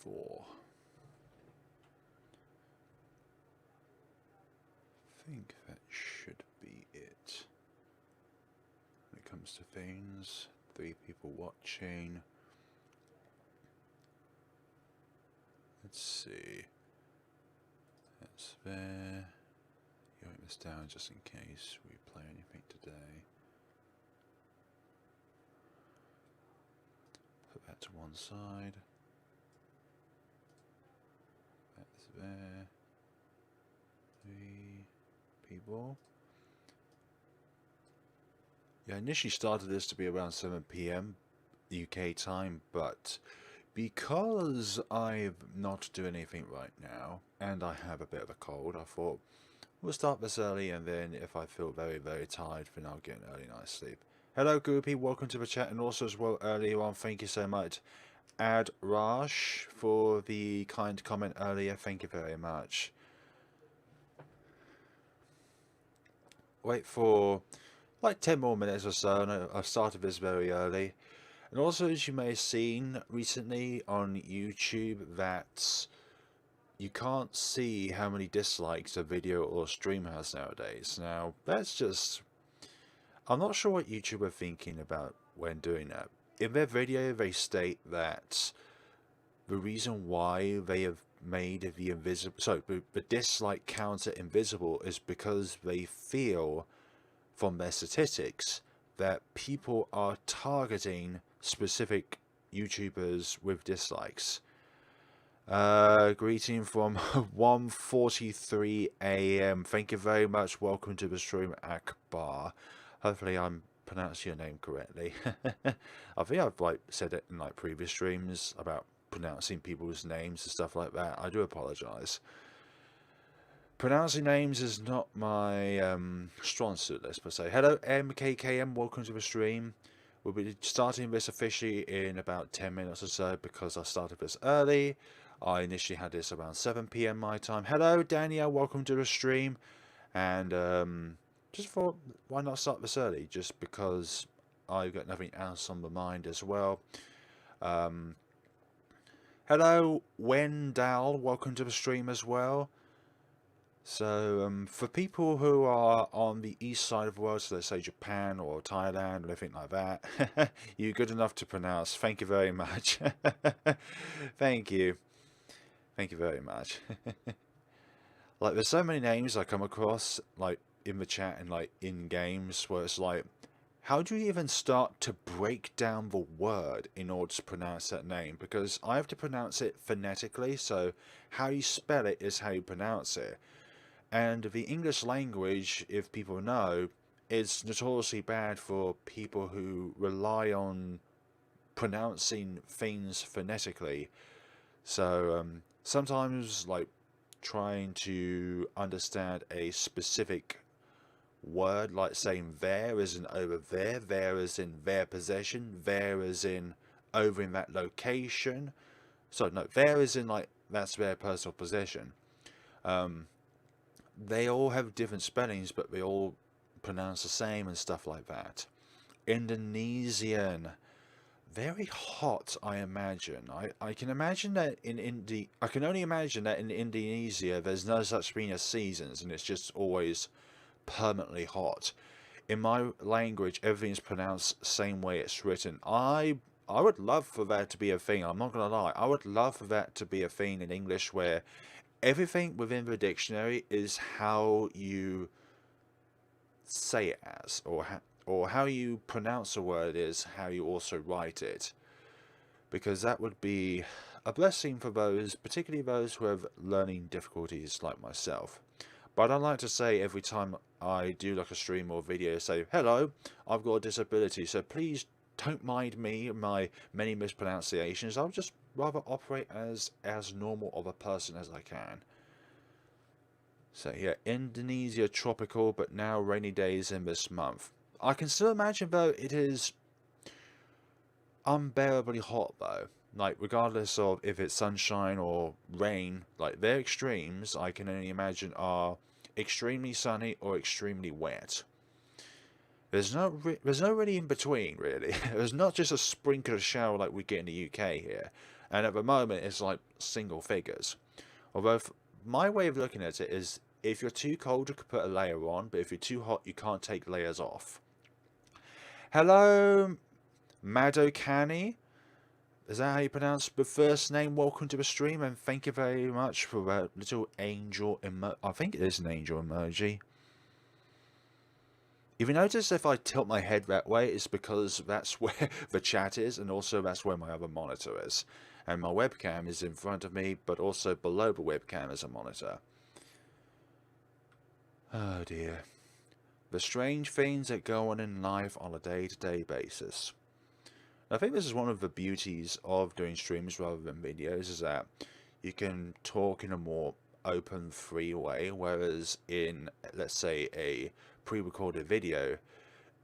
4. I think that should be it. When it comes to things, 3 people watching. Let's see. That's there. Write this down just in case we play anything today. Put that to one side. That's there. 3 people. Yeah, I initially started this to be around 7 PM UK time, but because I'm not doing anything right now and I have a bit of a cold, I thought we'll start this early, and then if I feel very, very tired, then I'll get an early night's sleep. Hello, Goopy. Welcome to the chat, and also as well earlier on, thank you so much, Ad Raj, for the kind comment earlier. Thank you very much. Wait for like 10 more minutes or so, and I've started this very early. And also, as you may have seen recently on YouTube, that you can't see how many dislikes a video or stream has nowadays. Now, that's just... I'm not sure what YouTube are thinking about when doing that. In their video, they state that the reason why they have made the dislike counter invisible is because they feel, from their statistics, that people are targeting specific YouTubers with dislikes. Greeting from 1:43 AM. Thank you very much. Welcome to the stream, Akbar. Hopefully I'm pronouncing your name correctly. I think I've said it in previous streams about pronouncing people's names and stuff like that. I do apologize. Pronouncing names is not my strong suit, let's say. Hello, MKKM. Welcome to the stream. We'll be starting this officially in about 10 minutes or so because I started this early. I initially had this around 7 PM my time. Hello, Danielle. Welcome to the stream. And just thought, why not start this early? Just because I've got nothing else on my mind as well. Hello, Wendell. Welcome to the stream as well. So, for people who are on the east side of the world, so let's say Japan or Thailand or anything like that, you're good enough to pronounce. Thank you very much. Thank you. Thank you very much. There's so many names I come across, in the chat and, in games, where it's how do you even start to break down the word in order to pronounce that name? Because I have to pronounce it phonetically, so how you spell it is how you pronounce it. And the English language, if people know, is notoriously bad for people who rely on pronouncing things phonetically. So sometimes, trying to understand a specific word, like saying there as in over there as in their possession, there as in over in that location. So no, there as in that's their personal possession. They all have different spellings, but they all pronounce the same and stuff like that. Indonesian, very hot, I imagine. I can imagine that I can only imagine that in Indonesia there's no such thing as seasons, and it's just always permanently hot. In my language, everything's pronounced the same way it's written. I would love for that to be a thing. I'm not gonna lie. I would love for that to be a thing in English where everything within the dictionary is how you say it as, or how you pronounce a word is how you also write it. Because that would be a blessing for those, particularly those who have learning difficulties like myself. But I like to say every time I do a stream or video, say, hello, I've got a disability, so please don't mind me and my many mispronunciations. I'll just rather operate as normal of a person as I can. So yeah, Indonesia tropical, but now rainy days in this month. I can still imagine though it is unbearably hot though. Regardless of if it's sunshine or rain, their extremes I can only imagine are extremely sunny or extremely wet. There's no really in between, really. There's not just a sprinkle of shower like we get in the UK here. and at the moment it's like single figures. Although my way of looking at it is, if you're too cold, you could put a layer on, but if you're too hot, you can't take layers off. Hello, Madokani. Is that how you pronounce the first name? Welcome to the stream, and thank you very much for that little angel I think it is an angel emoji. If you notice, if I tilt my head that way, it's because that's where the chat is, and also that's where my other monitor is. And my webcam is in front of me, but also below the webcam is a monitor. Oh dear. The strange things that go on in life on a day-to-day basis. I think this is one of the beauties of doing streams rather than videos, is that you can talk in a more open, free way, whereas in, let's say, a pre-recorded video,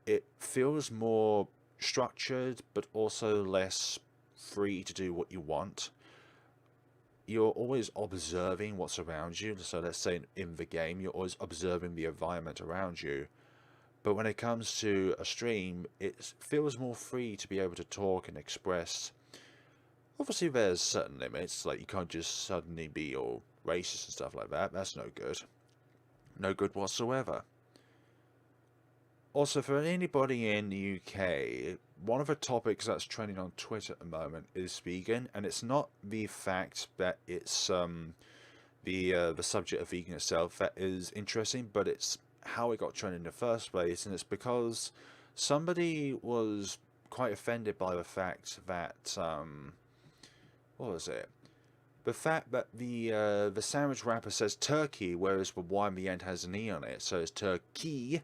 it feels more structured, but also less free to do what you want. You're always observing what's around you, so let's say in the game, you're always observing the environment around you. But when it comes to a stream, it feels more free to be able to talk and express. Obviously, there's certain limits, like you can't just suddenly be all racist and stuff like that. That's no good. No good whatsoever. Also, for anybody in the UK, one of the topics that's trending on Twitter at the moment is vegan, and it's not the fact that it's the subject of vegan itself that is interesting, but it's how it got trending in the first place, and it's because somebody was quite offended by the fact that what was it? The fact that the sandwich wrapper says turkey, whereas the Y in the end has an E on it, so it's turkey,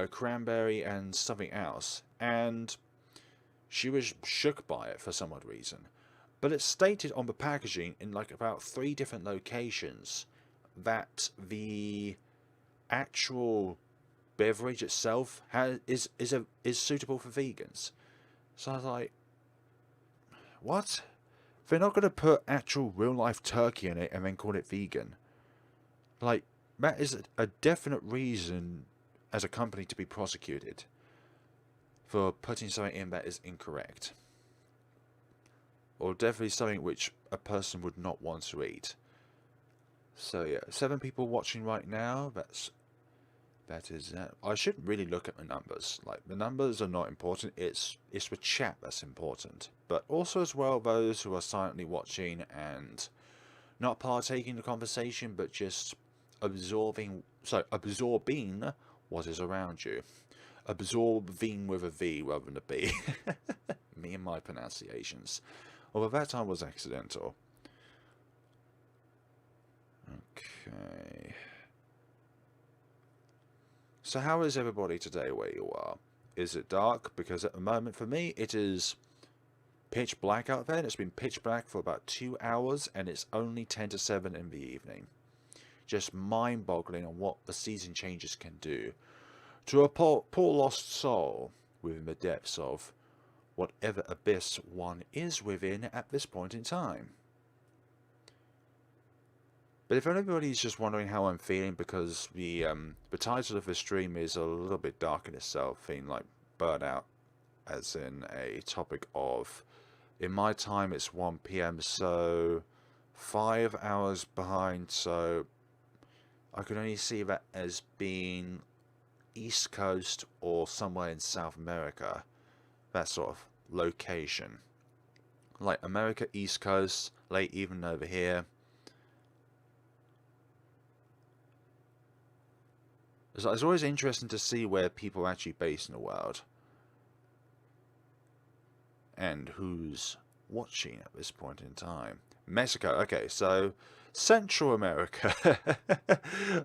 cranberry, and something else, and she was shook by it for some odd reason. But it's stated on the packaging in like about 3 different locations that the actual beverage itself is suitable for vegans. So I was like, what? They're not going to put actual real life turkey in it and then call it vegan. Like, that is a definite reason as a company to be prosecuted for putting something in that is incorrect, or definitely something which a person would not want to eat. So yeah, 7 people watching right now. That is that. I shouldn't really look at the numbers. Like, the numbers are not important. It's the chat that's important. But also as well, those who are silently watching and not partaking in the conversation, but just absorbing what is around you. Absorbing with a V rather than a B. Me and my pronunciations. Although that time was accidental. Okay. So how is everybody today where you are? Is it dark? Because at the moment for me it is pitch black out there, and it's been pitch black for about 2 hours, and it's only 10 to 7 in the evening. Just mind-boggling on what the season changes can do to a poor lost soul within the depths of whatever abyss one is within at this point in time. But if anybody's just wondering how I'm feeling, because the title of the stream is a little bit dark in itself, feeling like burnout, as in a topic of, in my time it's 1 PM, so 5 hours behind, so I can only see that as being East Coast or somewhere in South America, that sort of location. Like America, East Coast, late evening over here. It's always interesting to see where people are actually based in the world. And who's watching at this point in time. Mexico, okay, so Central America.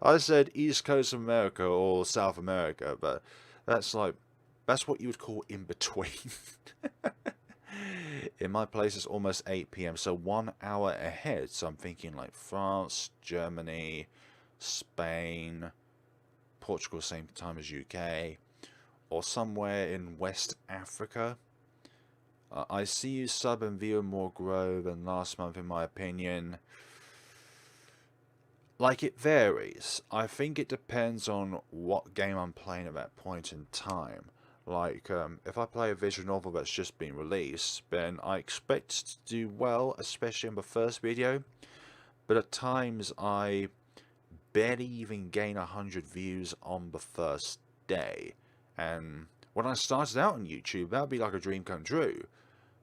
I said East Coast of America or South America, but that's what you would call in between. In my place it's almost 8 PM, so 1 hour ahead. So I'm thinking like France, Germany, Spain, Portugal, same time as UK, or somewhere in West Africa. I see you sub and view more grow than last month, in my opinion. Like, it varies. I think it depends on what game I'm playing at that point in time. Like, if I play a visual novel that's just been released, then I expect to do well, especially in the first video. But at times, I barely even gain 100 views on the first day. And when I started out on YouTube, that would be like a dream come true.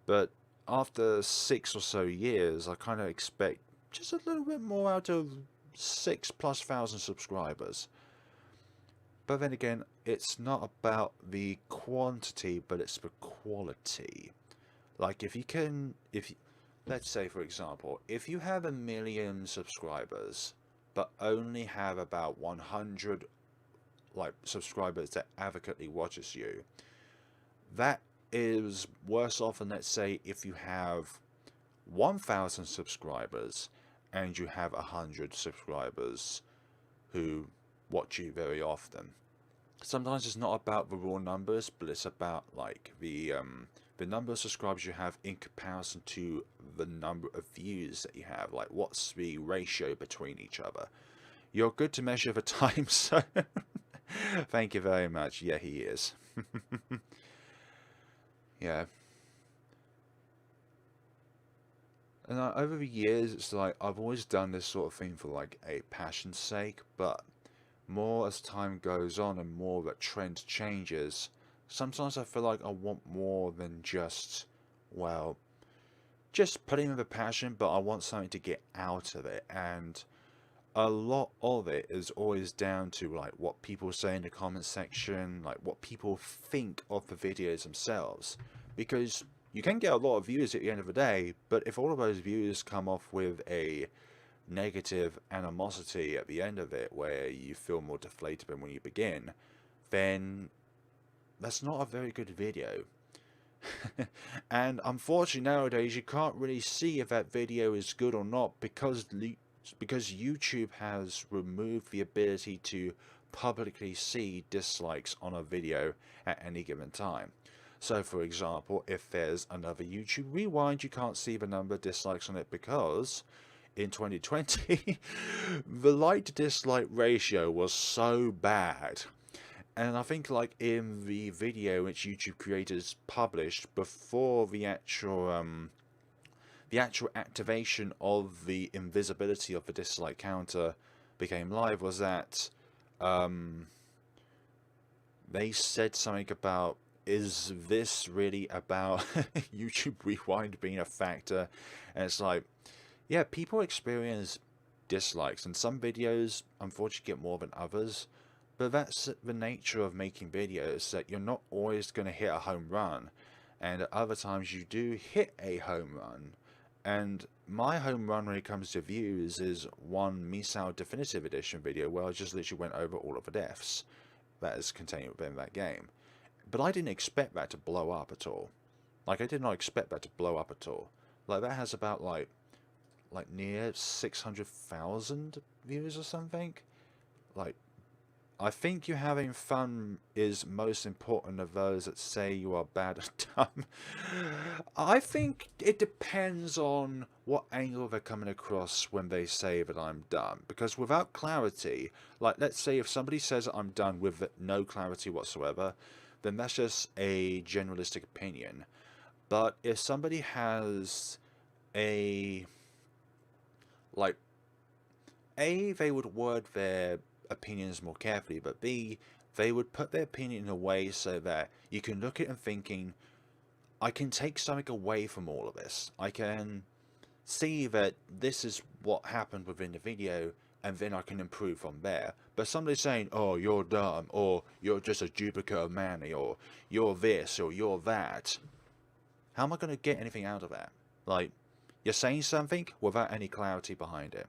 But after 6 or so years, I kind of expect just a little bit more out of 6,000+ subscribers. But then again, it's not about the quantity, but it's the quality. Like if you can, let's say for example, if you have 1 million subscribers, but only have about 100 like subscribers that advocaatly watches you, that is worse off than, let's say, if you have 1,000 subscribers and you have 100 subscribers who watch you very often. Sometimes it's not about the raw numbers, but it's about like the number of subscribers you have in comparison to the number of views that you have. Like, what's the ratio between each other? You're good to measure the time, so thank you very much. Yeah, he is. Yeah. And over the years, it's like I've always done this sort of thing for like a passion's sake, but more as time goes on and more that trend changes, sometimes I feel like I want more than just, well, just putting in the passion, but I want something to get out of it. And a lot of it is always down to like what people say in the comment section, like what people think of the videos themselves. Because you can get a lot of views at the end of the day, but if all of those views come off with a negative animosity at the end of it, where you feel more deflated than when you begin, then that's not a very good video. And unfortunately nowadays you can't really see if that video is good or not, because YouTube has removed the ability to publicly see dislikes on a video at any given time. So for example, if there's another YouTube Rewind, you can't see the number of dislikes on it because in 2020 the like to dislike ratio was so bad. And I think like in the video which YouTube creators published before the actual activation of the invisibility of the dislike counter became live, was that they said something about, is this really about YouTube Rewind being a factor? And it's like, yeah, people experience dislikes, and some videos unfortunately get more than others, but that's the nature of making videos, that you're not always going to hit a home run, and at other times you do hit a home run. And my home run when it comes to views is one Misao Definitive Edition video where I just literally went over all of the deaths that is contained within that game. But I didn't expect that to blow up at all. Like, I did not expect that to blow up at all. Like, that has about like near 600,000 views or something. Like, I think you having fun is most important of those that say you are bad at dumb. I think it depends on what angle they're coming across when they say that I'm dumb. Because without clarity, like let's say if somebody says I'm done with no clarity whatsoever, then that's just a generalistic opinion. But if somebody has a, like, A, they would word their opinions more carefully, but B, they would put their opinion in a way so that you can look at it and thinking, I can take something away from all of this. I can see that this is what happened within the video, and then I can improve from there. But somebody saying, oh, you're dumb, or you're just a duplicate of Manny, or you're this, or you're that, how am I going to get anything out of that? Like, you're saying something without any clarity behind it.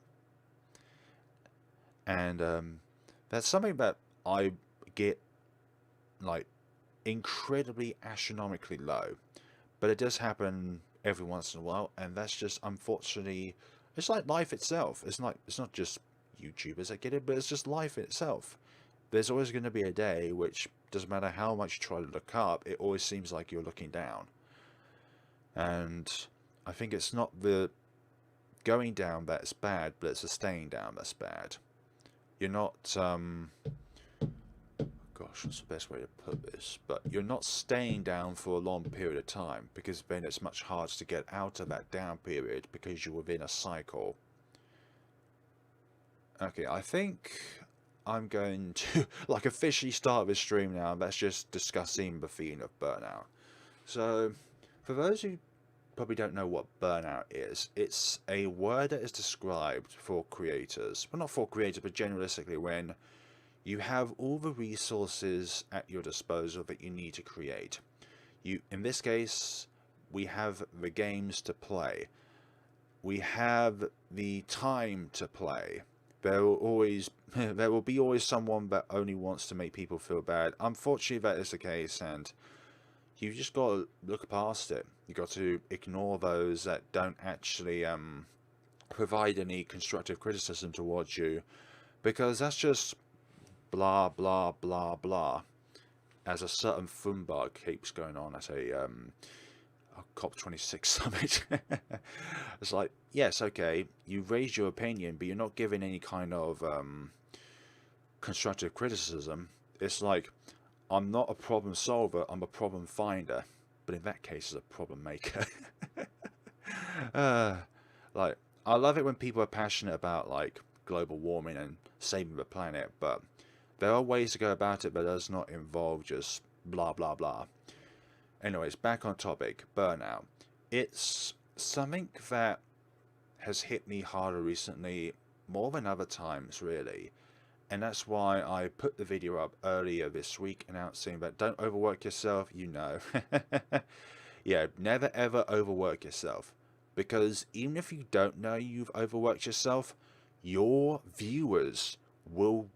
And that's something that I get, like, incredibly astronomically low. But it does happen every once in a while, and that's just, unfortunately, it's like life itself. It's not just YouTubers that get it, but it's just life itself. There's always going to be a day which, doesn't matter how much you try to look up, it always seems like you're looking down. And I think it's not the going down that's bad, but it's the staying down that's bad. You're not, God, gosh, what's the best way to put this? But you're not staying down for a long period of time, because then it's much harder to get out of that down period because you're within a cycle. Okay, I think I'm going to like officially start this stream now. That's just discussing the feeling of burnout. So, for those who probably don't know what burnout is, it's a word that is described for creators, well, not for creators, but generalistically when you have all the resources at your disposal that you need to create. In this case, we have the games to play. We have the time to play. There will be always someone that only wants to make people feel bad. Unfortunately, that is the case, and you just got to look past it. You got to ignore those that don't actually provide any constructive criticism towards you, because that's just blah blah blah blah. As a certain fumbug keeps going on at a COP26 summit. It's like, yes, okay, you've raised your opinion, but you're not giving any kind of constructive criticism. It's like, I'm not a problem solver, I'm a problem finder, but in that case, it's a problem maker. Like, I love it when people are passionate about like global warming and saving the planet, but there are ways to go about it that does not involve just blah blah blah. Anyways, back on topic, burnout. It's something that has hit me harder recently, more than other times really. And that's why I put the video up earlier this week announcing that don't overwork yourself, you know. Yeah, never ever overwork yourself. Because even if you don't know you've overworked yourself, your viewers will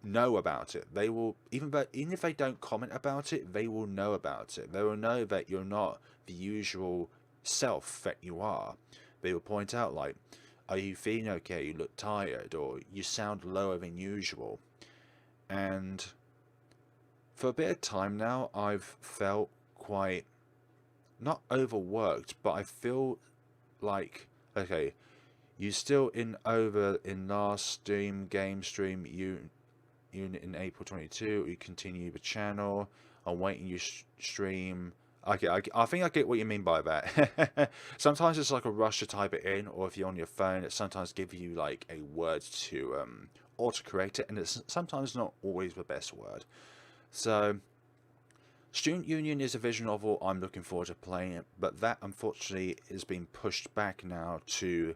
know about it. They will, even if they don't comment about it, they will know about it. They will know that you're not the usual self that you are. They will point out like, are you feeling okay? You look tired, or you sound lower than usual. And for a bit of time now, I've felt quite, not overworked, but I feel like, okay, you still in last game stream, you in April 22, you continue the channel. I'm waiting you stream. Okay, I think I get what you mean by that. Sometimes it's like a rush to type it in, or if you're on your phone, it sometimes gives you like a word to autocorrect it, and it's sometimes not always the best word. So, Student Union is a visual novel I'm looking forward to playing it, but that unfortunately is being pushed back now to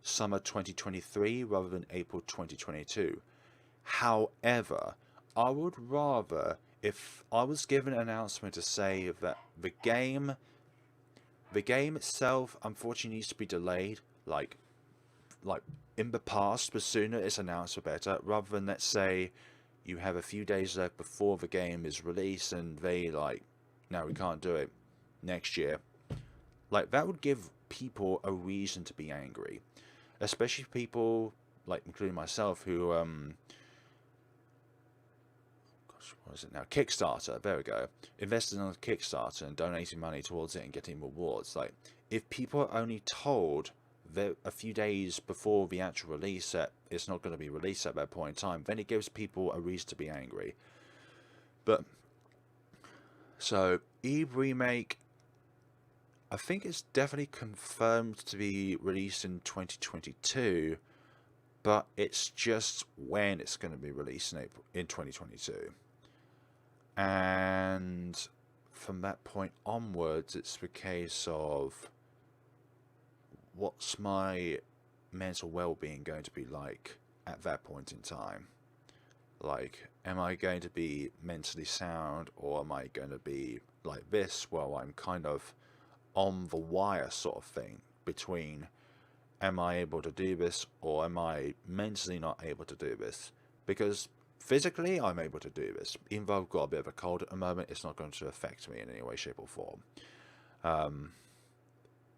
summer 2023 rather than April 2022. However, I would rather, if I was given an announcement to say that the game itself unfortunately needs to be delayed, like in the past, the sooner it's announced the better, rather than, let's say, you have a few days left before the game is released and they like, no, we can't do it next year. Like, that would give people a reason to be angry, especially people like, including myself, who what is it now? Kickstarter. There we go. Investing on a Kickstarter and donating money towards it and getting rewards. Like, if people are only told that a few days before the actual release that it's not going to be released at that point in time, then it gives people a reason to be angry. But so Eve Remake, I think it's definitely confirmed to be released in 2022, but it's just when it's going to be released in 2022. And from that point onwards, it's the case of, what's my mental well-being going to be like at that point in time? Like, am I going to be mentally sound, or am I going to be like this, while I'm kind of on the wire sort of thing between, am I able to do this, or am I mentally not able to do this? Because physically, I'm able to do this. Even though I've got a bit of a cold at the moment, it's not going to affect me in any way, shape, or form.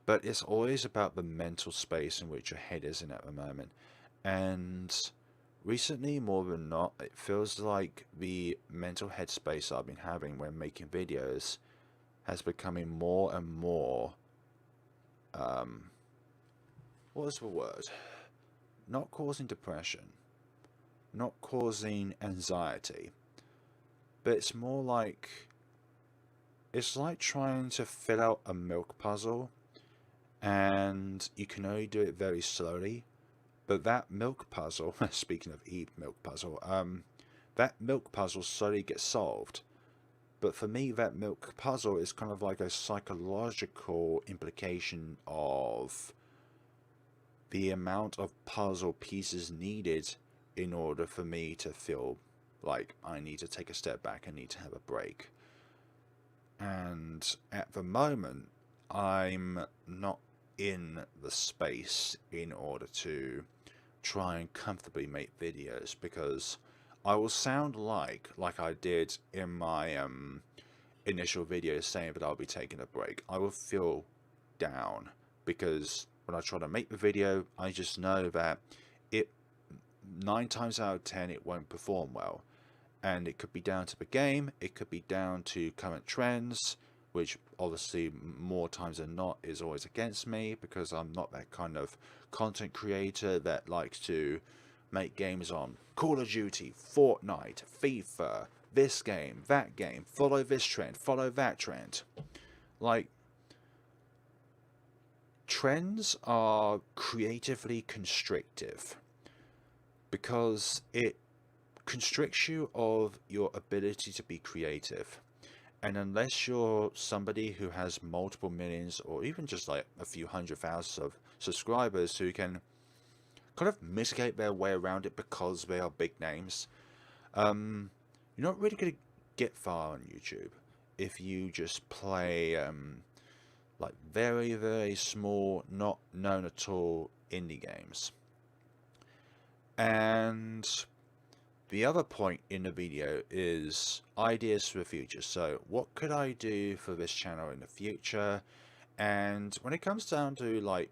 But it's always about the mental space in which your head is in at the moment. And recently, more than not, it feels like the mental headspace I've been having when making videos has becoming more and more, what is the word? Not causing depression, not causing anxiety, but it's more like, it's like trying to fill out a milk puzzle, and you can only do it very slowly. But that milk puzzle, speaking of milk puzzle, that milk puzzle slowly gets solved. But for me, that milk puzzle is kind of like a psychological implication of the amount of puzzle pieces needed in order for me to feel like I need to take a step back and need to have a break. And at the moment, I'm not in the space in order to try and comfortably make videos, because I will sound like I did in my initial video saying that I'll be taking a break. I will feel down because when I try to make the video, I just know that it 9 times out of 10 it won't perform well. And it could be down to the game, it could be down to current trends, which obviously more times than not is always against me, because I'm not that kind of content creator that likes to make games on Call of Duty, Fortnite, FIFA, this game, that game, follow this trend, follow that trend. Like, trends are creatively constrictive because it constricts you of your ability to be creative. And unless you're somebody who has multiple millions or even just like a few 100,000 of subscribers who can kind of mitigate their way around it because they are big names, you're not really going to get far on YouTube if you just play like very, very small, not known at all indie games. And the other point in the video is ideas for the future. So what could I do for this channel in the future? And when it comes down to like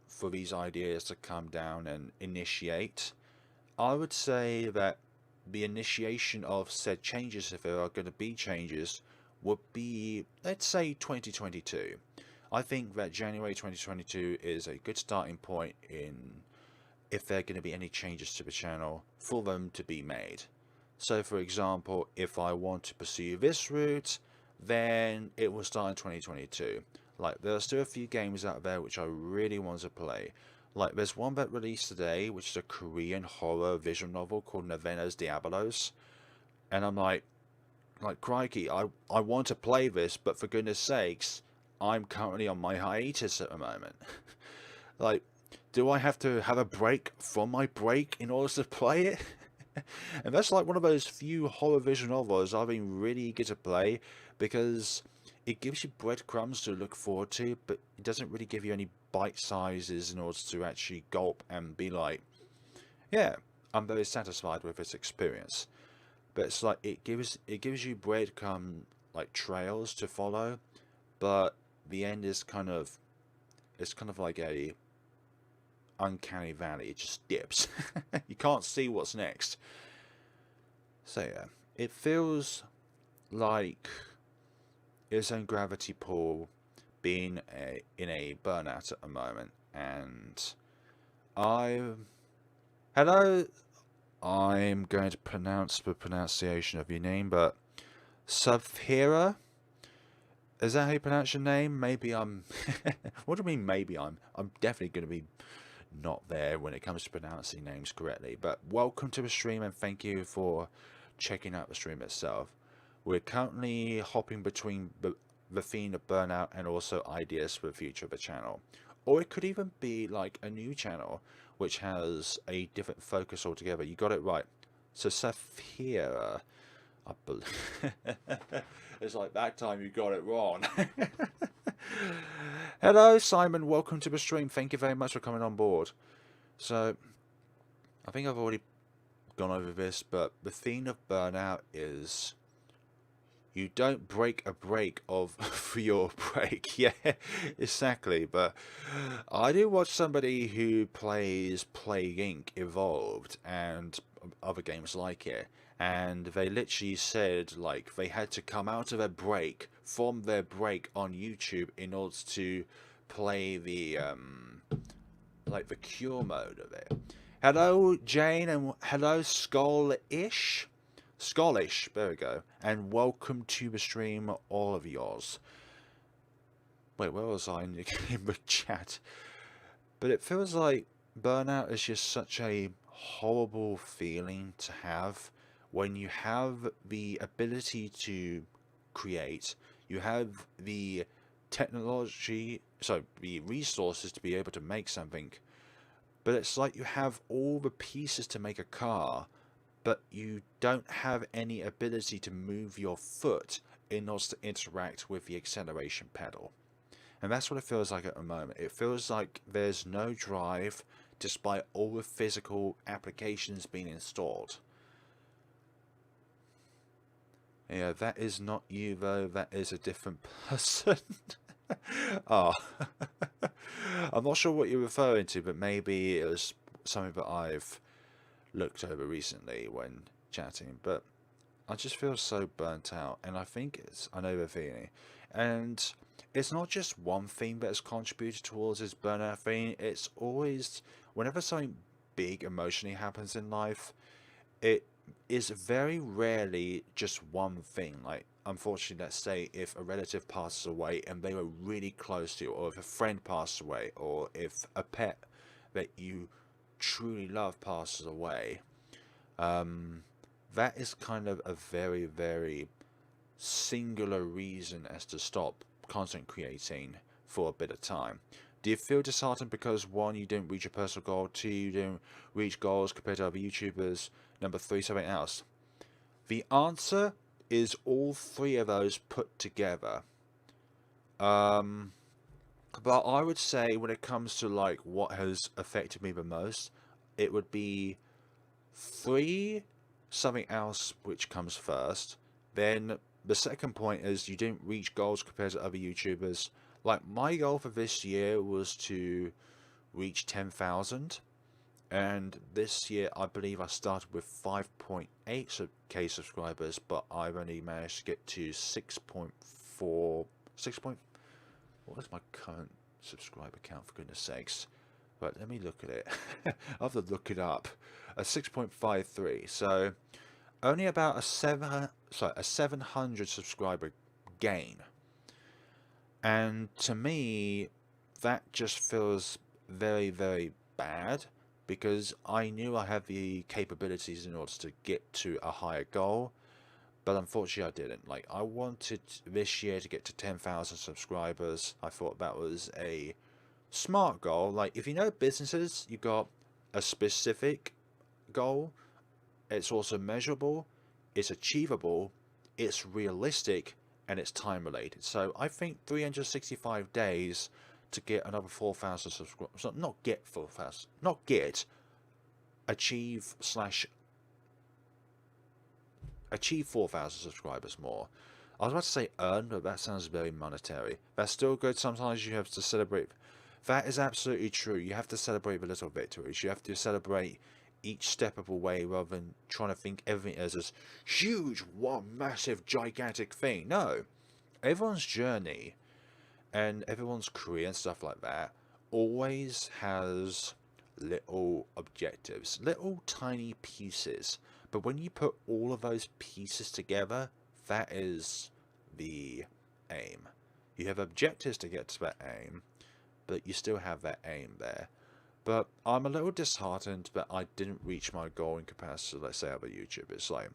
for these ideas to come down and initiate, I would say that the initiation of said changes, if there are going to be changes, would be, let's say, 2022. I think that January 2022 is a good starting point in if there are going to be any changes to the channel for them to be made. So for example, if I want to pursue this route, then it will start in 2022. Like, there are still a few games out there which I really want to play. Like, there's one that released today, which is a Korean horror visual novel called Novenas Diabolos. And I'm like crikey, I want to play this, but for goodness sakes, I'm currently on my hiatus at the moment. Like, do I have to have a break from my break in order to play it? And that's like one of those few horror visual novels I've been really eager to play, because it gives you breadcrumbs to look forward to, but it doesn't really give you any bite sizes in order to actually gulp and be like, yeah, I'm very satisfied with this experience. But it's like it gives you breadcrumb like trails to follow, but the end is kind of like a uncanny valley. It just dips. You can't see what's next. So yeah, it feels like its own gravity pull being in a burnout at the moment. And hello, I'm going to pronounce the pronunciation of your name, but Savhira, is that how you pronounce your name? Maybe I'm what do you mean maybe I'm definitely going to be not there when it comes to pronouncing names correctly. But welcome to the stream, and thank you for checking out the stream itself. We're currently hopping between the theme of Burnout and also ideas for the future of the channel. Or it could even be like a new channel which has a different focus altogether. You got it right. So Safira, I believe it's like that time you got it wrong. Hello Simon, welcome to the stream. Thank you very much for coming on board. So I think I've already gone over this, but the theme of Burnout is you don't break a break for your break. Yeah, exactly. But I do watch somebody who plays Plague Inc. Evolved and other games like it, and they literally said like they had to come out of a break from their break on YouTube in order to play the like the cure mode of it. Hello Jane, and hello Skull-ish. Scottish, there we go. And welcome to the stream, all of yours. Wait, where was I in the chat? But it feels like burnout is just such a horrible feeling to have when you have the ability to create, you have the technology, so the resources to be able to make something, but it's like you have all the pieces to make a car, but you don't have any ability to move your foot in order to interact with the acceleration pedal. And that's what it feels like at the moment. It feels like there's no drive despite all the physical applications being installed. Yeah, that is not you though, that is a different person. Oh. I'm not sure what you're referring to, but maybe it was something that I've looked over recently when chatting. But I just feel so burnt out, and I think I know the feeling. And it's not just one thing that has contributed towards this burnout thing. It's always, whenever something big emotionally happens in life, it is very rarely just one thing. Like, unfortunately, let's say if a relative passes away and they were really close to you, or if a friend passes away, or if a pet that you truly love passes away, that is kind of a very, very singular reason as to stop content creating for a bit of time. Do you feel disheartened because, one, you didn't reach a personal goal, two, you didn't reach goals compared to other YouTubers, number three, something else? The answer is all three of those put together. But I would say when it comes to like what has affected me the most, it would be three, something else which comes first. Then the second point is you didn't reach goals compared to other YouTubers. Like, my goal for this year was to reach 10,000, and this year I believe I started with 5.8k subscribers, but I've only managed to get to 6.4, 6. What is my current subscriber count, for goodness sakes? But let me look at it. I have to look it up. A 6.53. So only about a 700 subscriber gain. And to me, that just feels very, very bad, because I knew I had the capabilities in order to get to a higher goal, but unfortunately I didn't. Like, I wanted this year to get to 10,000 subscribers. I thought that was a smart goal. Like, if you know businesses, you've got a specific goal, it's also measurable, it's achievable, it's realistic, and it's time related. So I think 365 days to get another 4,000 subscribers. So not get 4,000, not get, achieve slash achieve 4,000 subscribers more. I was about to say earn, but that sounds very monetary. That's still good. Sometimes you have to celebrate. That is absolutely true. You have to celebrate the little victories. You have to celebrate each step of the way, rather than trying to think everything as this huge, one massive, gigantic thing. No. Everyone's journey and everyone's career and stuff like that always has little objectives, little tiny pieces. But when you put all of those pieces together, that is the aim. You have objectives to get to that aim, but you still have that aim there. But I'm a little disheartened that I didn't reach my goal in comparison to, let's say, other YouTubers. Like,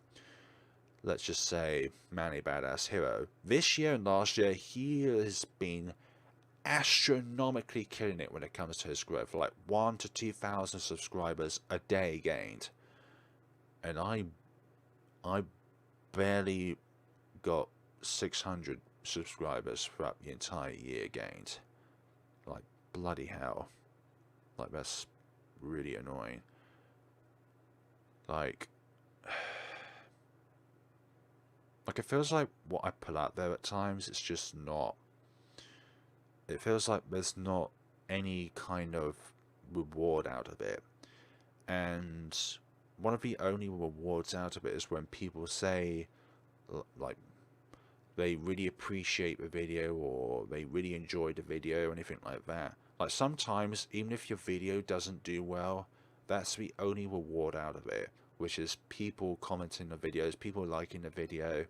let's just say Manny Badass Hero. This year and last year, he has been astronomically killing it when it comes to his growth. Like 1,000 to 2,000 subscribers a day gained. And I barely got 600 subscribers throughout the entire year gained. Like, bloody hell. Like, that's really annoying. Like, it feels like what I put out there at times, it's just not, it feels like there's not any kind of reward out of it. And one of the only rewards out of it is when people say, like, they really appreciate the video, or they really enjoyed the video, or anything like that. Like, sometimes, even if your video doesn't do well, that's the only reward out of it. which is people commenting on videos, people liking the video,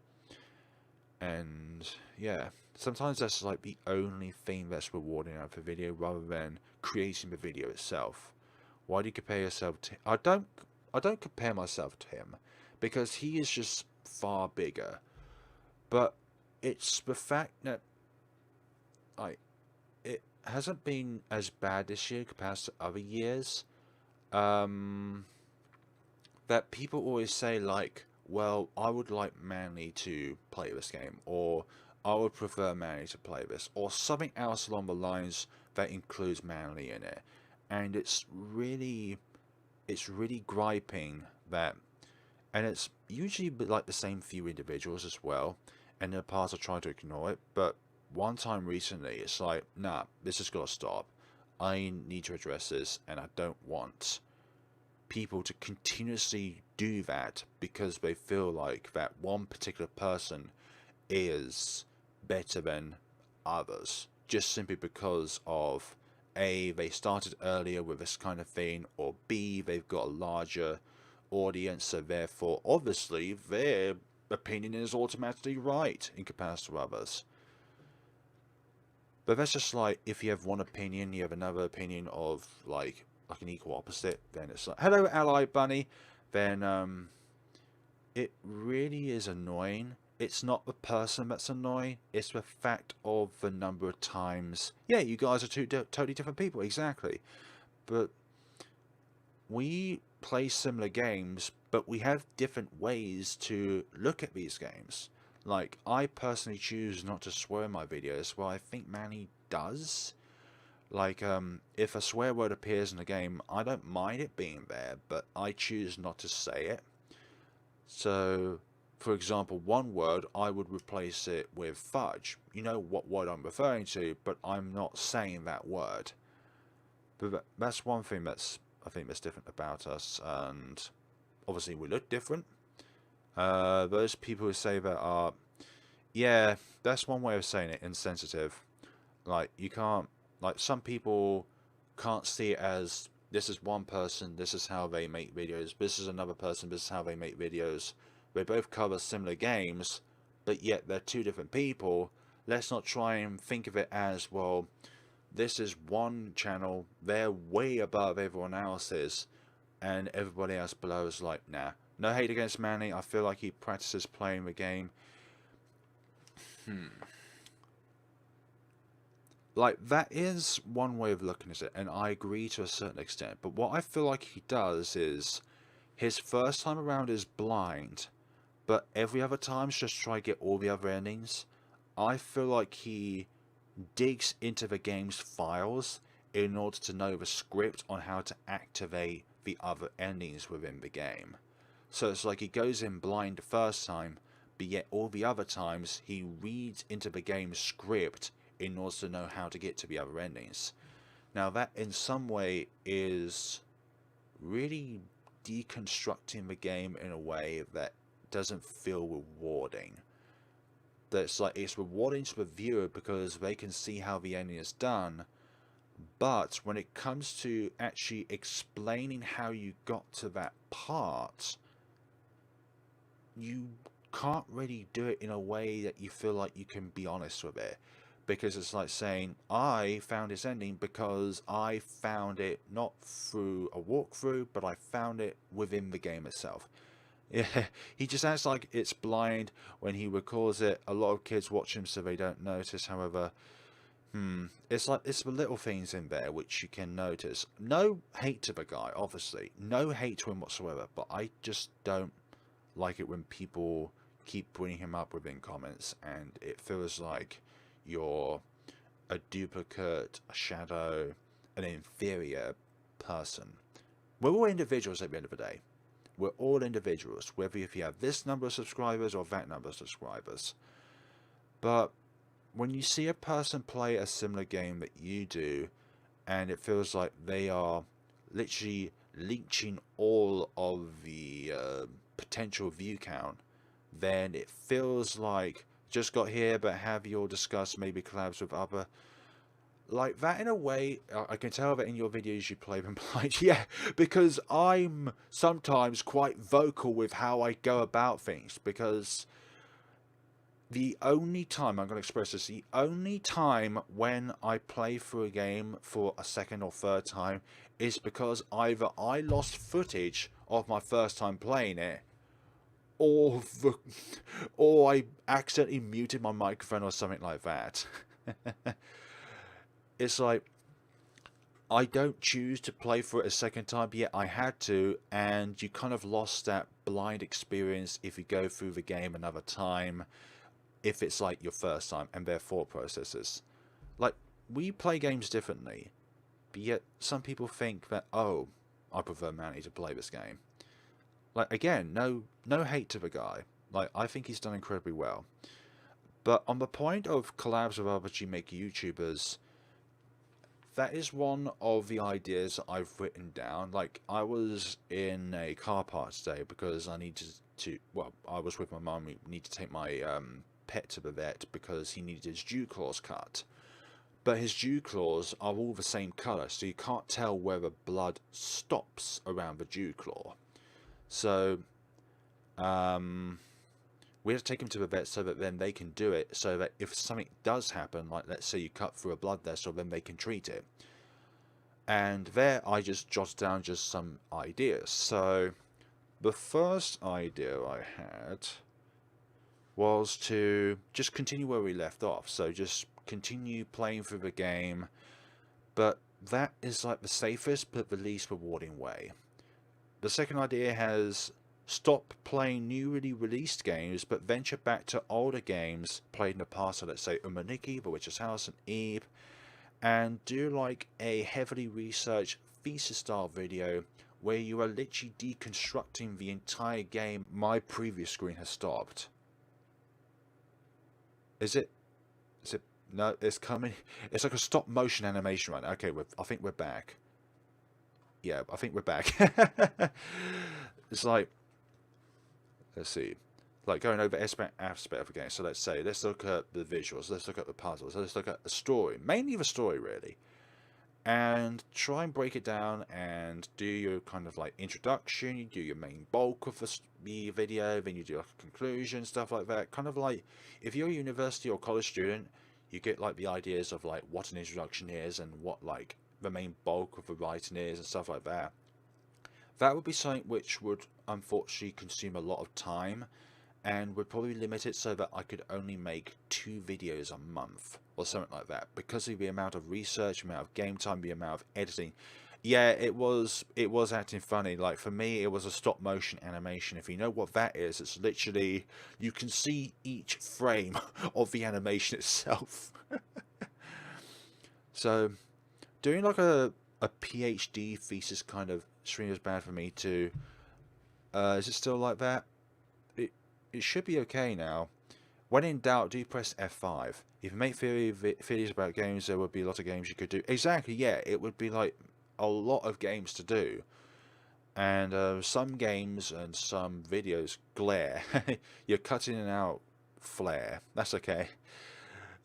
and yeah, sometimes that's like the only thing that's rewarding out of a video, rather than creating the video itself. Why do you compare yourself to? I don't compare myself to him, because he is just far bigger. But it's the fact that like it hasn't been as bad this year compared to other years. Um, that people always say like, well, I would like Manly to play this game, or I would prefer Manly to play this, or something else along the lines that includes Manly in it. And it's really griping that, and it's usually like the same few individuals as well. And in the past, I tried to ignore it, but one time recently, it's like, nah, this has got to stop. I need to address this, and I don't want people to continuously do that because they feel like that one particular person is better than others, just simply because of A, they started earlier with this kind of thing, or B, they've got a larger audience, so therefore obviously their opinion is automatically right in comparison to others. But that's just like, if you have one opinion, you have another opinion of like an equal opposite, then it's like, hello ally bunny. Then it really is annoying. It's not the person that's annoying, it's the fact of the number of times. Yeah, you guys are two totally different people, exactly. But we play similar games, but we have different ways to look at these games. Like, I personally choose not to swear in my videos, well, I think Manny does. Like, if a swear word appears in the game, I don't mind it being there, but I choose not to say it. So, for example, one word, I would replace it with fudge. You know what word I'm referring to, but I'm not saying that word. But that's one thing I think that's different about us, and obviously we look different. Those people who say that are, yeah, that's one way of saying it, insensitive. Like, you can't, like, some people can't see it as, this is one person, this is how they make videos, this is another person, this is how they make videos. They both cover similar games, but yet they're two different people. Let's not try and think of it as, well, this is one channel, they're way above everyone else's, and everybody else below is like, nah. No hate against Manny, I feel like he practices playing the game. Like, that is one way of looking at it, and I agree to a certain extent. But what I feel like he does is, his first time around is blind, but every other time's just try to get all the other endings. I feel like he digs into the game's files in order to know the script on how to activate the other endings within the game. So it's like he goes in blind the first time, but yet all the other times he reads into the game's script in order to know how to get to the other endings. Now that in some way is really deconstructing the game in a way that doesn't feel rewarding. That's like, it's rewarding to the viewer because they can see how the ending is done, but when it comes to actually explaining how you got to that part, you can't really do it in a way that you feel like you can be honest with it. Because it's like saying, I found this ending because I found it not through a walkthrough, but I found it within the game itself. Yeah, he just acts like it's blind when he records it. A lot of kids watch him so they don't notice. However, it's like, it's the little things in there which you can notice. No hate to the guy, obviously. No hate to him whatsoever. But I just don't like it when people keep bringing him up within comments, and it feels like you're a duplicate, a shadow, an inferior person. We're all individuals at the end of the day. We're all individuals, whether if you have this number of subscribers or that number of subscribers. But when you see a person play a similar game that you do, and it feels like they are literally leeching all of the potential view count, then it feels like, just got here, but have you all discussed maybe collabs with other... like that in a way. I can tell that in your videos you play them blind. Yeah, because I'm sometimes quite vocal with how I go about things, because the only time I'm going to express this, the only time when I play through a game for a second or third time is because either I lost footage of my first time playing it, or or I accidentally muted my microphone or something like that. It's like, I don't choose to play for it a second time, but yet I had to, and you kind of lost that blind experience if you go through the game another time, if it's like your first time, and their thought processes. Like, we play games differently, but yet some people think that, oh, I prefer Manny to play this game. Like, again, no hate to the guy. Like, I think he's done incredibly well. But on the point of collabs with other G-Maker YouTubers, that is one of the ideas I've written down. Like, I was in a car park today because I needed to, well, I was with my mum, we need to take my pet to the vet because he needed his dew claws cut. But his dew claws are all the same colour, so you can't tell where the blood stops around the dew claw. So, we have to take him to the vet so that then they can do it, so that if something does happen, like let's say you cut through a blood vessel, then they can treat it. And there I just jotted down just some ideas. So the first idea I had was to just continue where we left off. So just continue playing through the game, but that is like the safest but the least rewarding way. The second idea has stop playing newly released games, but venture back to older games played in the past, so let's say Umaniki, The Witcher's House, and Eve, and do like a heavily researched thesis style video where you are literally deconstructing the entire game. My previous screen has stopped. Is it? No, it's coming. It's like a stop motion animation right now. Okay, I think we're back. Yeah, I think we're back. It's like, let's see, like going over aspect of the game. So let's look at the visuals, let's look at the puzzles, let's look at the story, mainly the story really, and try and break it down and do your kind of like introduction, you do your main bulk of the video, then you do like a conclusion, stuff like that. Kind of like if you're a university or college student, you get like the ideas of like what an introduction is and what like the main bulk of the writing is and stuff like that. That would be something which would unfortunately consume a lot of time and would probably limit it so that I could only make 2 videos a month or something like that, because of the amount of research, the amount of game time, the amount of editing. Yeah, it was acting funny. Like for me, it was a stop motion animation. If you know what that is, it's literally, you can see each frame of the animation itself. So doing like a PhD thesis kind of stream is bad for me too. Is it still like that? It should be okay now. When in doubt, do press F5. If you make theories about games, there would be a lot of games you could do. Exactly, yeah, it would be like a lot of games to do. And some games and some videos glare. You're cutting in and out flare. That's okay.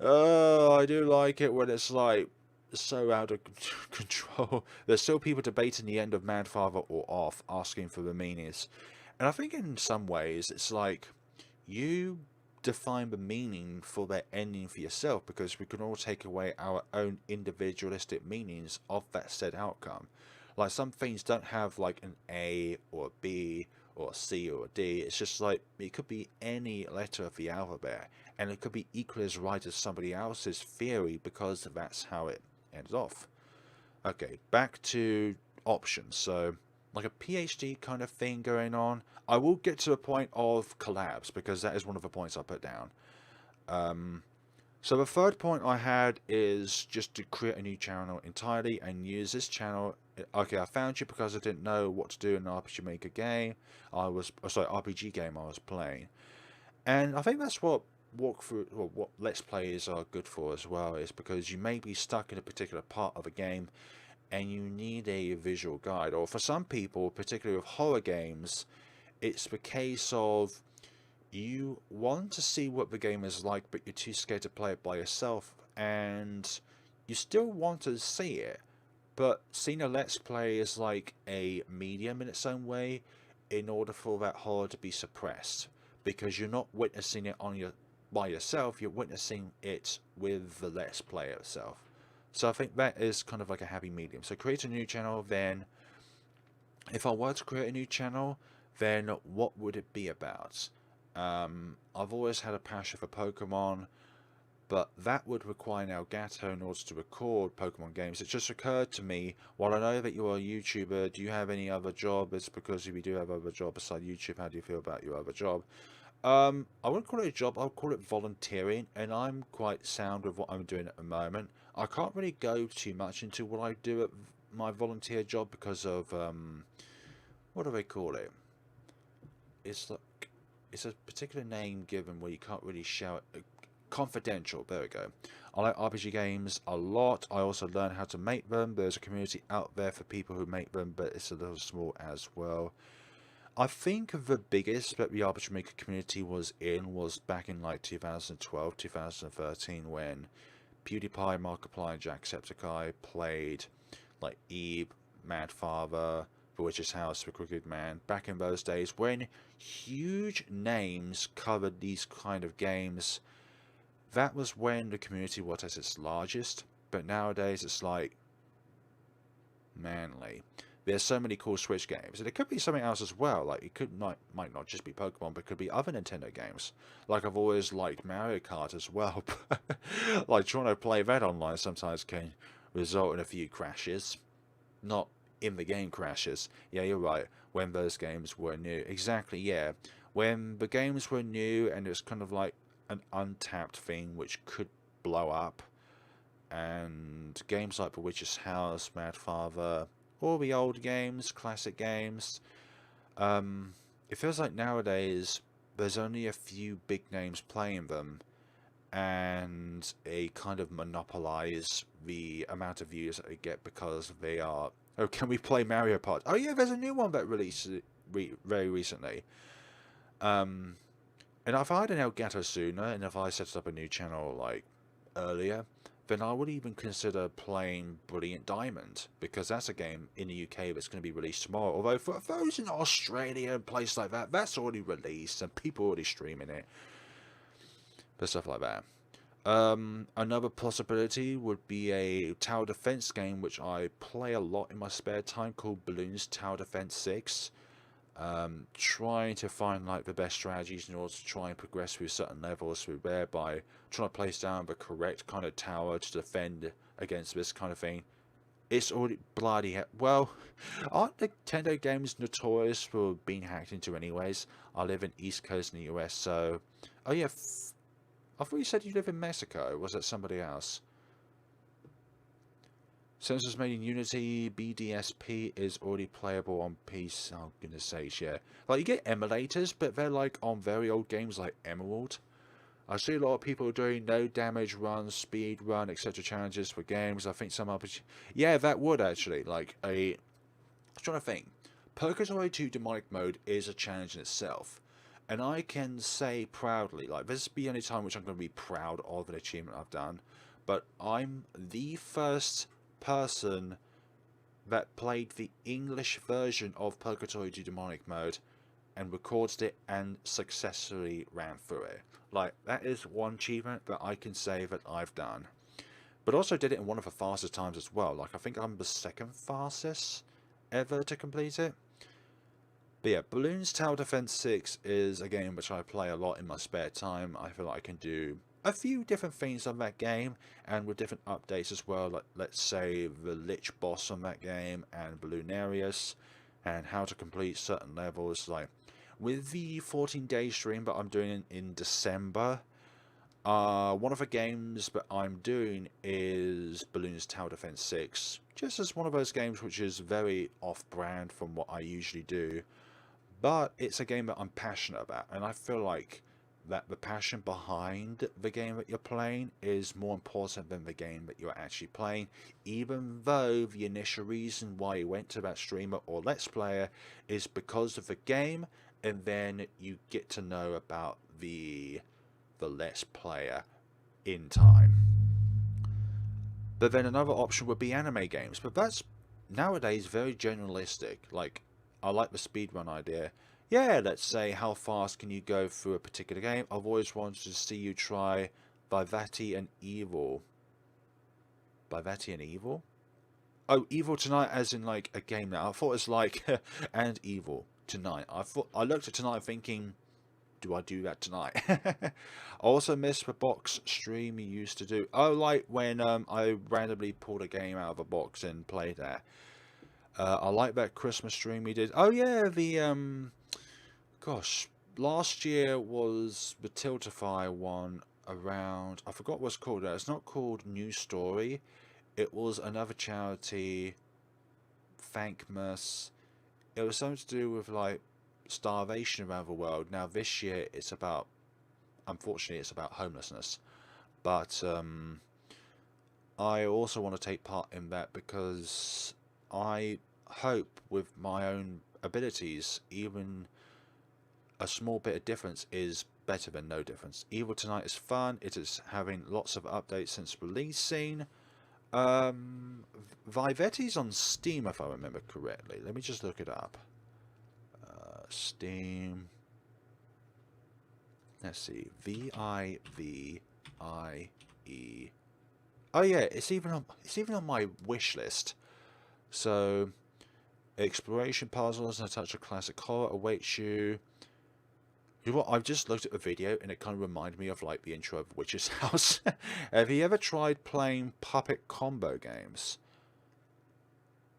Oh, I do like it when it's like so out of control. There's still people debating the end of Mad Father or Off, asking for the meanings. And I think in some ways it's like you define the meaning for that ending for yourself, because we can all take away our own individualistic meanings of that said outcome. Like some things don't have like an A or a B or a C or a D. It's just like it could be any letter of the alphabet, and it could be equally as right as somebody else's theory because that's how it ends off. Okay, back to options. So like a PhD kind of thing going on. I will get to the point of collabs because that is one of the points I put down. So the third point I had is just to create a new channel entirely and use this channel. Okay, I found you because I didn't know what to do in an RPG Maker game. RPG game I was playing, and I think that's what walkthrough or what Let's Plays are good for as well. Is because you may be stuck in a particular part of a game and you need a visual guide. Or for some people, particularly with horror games, it's the case of you want to see what the game is like, but you're too scared to play it by yourself, and you still want to see it, but seeing a Let's Play is like a medium in its own way in order for that horror to be suppressed. Because you're not witnessing it by yourself, you're witnessing it with the Let's Play itself. So I think that is kind of like a happy medium. So create a new channel, then if I were to create a new channel, then what would it be about? I've always had a passion for Pokemon, but that would require an Elgato in order to record Pokemon games. It just occurred to me, while I know that you're a YouTuber, do you have any other job? It's because if you do have other job beside YouTube, how do you feel about your other job? I wouldn't call it a job, I'll call it volunteering, and I'm quite sound with what I'm doing at the moment. I can't really go too much into what I do at my volunteer job because of, what do they call it? It's like, it's a particular name given where you can't really shout it. Confidential, there we go. I like RPG games a lot. I also learn how to make them. There's a community out there for people who make them, but it's a little small as well. I think the biggest that the RPG Maker community was back in like 2012, 2013 when PewDiePie, Markiplier, and Jacksepticeye played like Eve, Mad Father, The Witch's House, The Crooked Man. Back in those days when huge names covered these kind of games, that was when the community was at its largest. But nowadays it's like, manly. There's so many cool Switch games, and it could be something else as well. Like it might not just be Pokemon, but it could be other Nintendo games. Like I've always liked Mario Kart as well. Like trying to play that online sometimes can result in a few crashes, not in the game crashes. Yeah, you're right. When those games were new, exactly. Yeah, when the games were new, and it was kind of like an untapped thing which could blow up, and games like The Witch's House, Mad Father, all the old games, classic games. It feels like nowadays there's only a few big names playing them, and they kind of monopolize the amount of views that they get because they are. Oh, can we play Mario Party? Oh yeah, there's a new one that released very recently. And if I had an Elgato sooner, and if I set up a new channel like earlier, then I would even consider playing Brilliant Diamond, because that's a game in the UK that's going to be released tomorrow. Although for those in Australia and places like that, that's already released and people are already streaming it. But stuff like that. Another possibility would be a tower defense game which I play a lot in my spare time called Bloons Tower Defense 6. Trying to find like the best strategies in order to try and progress through certain levels through there by trying to place down the correct kind of tower to defend against this kind of thing. It's already bloody well. Aren't Nintendo games notorious for being hacked into anyways? I live in East Coast in the US, so oh yeah, I thought you said you live in Mexico. Was that somebody else? Sensors made in Unity, BDSP is already playable on PC. Oh, goodness sakes, yeah. Like, you get emulators, but they're like on very old games like Emerald. I see a lot of people doing no damage run, speed run, etc. challenges for games. I think some other. Yeah, that would actually. Like, I'm trying to think. Purgatory 2 Demonic Mode is a challenge in itself. And I can say proudly, like, this is the only time which I'm going to be proud of an achievement I've done. But I'm the first person that played the English version of Purgatory 2 Demonic Mode and recorded it and successfully ran through it. Like, that is one achievement that I can say that I've done. But also did it in one of the fastest times as well. Like, I think I'm the second fastest ever to complete it. But yeah, Bloons Tower Defense 6 is a game which I play a lot in my spare time. I feel like I can do a few different things on that game, and with different updates as well, like let's say the Lich boss on that game, and Balloonarius, and how to complete certain levels. Like with the 14-day stream that I'm doing in December, one of the games that I'm doing is Bloons Tower Defense 6, just as one of those games which is very off-brand from what I usually do, but it's a game that I'm passionate about, and I feel like that the passion behind the game that you're playing is more important than the game that you're actually playing, even though the initial reason why you went to that streamer or let's player is because of the game, and then you get to know about the let's player in time. But then another option would be anime games, but that's nowadays very generalistic. Like, I like the speedrun idea. Yeah, let's say, how fast can you go through a particular game? I've always wanted to see you try Vivati and Evil. Vivati and Evil? Oh, Evil Tonight as in like a game now. I thought it was like, and Evil Tonight. I looked at tonight thinking, do I do that tonight? I also missed the box stream you used to do. Oh, like when I randomly pulled a game out of a box and played that. I like that Christmas stream we did. Oh yeah, the gosh, last year was the Tiltify one around. I forgot what's called. It's not called New Story. It was another charity. Thankmas. It was something to do with like starvation around the world. Now this year it's about, unfortunately, it's about homelessness. But I also want to take part in that because I hope with my own abilities, even a small bit of difference is better than no difference. Evil Tonight is fun. It is having lots of updates since releasing. Viveti's on Steam if I remember correctly. Let me just look it up. Steam. Let's see. Vivie. Oh yeah, it's even on my wish list. So, exploration puzzles and a touch of classic horror awaits you. You know what? I've just looked at the video and it kind of reminded me of like the intro of Witch's House. Have you ever tried playing puppet combo games?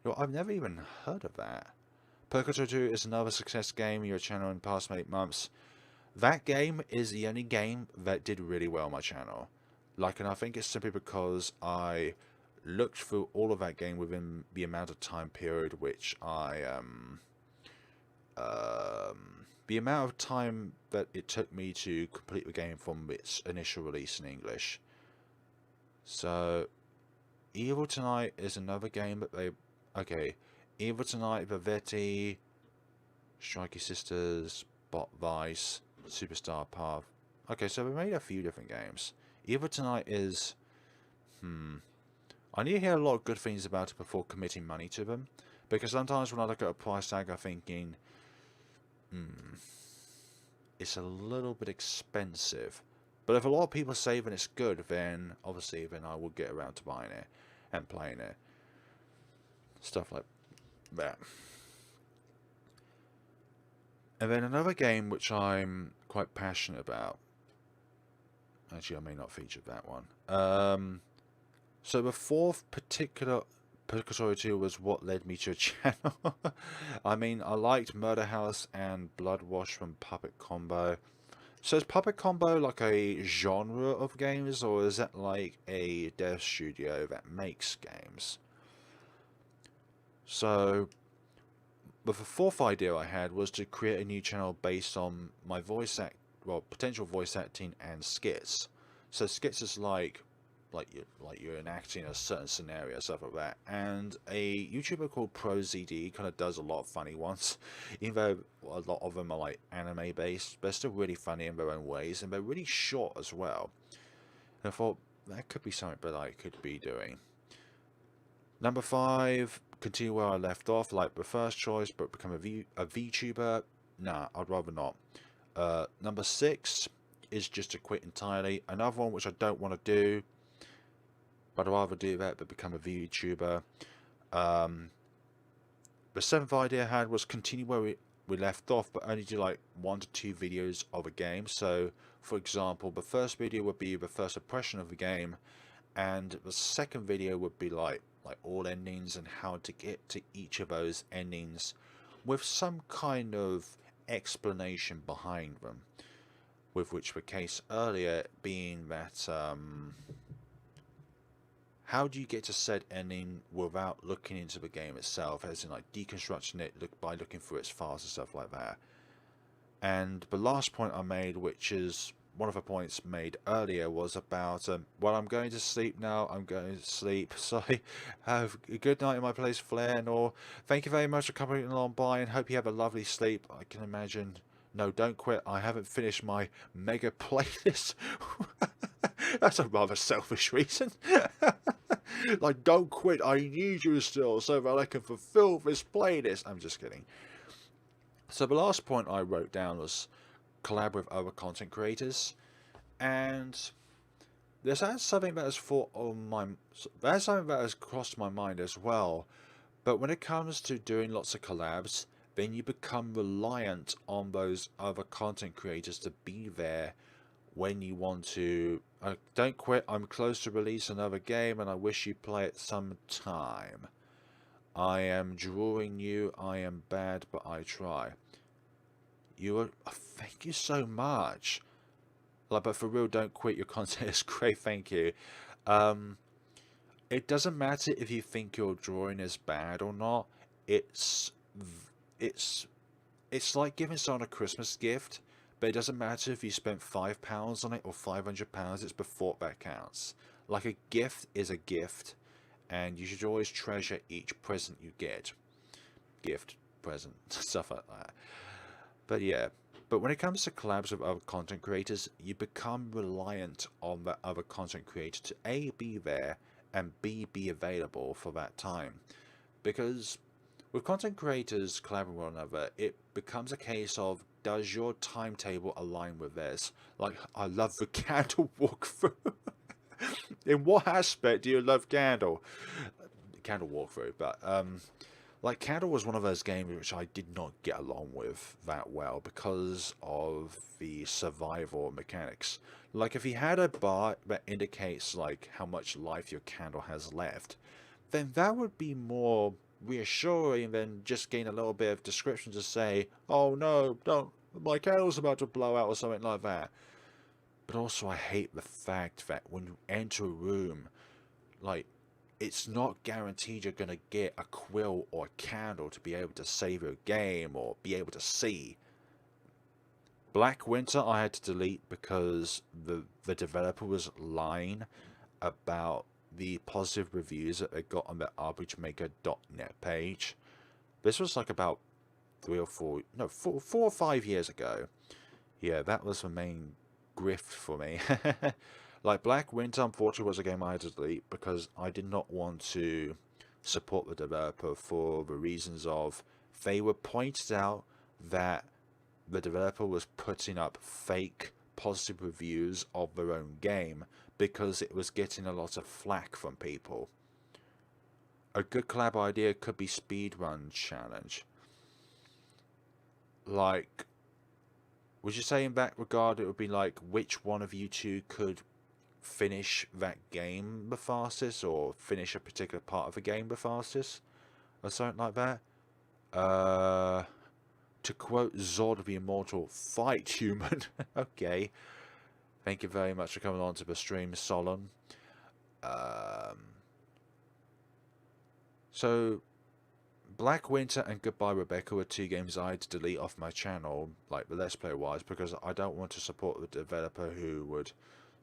You know, I've never even heard of that. Purgatory 2 is another success game in your channel in the past 8 months. That game is the only game that did really well on my channel. Like, and I think it's simply because I looked through all of that game within the amount of time period which I the amount of time that it took me to complete the game from its initial release in English. So, Evil Tonight is another game that they... Okay, Evil Tonight, Viveti, Strikey Sisters, Bot Vice, Superstar Path. Okay, so we made a few different games. Evil Tonight is... I need to hear a lot of good things about it before committing money to them. Because sometimes when I look at a price tag, I'm thinking... it's a little bit expensive. But if a lot of people say that it's good, then obviously then I will get around to buying it and playing it. Stuff like that. And then another game which I'm quite passionate about. Actually, I may not feature that one. So the fourth particular Purgatory 2 was what led me to a channel. I mean, I liked Murder House and Blood Wash from Puppet Combo. So is Puppet Combo like a genre of games, or is that like a dev studio that makes games? So, but the fourth idea I had was to create a new channel based on my potential voice acting and skits. So skits is like you're enacting a certain scenario, stuff like that. And a YouTuber called ProZD kind of does a lot of funny ones, even though a lot of them are like anime based. They're still really funny in their own ways, and they're really short as well. And I thought that could be something that I could be doing. Number 5, continue where I left off, like the first choice, but become a VTuber. Nah, I'd rather not. Number 6 is just to quit entirely. Another one which I don't want to do, but I'd rather do that but become a VTuber. The 7th idea I had was continue where we left off, but only do like 1 to 2 videos of a game. So, for example, the first video would be the first impression of the game, and the second video would be like all endings and how to get to each of those endings with some kind of explanation behind them. With which the case earlier being that how do you get to said ending without looking into the game itself, as in like deconstructing it by looking through its files and stuff like that. And the last point I made, which is one of the points made earlier, was about well, I'm going to sleep now. I'm going to sleep. Sorry. Have a good night in my place, Flare. Or thank you very much for coming along by, and hope you have a lovely sleep. I can imagine. No, don't quit. I haven't finished my mega playlist. That's a rather selfish reason. Like, don't quit, I need you still so that I can fulfill this playlist. I'm just kidding. So the last point I wrote down was collab with other content creators, and that's something that has thought on my that's something that has crossed my mind as well. But when it comes to doing lots of collabs, then you become reliant on those other content creators to be there when you want to. Don't quit, I'm close to release another game and I wish you play it sometime. I am drawing you, I am bad but I try. You are, thank you so much. Like, but for real, don't quit, your content is great, thank you. Um, it doesn't matter if you think your drawing is bad or not. It's it's it's like giving someone a Christmas gift, but it doesn't matter if you spent £5 on it or £500. It's the thought that counts. Like, a gift is a gift, and you should always treasure each present you get. Gift, present, stuff like that. But yeah. But when it comes to collabs with other content creators, you become reliant on that other content creator to A, be there, and B, be available for that time. Because with content creators collaborating with one another, it becomes a case of, does your timetable align with theirs? Like, I love the candle walkthrough. In what aspect do you love candle? Candle walkthrough, but like, Candle was one of those games which I did not get along with that well because of the survival mechanics. Like, if you had a bar that indicates like how much life your candle has left, then that would be more reassuring than just getting a little bit of description to say, oh no, don't, my candle's about to blow out or something like that. But also I hate the fact that when you enter a room, like, it's not guaranteed you're going to get a quill or a candle to be able to save your game or be able to see. Black Winter I had to delete because the developer was lying about the positive reviews that they got on the RPGmaker.net page. This was like about 4 or 5 years ago. Yeah, that was the main grift for me. Like, Black Winter, unfortunately, was a game I had to delete because I did not want to support the developer for the reasons of, they were pointed out that the developer was putting up fake positive reviews of their own game because it was getting a lot of flack from people. A good collab idea could be speedrun challenge. Like, would you say in that regard it would be like, which one of you two could finish that game the fastest, or finish a particular part of the game the fastest, or something like that? To quote Zod the Immortal, fight human. Okay, thank you very much for coming on to the stream, Solon. So Black Winter and Goodbye Rebecca were two games I had to delete off my channel, like the Let's Play wise, because I don't want to support the developer who would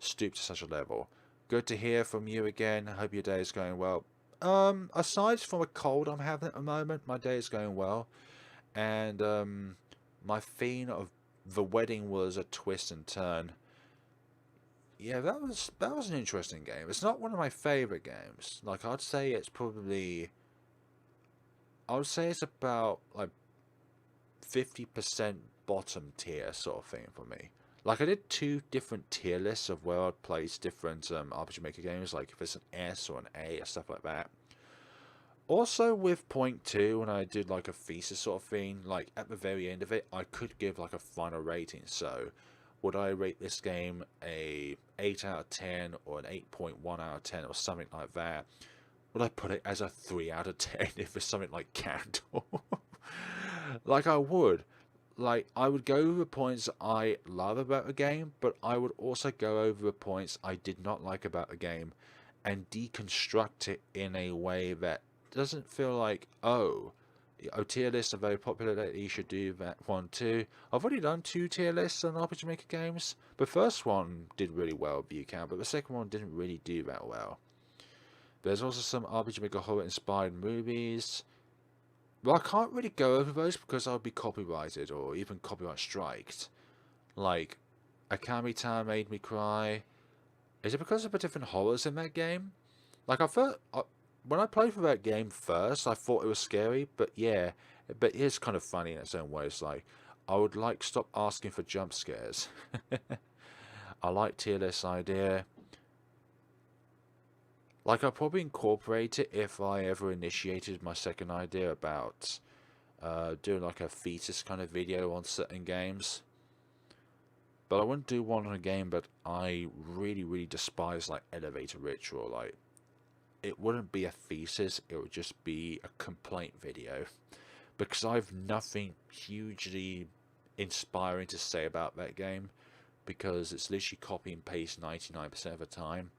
stoop to such a level. Good to hear from you again. I hope your day is going well. Aside from a cold I'm having at the moment, my day is going well. And my theme of the wedding was a twist and turn. Yeah, that was an interesting game. It's not one of my favorite games. Like, I would say it's about like 50% bottom tier sort of thing for me. Like, I did 2 different tier lists of where I'd place different RPG Maker games, like if it's an S or an A or stuff like that. Also with point 2, when I did like a thesis sort of thing, like at the very end of it, I could give like a final rating. So, would I rate this game a 8 out of 10 or an 8.1 out of 10 or something like that? Would I put it as a 3 out of 10 if it's something like Candle? Like, I would. Like, I would go over the points I love about a game, but I would also go over the points I did not like about a game and deconstruct it in a way that doesn't feel like, oh, tier lists are very popular, that you should do that one too. I've already done 2 tier lists on RPG Maker games. The first one did really well, view count, but the second one didn't really do that well. There's also some RPG Maker horror inspired movies. Well, I can't really go over those because I would be copyrighted or even copyright striked. Like, Akami Town made me cry. Is it because of the different horrors in that game? Like I thought, when I played for that game first, I thought it was scary, but yeah, but it's kind of funny in its own way. It's like I would like stop asking for jump scares. I like tier list idea. Like I'll probably incorporate it if I ever initiated my second idea about doing like a fetus kind of video on certain games. But I wouldn't do one on a game that I really, really despise, like Elevator Ritual. Like, it wouldn't be a thesis, it would just be a complaint video. Because I have nothing hugely inspiring to say about that game. Because it's literally copy and paste 99% of the time.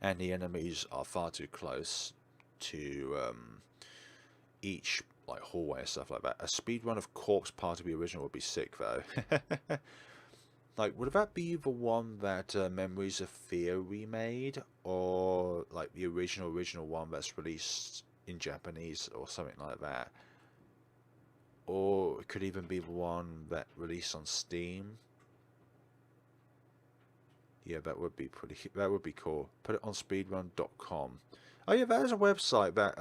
And the enemies are far too close to each like hallway and stuff like that. A speedrun of Corpse Party the original would be sick though. Like, would that be the one that Memories of Fear remade, or like the original one that's released in Japanese or something like that? Or it could even be the one that released on Steam. Yeah, that would be pretty. That would be cool. Put it on speedrun.com. Oh yeah, that is a website that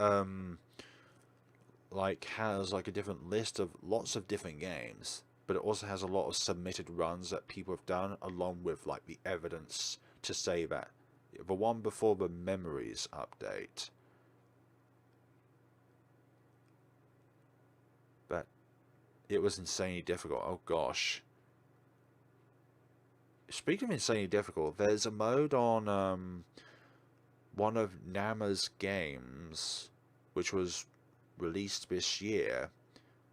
like has like a different list of lots of different games, but it also has a lot of submitted runs that people have done, along with like the evidence to say that the one before the Memories update, that it was insanely difficult. Oh gosh. Speaking of insanely difficult, there's a mode on one of Nama's games, which was released this year,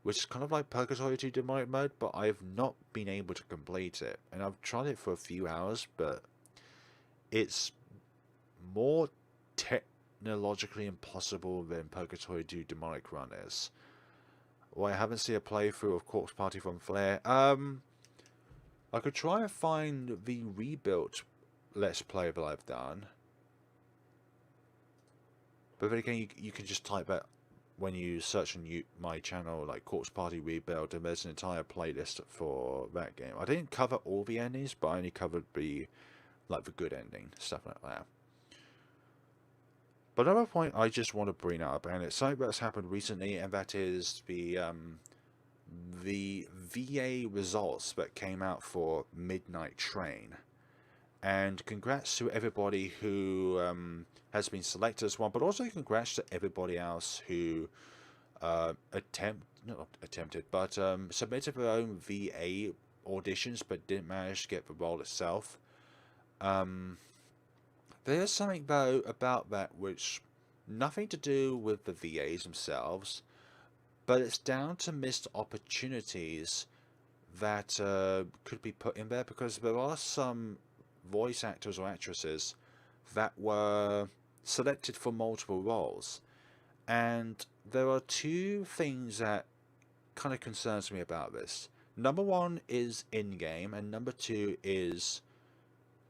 which is kind of like Purgatory 2 Demonic Mode, but I've not been able to complete it. And I've tried it for a few hours, but it's more technologically impossible than Purgatory 2 Demonic Run is. Well, I haven't seen a playthrough of Corpse Party from Flare. I could try and find the rebuilt Let's Play that I've done. But then again, you can just type that when you search on my channel, like Corpse Party Rebuild, and there's an entire playlist for that game. I didn't cover all the endings, but I only covered the good ending, stuff like that. But another point I just want to bring up, and it's something that's happened recently, and that is the VA results that came out for Midnight Train. And congrats to everybody who has been selected as one, but also congrats to everybody else who submitted their own VA auditions but didn't manage to get the role itself. There's something though about that which nothing to do with the VAs themselves, but it's down to missed opportunities that could be put in there, because there are some voice actors or actresses that were selected for multiple roles, and there are two things that kind of concerns me about this. Number one is in-game, and number two is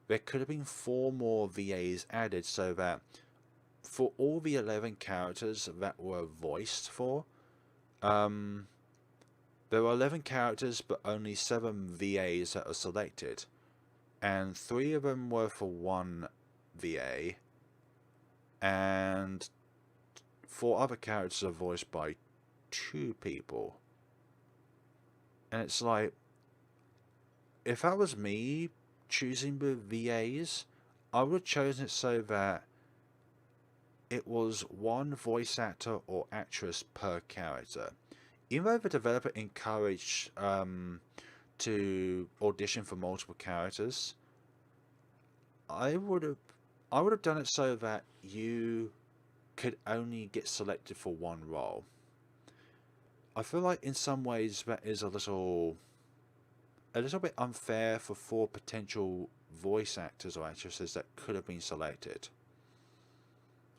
there could have been 4 more VAs added, so that for all the 11 characters that were voiced for, there were 11 characters but only 7 VAs that were selected, and 3 of them were for 1 VA, and 4 other characters are voiced by 2 people. And it's like, if that was me choosing the VAs, I would have chosen it so that it was 1 voice actor or actress per character. Even though the developer encouraged to audition for multiple characters, I would have done it so that you could only get selected for 1 role. I feel like in some ways that is a little bit unfair for 4 potential voice actors or actresses that could have been selected.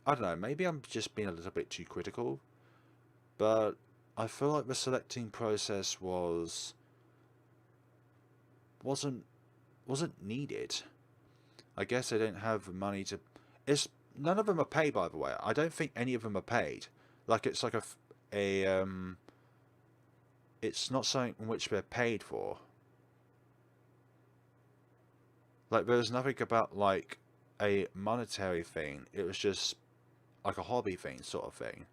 I don't know, maybe I'm just being a little bit too critical, but I feel like the selecting process wasn't needed. I guess they don't have the money to. None of them are paid, by the way. I don't think any of them are paid. Like, it's like it's not something in which they're paid for. Like, there's nothing about like a monetary thing. It was just like a hobby thing, sort of thing.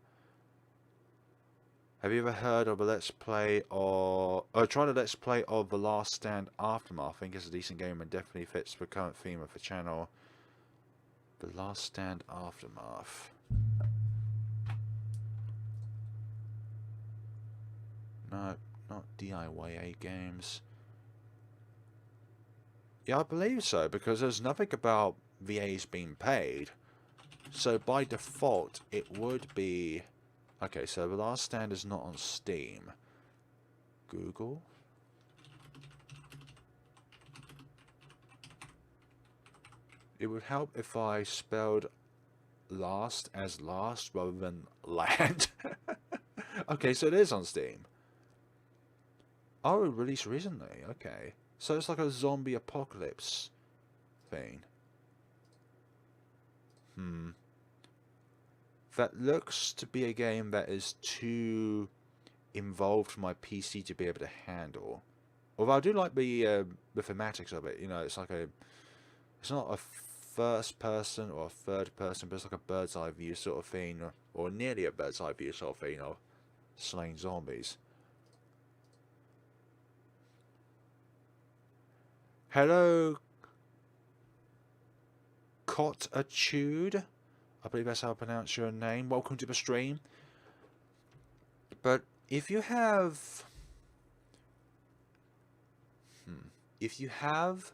Have you ever heard of a Let's Play or tried a Let's Play of The Last Stand Aftermath? I think it's a decent game and definitely fits the current theme of the channel. The Last Stand Aftermath. No, not DIYA games. Yeah, I believe so, because there's nothing about VAs being paid. So by default, it would be... Okay, so The Last Stand is not on Steam. Google. It would help if I spelled last as last rather than land. Okay, so it is on Steam. Oh, it released recently. Okay. So it's like a zombie apocalypse thing. That looks to be a game that is too involved for my PC to be able to handle. Although I do like the thematics of it. You know, it's like a... It's not a first person or a third person, but it's like a bird's eye view sort of thing. Or nearly a bird's eye view sort of thing of slaying zombies. Hello, Cotatude. I believe that's how I pronounce your name. Welcome to the stream. But if you have... If you have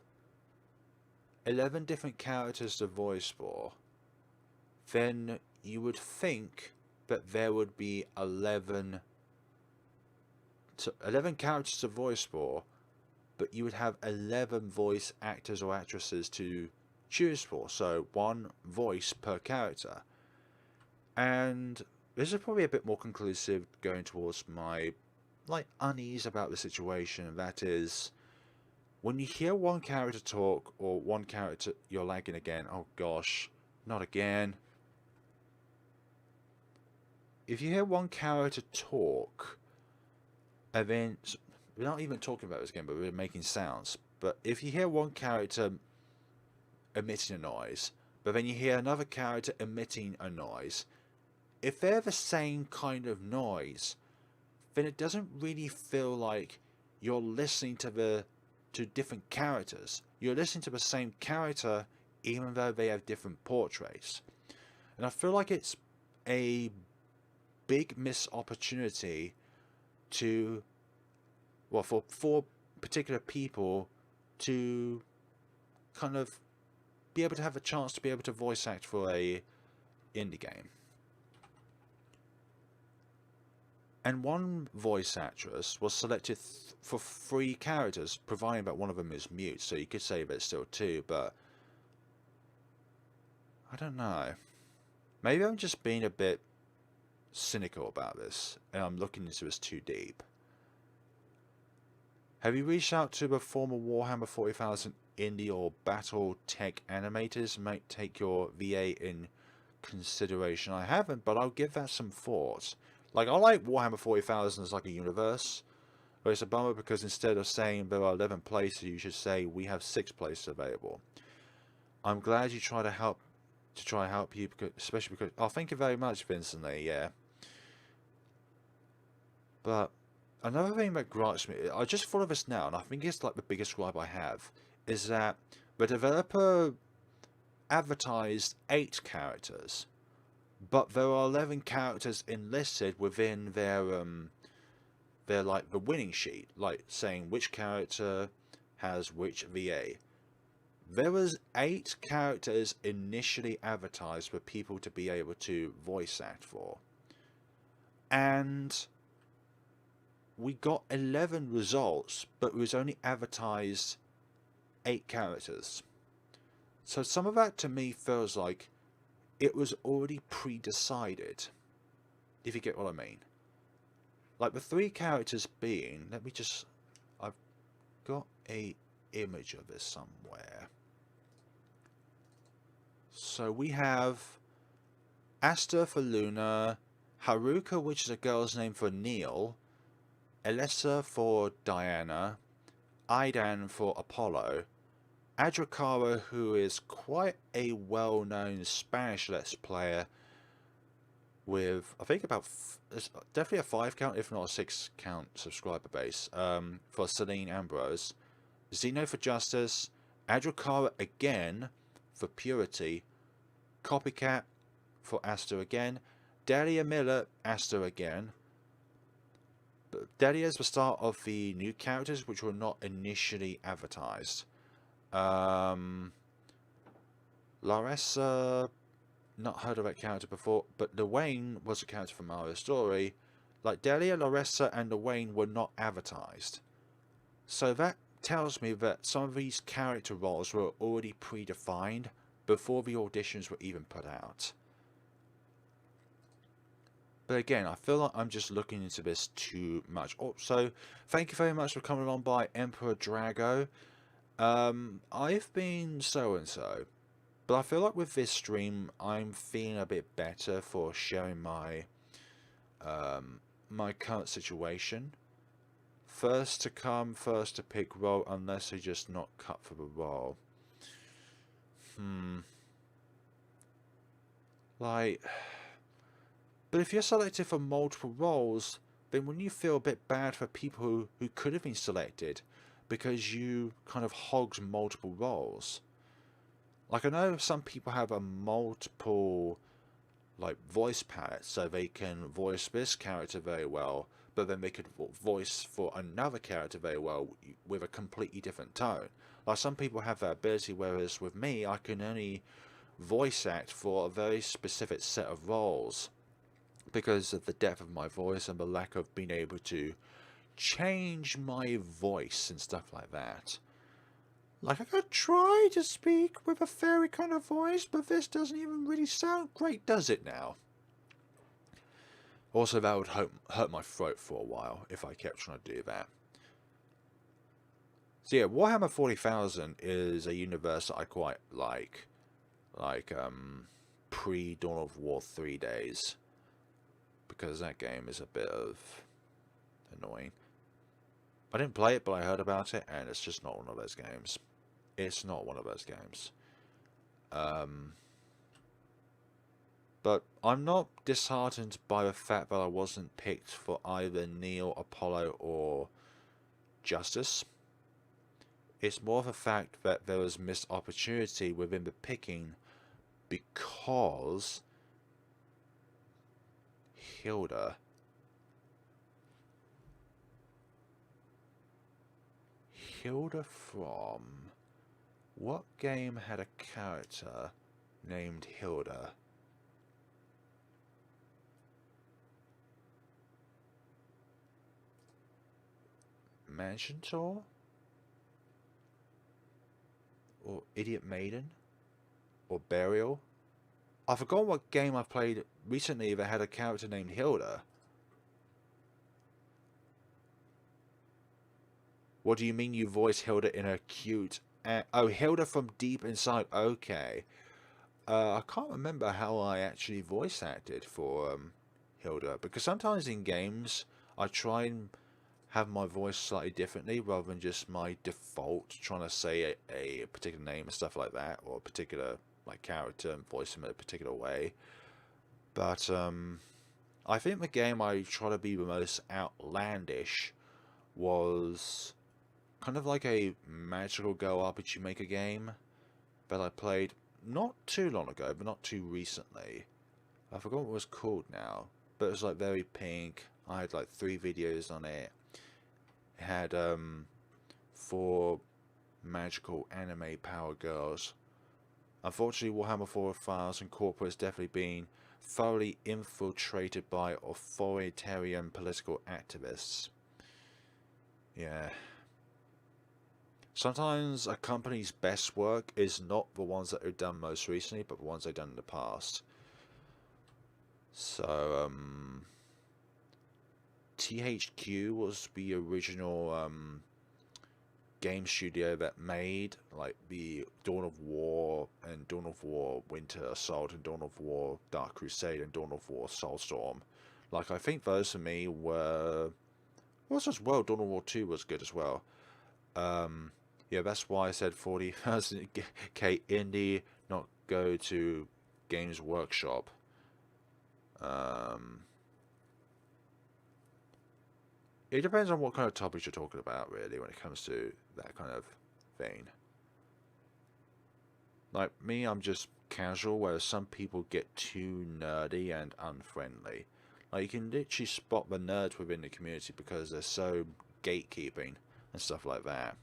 11 different characters to voice for, then you would think that there would be 11 characters to voice for, but you would have 11 voice actors or actresses to choose for, so one voice per character. And this is probably a bit more conclusive going towards my unease about the situation. That is, when you hear one character talk or one character... You're lagging again. Oh gosh, not again. If you hear one character talk, and then... We're not even talking about this again, but we're making sounds. But if you hear one character emitting a noise, but then you hear another character emitting a noise, if they're the same kind of noise, then it doesn't really feel like you're listening to different characters. You're listening to the same character, even though they have different portraits. And I feel like it's a big missed opportunity to... Well, for particular people to kind of be able to have a chance to be able to voice act for a indie game. And one voice actress was selected for 3 characters, providing that one of them is mute, so you could say that it's still 2, but I don't know. Maybe I'm just being a bit cynical about this, and I'm looking into this too deep. Have you reached out to the former Warhammer 40,000 indie or battle tech animators? Might take your VA in consideration. I haven't, but I'll give that some thought. Like, I like Warhammer 40,000 as like a universe, but it's a bummer because instead of saying there are 11 places, you should say we have 6 places available. I'm glad you try to help you, because, especially because... Oh, thank you very much, Vincent Lee, yeah. But... Another thing that gripes me, I just thought of this now, and I think it's like the biggest gripe I have, is that the developer advertised 8 characters, but there are 11 characters enlisted within their like the winning sheet, like saying which character has which VA. There was 8 characters initially advertised for people to be able to voice act for, and we got 11 results, but it was only advertised 8 characters. So some of that to me feels like it was already pre-decided, if you get what I mean. Like the 3 characters being, I've got a image of this somewhere. So we have Asta for Luna, Haruka, which is a girl's name for Neil, Elessa for Diana, Aidan for Apollo, Adricaro, who is quite a well-known Spanish Let's Player with, I think about, it's definitely a 5 count, if not a 6 count subscriber base, for Celine Ambrose. Xeno for Justice, Adricaro again for Purity, Copycat for Asta again, Delia Miller, Asta again. But Delia is the start of the new characters which were not initially advertised. Larissa, not heard of that character before, but Dwayne was a character from Mario Story. Like Delia, Larissa, and Dwayne were not advertised. So that tells me that some of these character roles were already predefined before the auditions were even put out. But again, I feel like I'm just looking into this too much. Also, thank you very much for coming along by Emperor Drago. I've been so-and-so, but I feel like with this stream, I'm feeling a bit better for sharing my my current situation. First to come, first to pick role, unless they're just not cut for the role. Like, but if you're selected for multiple roles, then wouldn't you feel a bit bad for people who could have been selected because you kind of hogged multiple roles? Like, I know some people have a multiple, like, voice palette, so they can voice this character very well, but then they could voice for another character very well with a completely different tone. Like, some people have that ability, whereas with me, I can only voice act for a very specific set of roles because of the depth of my voice and the lack of being able to change my voice and stuff like that. Like, I could try to speak with a fairy kind of voice, but this doesn't even really sound great, does it now? Also, that would hurt my throat for a while if I kept trying to do that. So yeah, Warhammer 40,000 is a universe that I quite like pre-Dawn of War 3 days, because that game is a bit of annoying. I didn't play it, but I heard about it, and it's just not one of those games. It's not one of those games. But I'm not disheartened by the fact that I wasn't picked for either Neil, Apollo, or Justice. It's more of a fact that there was missed opportunity within the picking because Hilda from what game had a character named Hilda? Mansion Tour? Or Idiot Maiden? Or Burial? I forgot what game I played recently that had a character named Hilda. What do you mean you voice Hilda in a cute... oh, Hilda from Deep Inside. Okay. I can't remember how I actually voice acted for Hilda, because sometimes in games I try and have my voice slightly differently rather than just my default trying to say a particular name and stuff like that, or a particular like character and voice him in a particular way. But I think the game I try to be the most outlandish was kind of like a magical Go RPG Maker game that I played not too long ago, but not too recently. I forgot what it was called now, but it was like very pink. I had like 3 videos on it. It had 4 magical anime power girls. Unfortunately, Warhammer 4000 Corporate has definitely been thoroughly infiltrated by authoritarian political activists. Yeah. Sometimes a company's best work is not the ones that they've done most recently, but the ones they've done in the past. So, THQ was the original game studio that made like the Dawn of War and Dawn of War Winter Assault and Dawn of War Dark Crusade and Dawn of War Soulstorm. Like, I think those for me were... well, as well, Dawn of War 2 was good as well. Yeah, that's why I said 40,000k indie, not go to Games Workshop. It depends on what kind of topics you're talking about, really, when it comes to that kind of vein. Like me, I'm just casual, whereas some people get too nerdy and unfriendly. Like, you can literally spot the nerds within the community because they're so gatekeeping and stuff like that.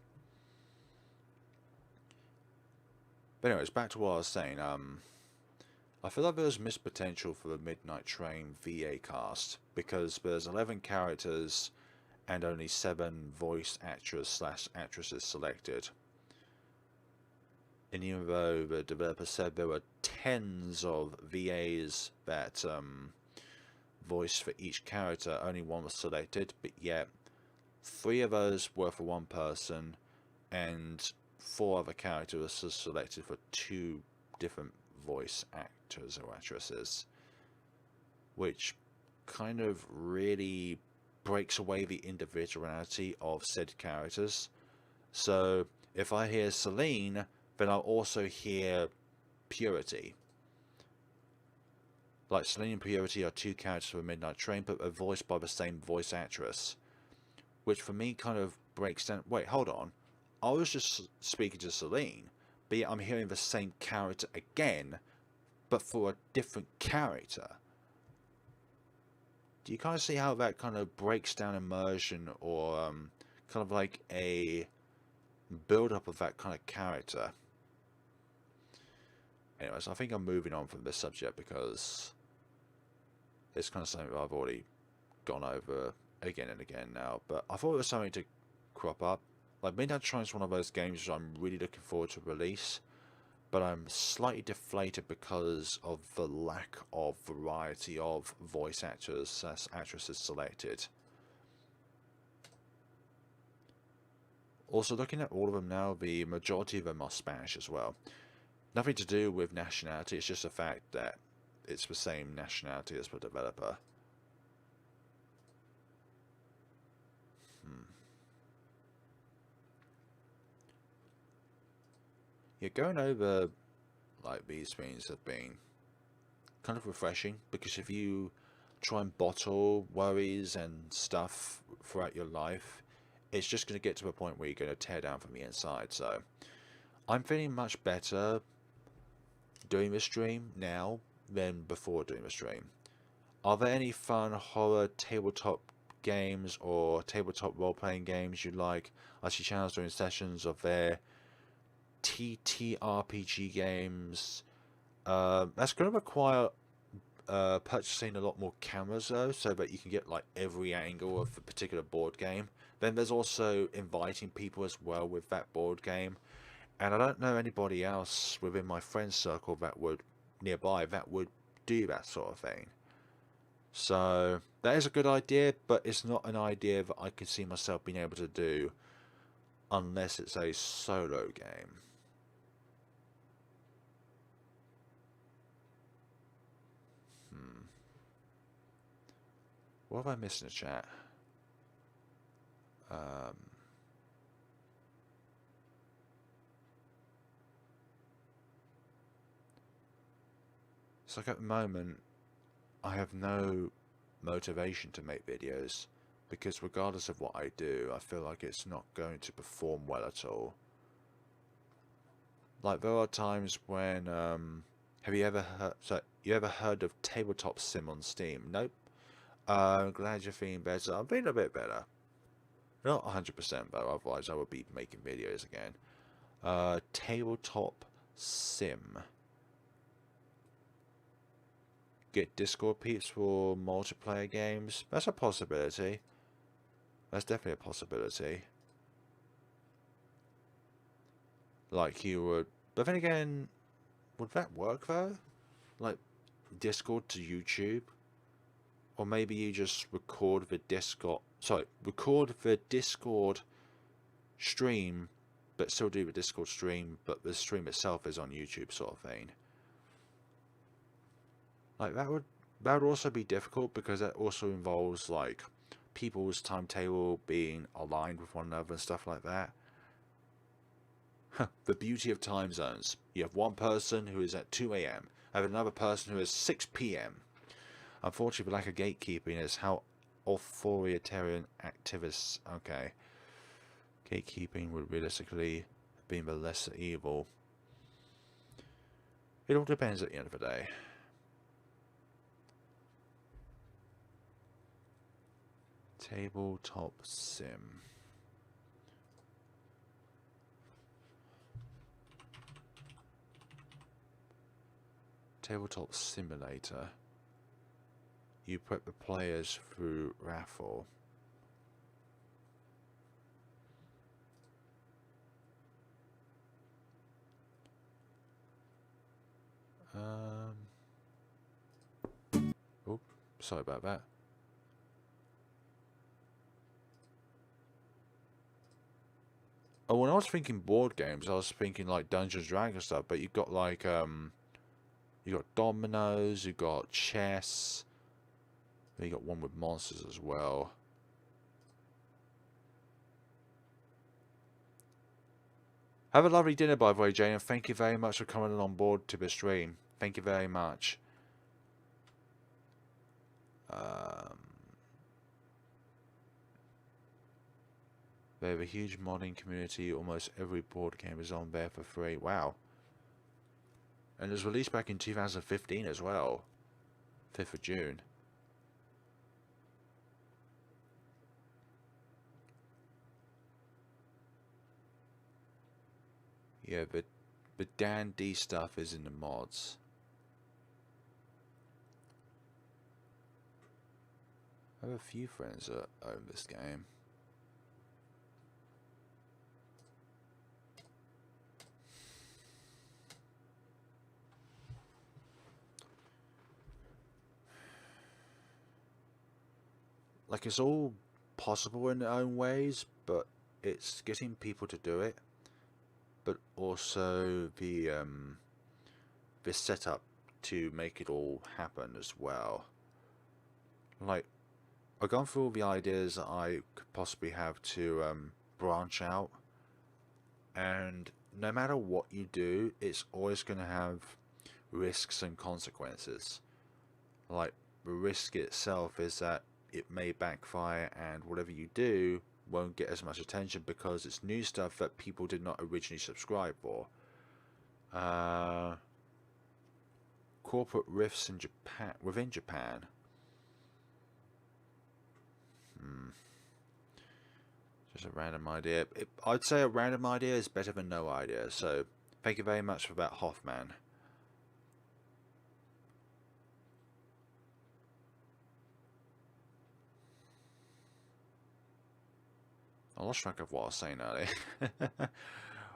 But anyways, back to what I was saying. I feel like there's missed potential for the Midnight Train VA cast because there's 11 characters and only 7 voice actors/actresses selected. And even though the developer said there were tens of VAs that voiced for each character, only one was selected, but yet 3 of those were for one person and 4 other characters were selected for 2 different voice actors or actresses, which kind of really breaks away the individuality of said characters. So if I hear Celine, then I'll also hear Purity. Like, Celine and Purity are 2 characters for Midnight Train, but they're voiced by the same voice actress, which for me kind of breaks down. Wait, hold on. I was just speaking to Celine, but yet I'm hearing the same character again, but for a different character. Do you kind of see how that kind of breaks down immersion, or kind of like a build-up of that kind of character? Anyways, I think I'm moving on from this subject because it's kind of something that I've already gone over again and again now, but I thought it was something to crop up. Like, Midnight Train is one of those games that I'm really looking forward to release, but I'm slightly deflated because of the lack of variety of voice actors as actresses selected. Also, looking at all of them now, the majority of them are Spanish as well. Nothing to do with nationality, it's just the fact that it's the same nationality as the developer. Yeah, going over like these things have been kind of refreshing, because if you try and bottle worries and stuff throughout your life, it's just going to get to a point where you're going to tear down from the inside. So I'm feeling much better doing the stream now than before doing the stream. Are there any fun horror tabletop games or tabletop role-playing games you like? I see channels doing sessions of their TTRPG games. That's going to require purchasing a lot more cameras though, so that you can get like every angle of the particular board game. Then there's also inviting people as well with that board game, and I don't know anybody else within my friend circle that would nearby that would do that sort of thing. So that is a good idea, but it's not an idea that I can see myself being able to do unless it's a solo game. What have I missed in the chat? It's like at the moment, I have no motivation to make videos, because regardless of what I do, I feel like it's not going to perform well at all. Like, there are times when, have you ever heard of Tabletop Sim on Steam? Nope. I'm glad you're feeling better. I'm feeling a bit better. Not 100% though, otherwise I would be making videos again. Tabletop Sim. Get Discord peeps for multiplayer games. That's a possibility. That's definitely a possibility. Like, you would... But then again, would that work though? Like, Discord to YouTube? Or maybe you just record the Discord stream, but still do the Discord stream, but the stream itself is on YouTube, sort of thing. Like, that would also be difficult, because that also involves like people's timetable being aligned with one another and stuff like that. The beauty of time zones. You have one person who is at 2 a.m. I have another person who is 6 p.m. Unfortunately, the lack of gatekeeping is how authoritarian activists... Okay. Gatekeeping would realistically be the lesser evil. It all depends at the end of the day. Tabletop sim. Tabletop simulator. You put the players through raffle. Oh, sorry about that. Oh, when I was thinking board games, I was thinking like Dungeons & Dragons stuff, but you've got like, you got dominoes, you got chess, you got one with monsters as well. Have a lovely dinner, by the way, Jane, and thank you very much for coming on board to the stream. Thank you very much. They have a huge modding community. Almost every board game is on there for free. Wow. And it was released back in 2015 as well. 5th of June. Yeah, but the D&D stuff is in the mods. I have a few friends that own this game. Like, it's all possible in their own ways, but it's getting people to do it. But also the setup to make it all happen as well. Like, I've gone through all the ideas that I could possibly have to branch out, and no matter what you do, it's always going to have risks and consequences. Like, the risk itself is that it may backfire, and whatever you do won't get as much attention because it's new stuff that people did not originally subscribe for. Corporate rifts in Japan, within Japan. Just a random idea. I'd say a random idea is better than no idea. So thank you very much for that, Hoffman. I lost track of what I was saying earlier.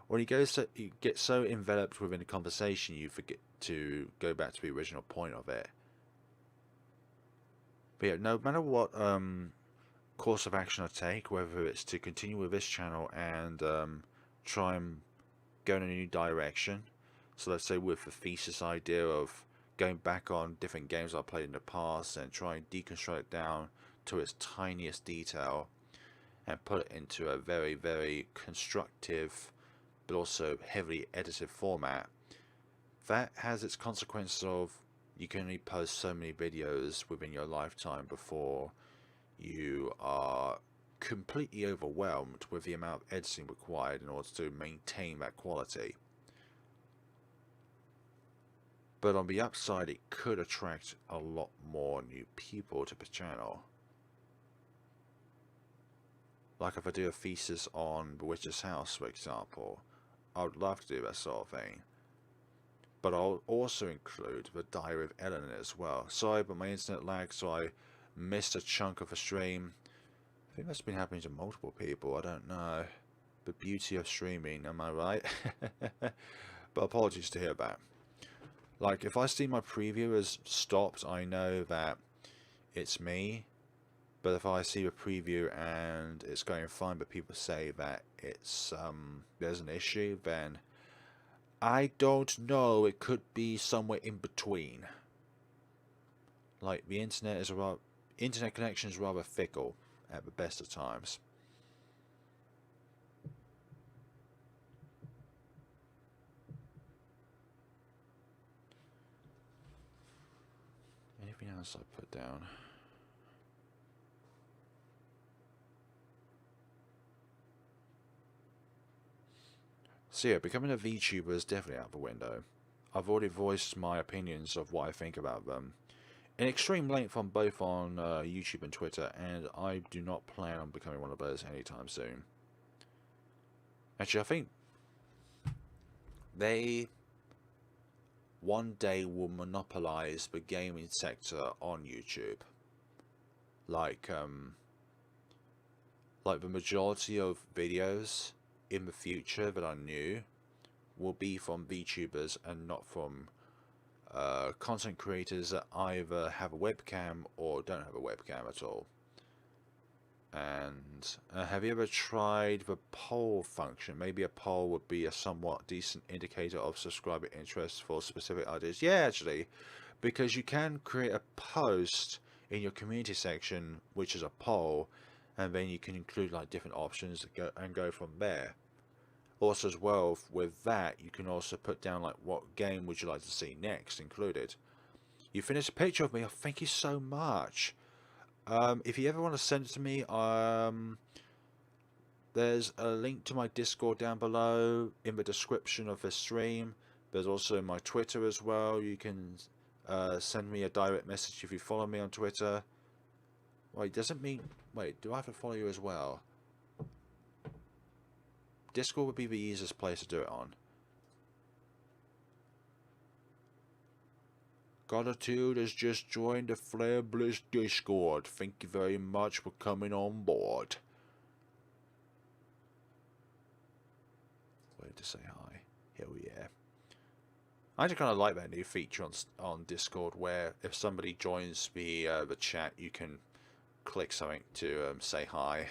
When you get so enveloped within a conversation, you forget to go back to the original point of it. But yeah, no matter what course of action I take, whether it's to continue with this channel and try and go in a new direction. So let's say with the thesis idea of going back on different games I played in the past and try and deconstruct it down to its tiniest detail and put it into a very, very constructive but also heavily edited format. That has its consequences of you can only post so many videos within your lifetime before you are completely overwhelmed with the amount of editing required in order to maintain that quality. But on the upside, it could attract a lot more new people to the channel. Like if I do a thesis on The Witch's House, for example, I would love to do that sort of thing. But I'll also include the Diary of Ellen as well. Sorry, but my internet lagged, so I missed a chunk of a stream. I think that's been happening to multiple people, I don't know. The beauty of streaming, am I right? But apologies to hear that. Like, if I see my preview has stopped, I know that it's me. But if I see a preview and it's going fine, but people say that it's there's an issue, then I don't know. It could be somewhere in between. Like the internet connection is rather fickle at the best of times. Anything else I put down? So yeah, becoming a VTuber is definitely out the window. I've already voiced my opinions of what I think about them in extreme length on both on YouTube and Twitter, and I do not plan on becoming one of those anytime soon. Actually, I think they one day will monopolize the gaming sector on YouTube. Like the majority of videos in the future that are new will be from VTubers and not from content creators that either have a webcam or don't have a webcam at all. And have you ever tried the poll function? Maybe a poll would be a somewhat decent indicator of subscriber interest for specific ideas. Yeah, actually, because you can create a post in your community section, which is a poll, and then you can include like different options and go from there. Also, as well, with that, you can also put down like what game would you like to see next included. You finished a picture of me. Oh, thank you so much. If you ever want to send it to me, there's a link to my Discord down below in the description of this stream. There's also my Twitter as well. You can send me a direct message if you follow me on Twitter. Wait, doesn't mean... Wait, do I have to follow you as well? Discord would be the easiest place to do it on. Gratitude has just joined the FlareBlitzed Discord. Thank you very much for coming on board. Wait to say hi. Hell yeah. I just kind of like that new feature on Discord where if somebody joins the chat, you can click something to say hi.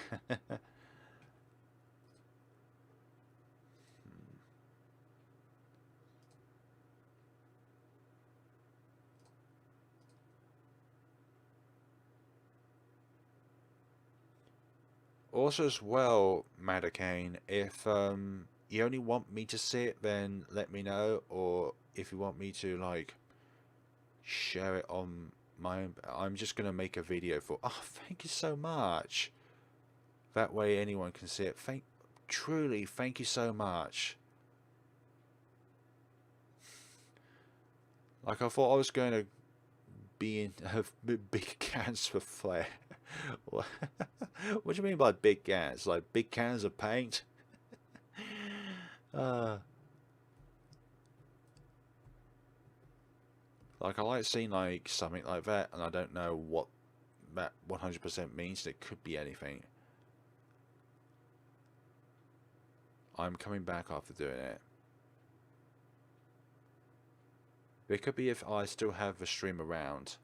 Also as well, Madacane, if you only want me to see it, then let me know, or if you want me to like share it on my own, I'm just gonna make a video for... Oh, thank you so much. That way anyone can see it. Truly, thank you so much. Like, I thought I was going to be in big cans for Flare. What do you mean by big cans? Like big cans of paint? Like, I like seeing like something like that, and I don't know what that 100% means. It could be anything. I'm coming back after doing it. It could be if I still have the stream around.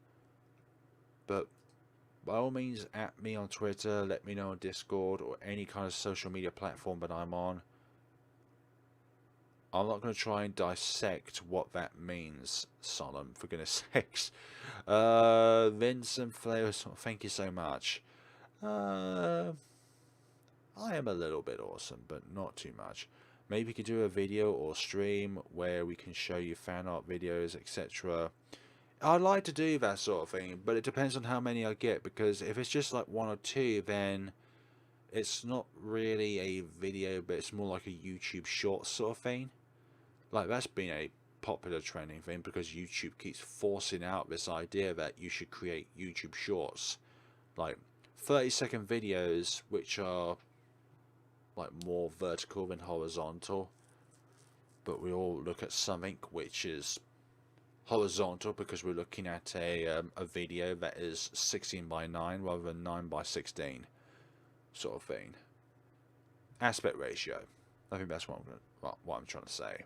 But by all means, at me on Twitter, let me know on Discord, or any kind of social media platform that I'm on. I'm not going to try and dissect what that means, Solemn, for goodness sakes. Vincent Flares, thank you so much. I am a little bit awesome, but not too much. Maybe we could do a video or stream where we can show you fan art videos, etc. I'd like to do that sort of thing, but it depends on how many I get, because if it's just like one or two, then it's not really a video, but it's more like a YouTube short sort of thing. Like, that's been a popular trending thing because YouTube keeps forcing out this idea that you should create YouTube shorts, like 30-second videos which are like more vertical than horizontal, but we all look at something which is horizontal because we're looking at a video that is 16:9 rather than 9:16 sort of thing. Aspect ratio, I think that's what I'm trying to say.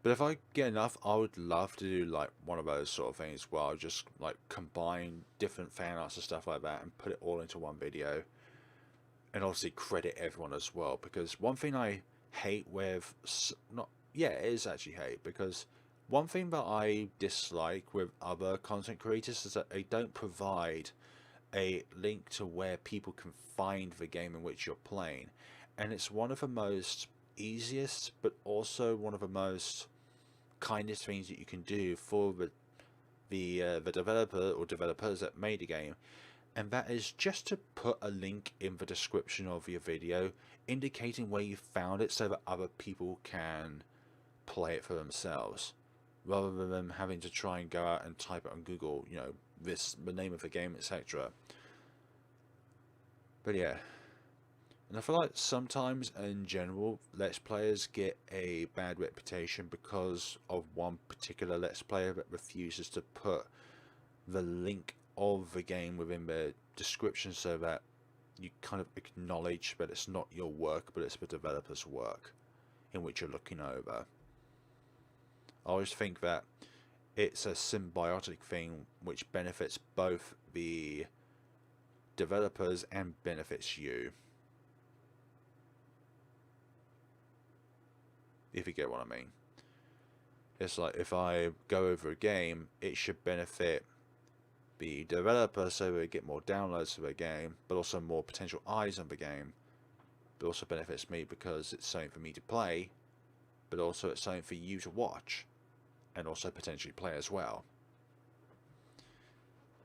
But if I get enough, I would love to do like one of those sort of things where I just like combine different fan arts and stuff like that and put it all into one video, and obviously credit everyone as well. Because one thing I hate with it is actually hate, because one thing that I dislike with other content creators is that they don't provide a link to where people can find the game in which you're playing, and it's one of the most easiest, but also one of the most kindest things that you can do for the developer or developers that made the game, and that is just to put a link in the description of your video indicating where you found it so that other people can play it for themselves, rather than them having to try and go out and type it on Google, you know, the name of the game, etc. But yeah, and I feel like sometimes in general Let's Players get a bad reputation because of one particular Let's Player that refuses to put the link of the game within the description so that you kind of acknowledge that it's not your work but it's the developer's work in which you're looking over. I always think that it's a symbiotic thing which benefits both the developers and benefits you, if you get what I mean. It's like if I go over a game, it should benefit the developer so they get more downloads of the game, but also more potential eyes on the game. But also benefits me because it's something for me to play, but also it's something for you to watch and also potentially play as well.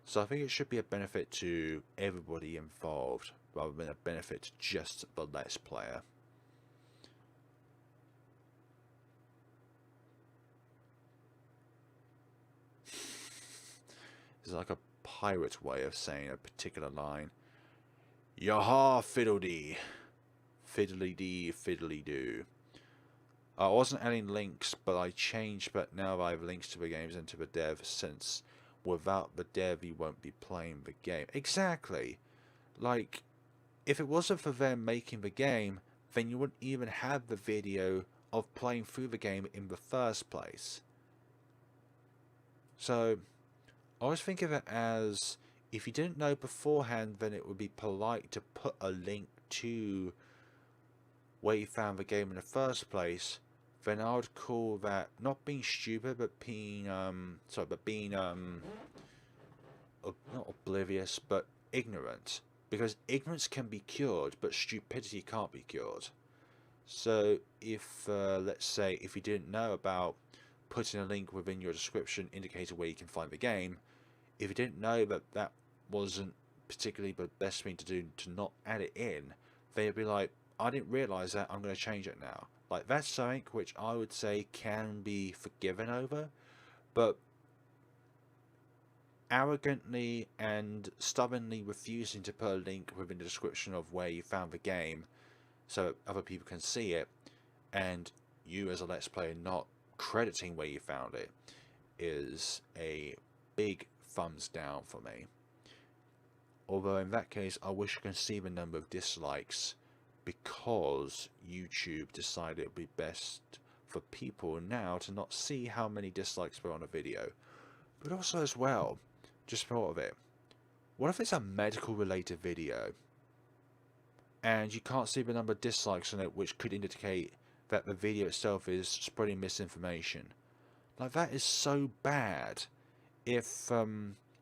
So I think it should be a benefit to everybody involved rather than a benefit to just the Let's Player. It's like a pirate way of saying a particular line. Yaha fiddle-dee. Fiddly-dee, fiddly-doo. I wasn't adding links, but I changed, but now I have links to the games into the dev, since without the dev you won't be playing the game. Exactly. Like, if it wasn't for them making the game, then you wouldn't even have the video of playing through the game in the first place. So I always think of it as, if you didn't know beforehand, then it would be polite to put a link to where you found the game in the first place. Then I would call that not being stupid, but being not oblivious, but ignorant. Because ignorance can be cured, but stupidity can't be cured. So if, let's say, if you didn't know about putting a link within your description indicating where you can find the game, if you didn't know that that wasn't particularly the best thing to do to not add it in, then you'd be like, I didn't realise that, I'm going to change it now. Like, that's something which I would say can be forgiven over, but arrogantly and stubbornly refusing to put a link within the description of where you found the game so other people can see it, and you as a Let's Player not crediting where you found it, is a big thumbs down for me. Although in that case I wish I could see the number of dislikes, because YouTube decided it would be best for people now to not see how many dislikes were on a video. But also as well, just thought of it, what if it's a medical related video and you can't see the number of dislikes on it, which could indicate that the video itself is spreading misinformation? Like, that is so bad. If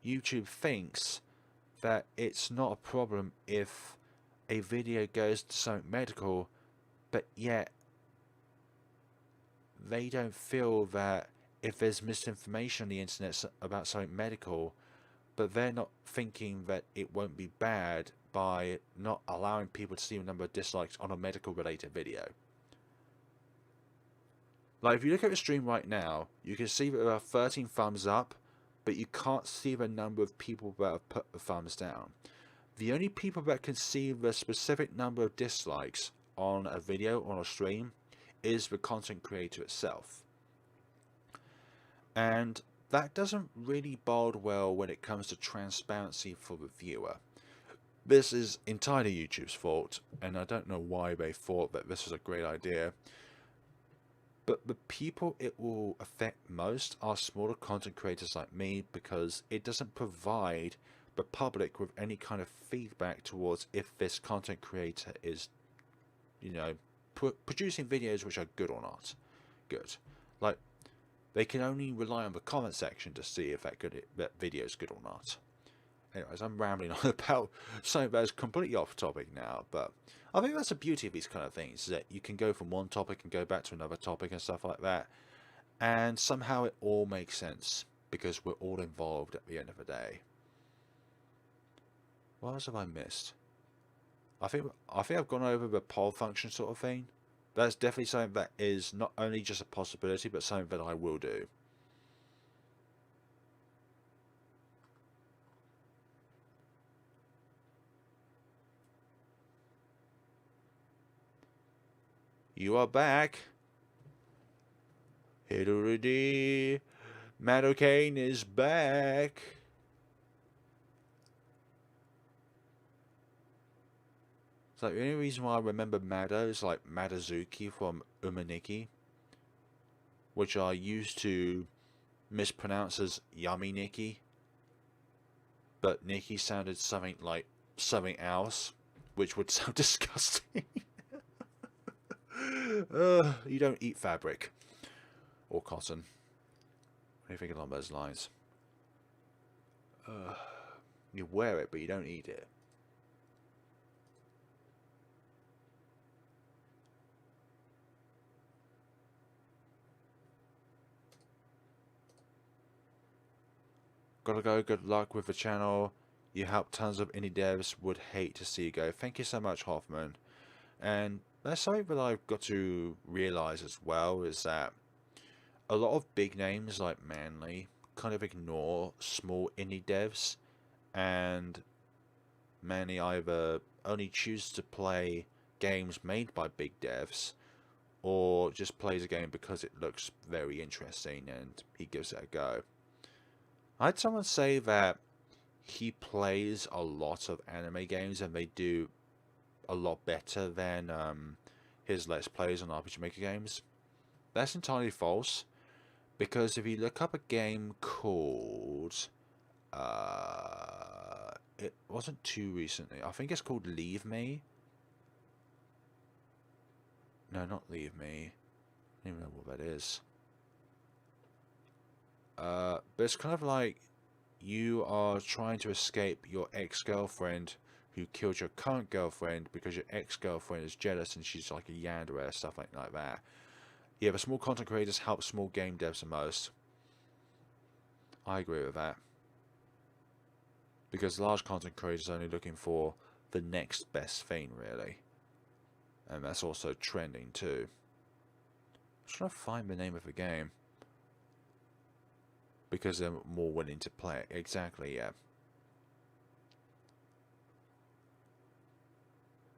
YouTube thinks that it's not a problem if a video goes to something medical, but yet they don't feel that if there's misinformation on the internet about something medical, but they're not thinking that it won't be bad by not allowing people to see the number of dislikes on a medical related video. Like, if you look at the stream right now, you can see that there are 13 thumbs up, but you can't see the number of people that have put the thumbs down. The only people that can see the specific number of dislikes on a video, on a stream, is the content creator itself. And that doesn't really bode well when it comes to transparency for the viewer. This is entirely YouTube's fault, and I don't know why they thought that this was a great idea. But the people it will affect most are smaller content creators like me, because it doesn't provide the public with any kind of feedback towards if this content creator is, you know, producing videos which are good or not good. Like, they can only rely on the comment section to see if that video is good or not. anyways, I'm rambling on about something that's completely off topic now, but I think that's the beauty of these kind of things, is that you can go from one topic and go back to another topic and stuff like that, and somehow it all makes sense, because we're all involved at the end of the day. What else have I missed? I think I've gone over the poll function sort of thing. That's definitely something that is not only just a possibility, but something that I will do. You are back. Hiddle-dee. Matt O'Kane is back. So the only reason why I remember Mado is like Madazuki from Umaniki, which I used to mispronounce as Yummy Nikki, but Nikki sounded something like something else, which would sound disgusting. You don't eat fabric or cotton, anything along those lines. You wear it, but you don't eat it. Gotta go, good luck with the channel. You help tons of indie devs, would hate to see you go. Thank you so much, Hoffman. And that's something that I've got to realise as well, is that a lot of big names like Manly kind of ignore small indie devs, and Manly either only chooses to play games made by big devs, or just plays a game because it looks very interesting and he gives it a go. I had someone say that he plays a lot of anime games and they do a lot better than his Let's Plays on RPG Maker games. That's entirely false, because if you look up a game called... it wasn't too recently. I think it's called Leave Me. No, not Leave Me. I don't even know what that is. But it's kind of like you are trying to escape your ex-girlfriend who killed your current girlfriend because your ex-girlfriend is jealous and she's like a yandere, stuff like that. Yeah, the small content creators help small game devs the most. I agree with that. Because large content creators are only looking for the next best thing, really. And that's also trending too. I'm trying to find the name of the game. Because they're more willing to play it. Exactly, yeah.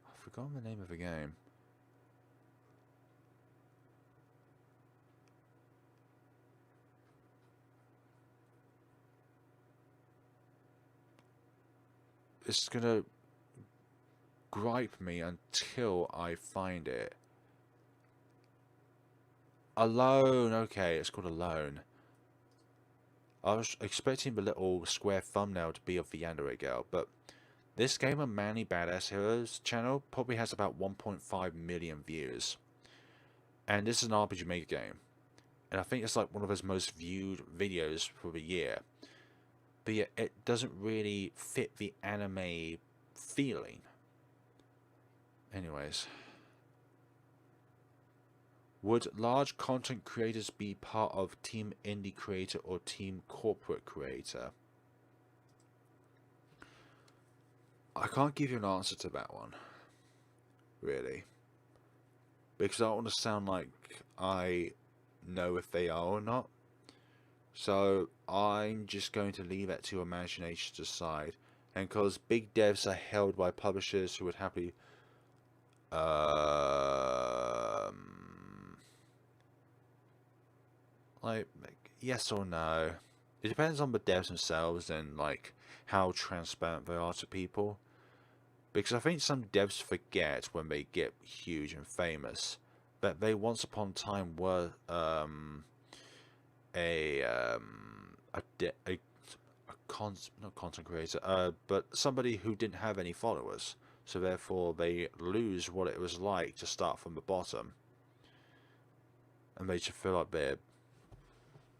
I've forgotten the name of the game. It's gonna gripe me until I find it. Alone, okay, it's called Alone. I was expecting the little square thumbnail to be of the yandere girl, but this game on Manly Badass Heroes channel probably has about 1.5 million views. And this is an RPG Maker game. And I think it's like one of his most viewed videos for the year. But yet it doesn't really fit the anime feeling. Anyways. Would large content creators be part of Team Indie Creator or Team Corporate Creator? I can't give you an answer to that one. Really. Because I don't want to sound like I know if they are or not. So I'm just going to leave that to imagination to decide. And because big devs are held by publishers who would happily like yes or no. It depends on the devs themselves and like how transparent they are to people. Because I think some devs forget when they get huge and famous that they once upon a time were not content creator, but somebody who didn't have any followers. So therefore they lose what it was like to start from the bottom. And they just feel like they're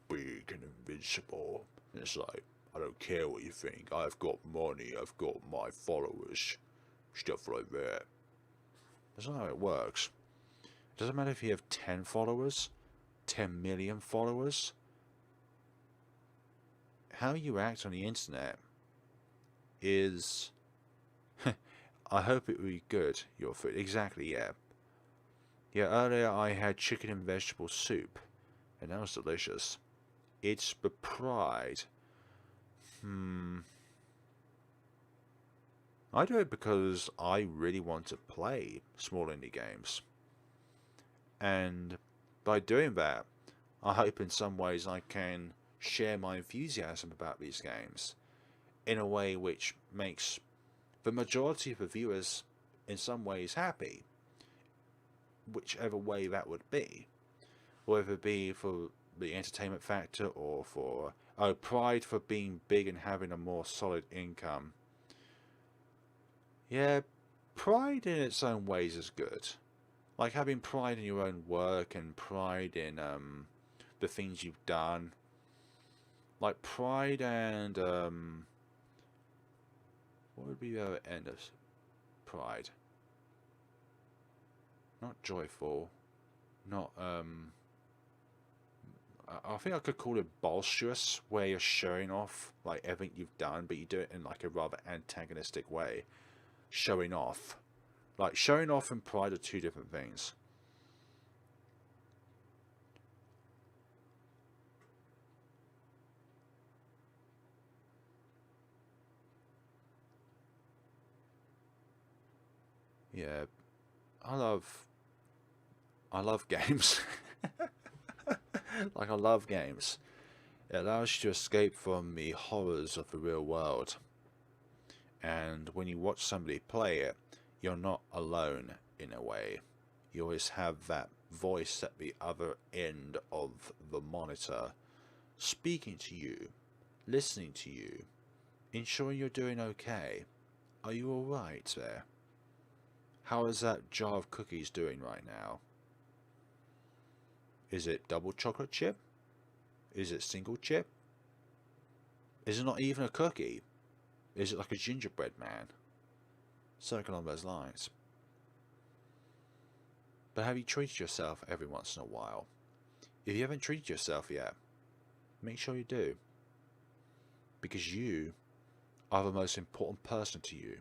big and invincible. And it's like, I don't care what you think. I've got money. I've got my followers. Stuff like that. That's not how it works. It doesn't matter if you have 10 followers, 10 million followers. How you act on the internet is... I hope it will be good, your food. Exactly, yeah. Yeah, earlier I had chicken and vegetable soup, and that was delicious. It's the pride. I do it because I really want to play small indie games. And by doing that, I hope in some ways I can share my enthusiasm about these games in a way which makes the majority of the viewers in some ways happy, whichever way that would be, whether it be for the entertainment factor or for pride for being big and having a more solid income. Yeah, pride in its own ways is good, like having pride in your own work and pride in the things you've done, like pride and what would be the other end of pride? Not joyful, not I think I could call it boisterous, where you're showing off like everything you've done, but you do it in like a rather antagonistic way. Showing off. Like showing off and pride are two different things. Yeah, I love games. Like I love games. It allows you to escape from the horrors of the real world. And when you watch somebody play it, you're not alone in a way. You always have that voice at the other end of the monitor, speaking to you, listening to you, ensuring you're doing okay. Are you alright there? How is that jar of cookies doing right now? Is it double chocolate chip? Is it single chip? Is it not even a cookie? Is it like a gingerbread man? Something along those lines. But have you treated yourself every once in a while? If you haven't treated yourself yet, make sure you do. Because you are the most important person to you.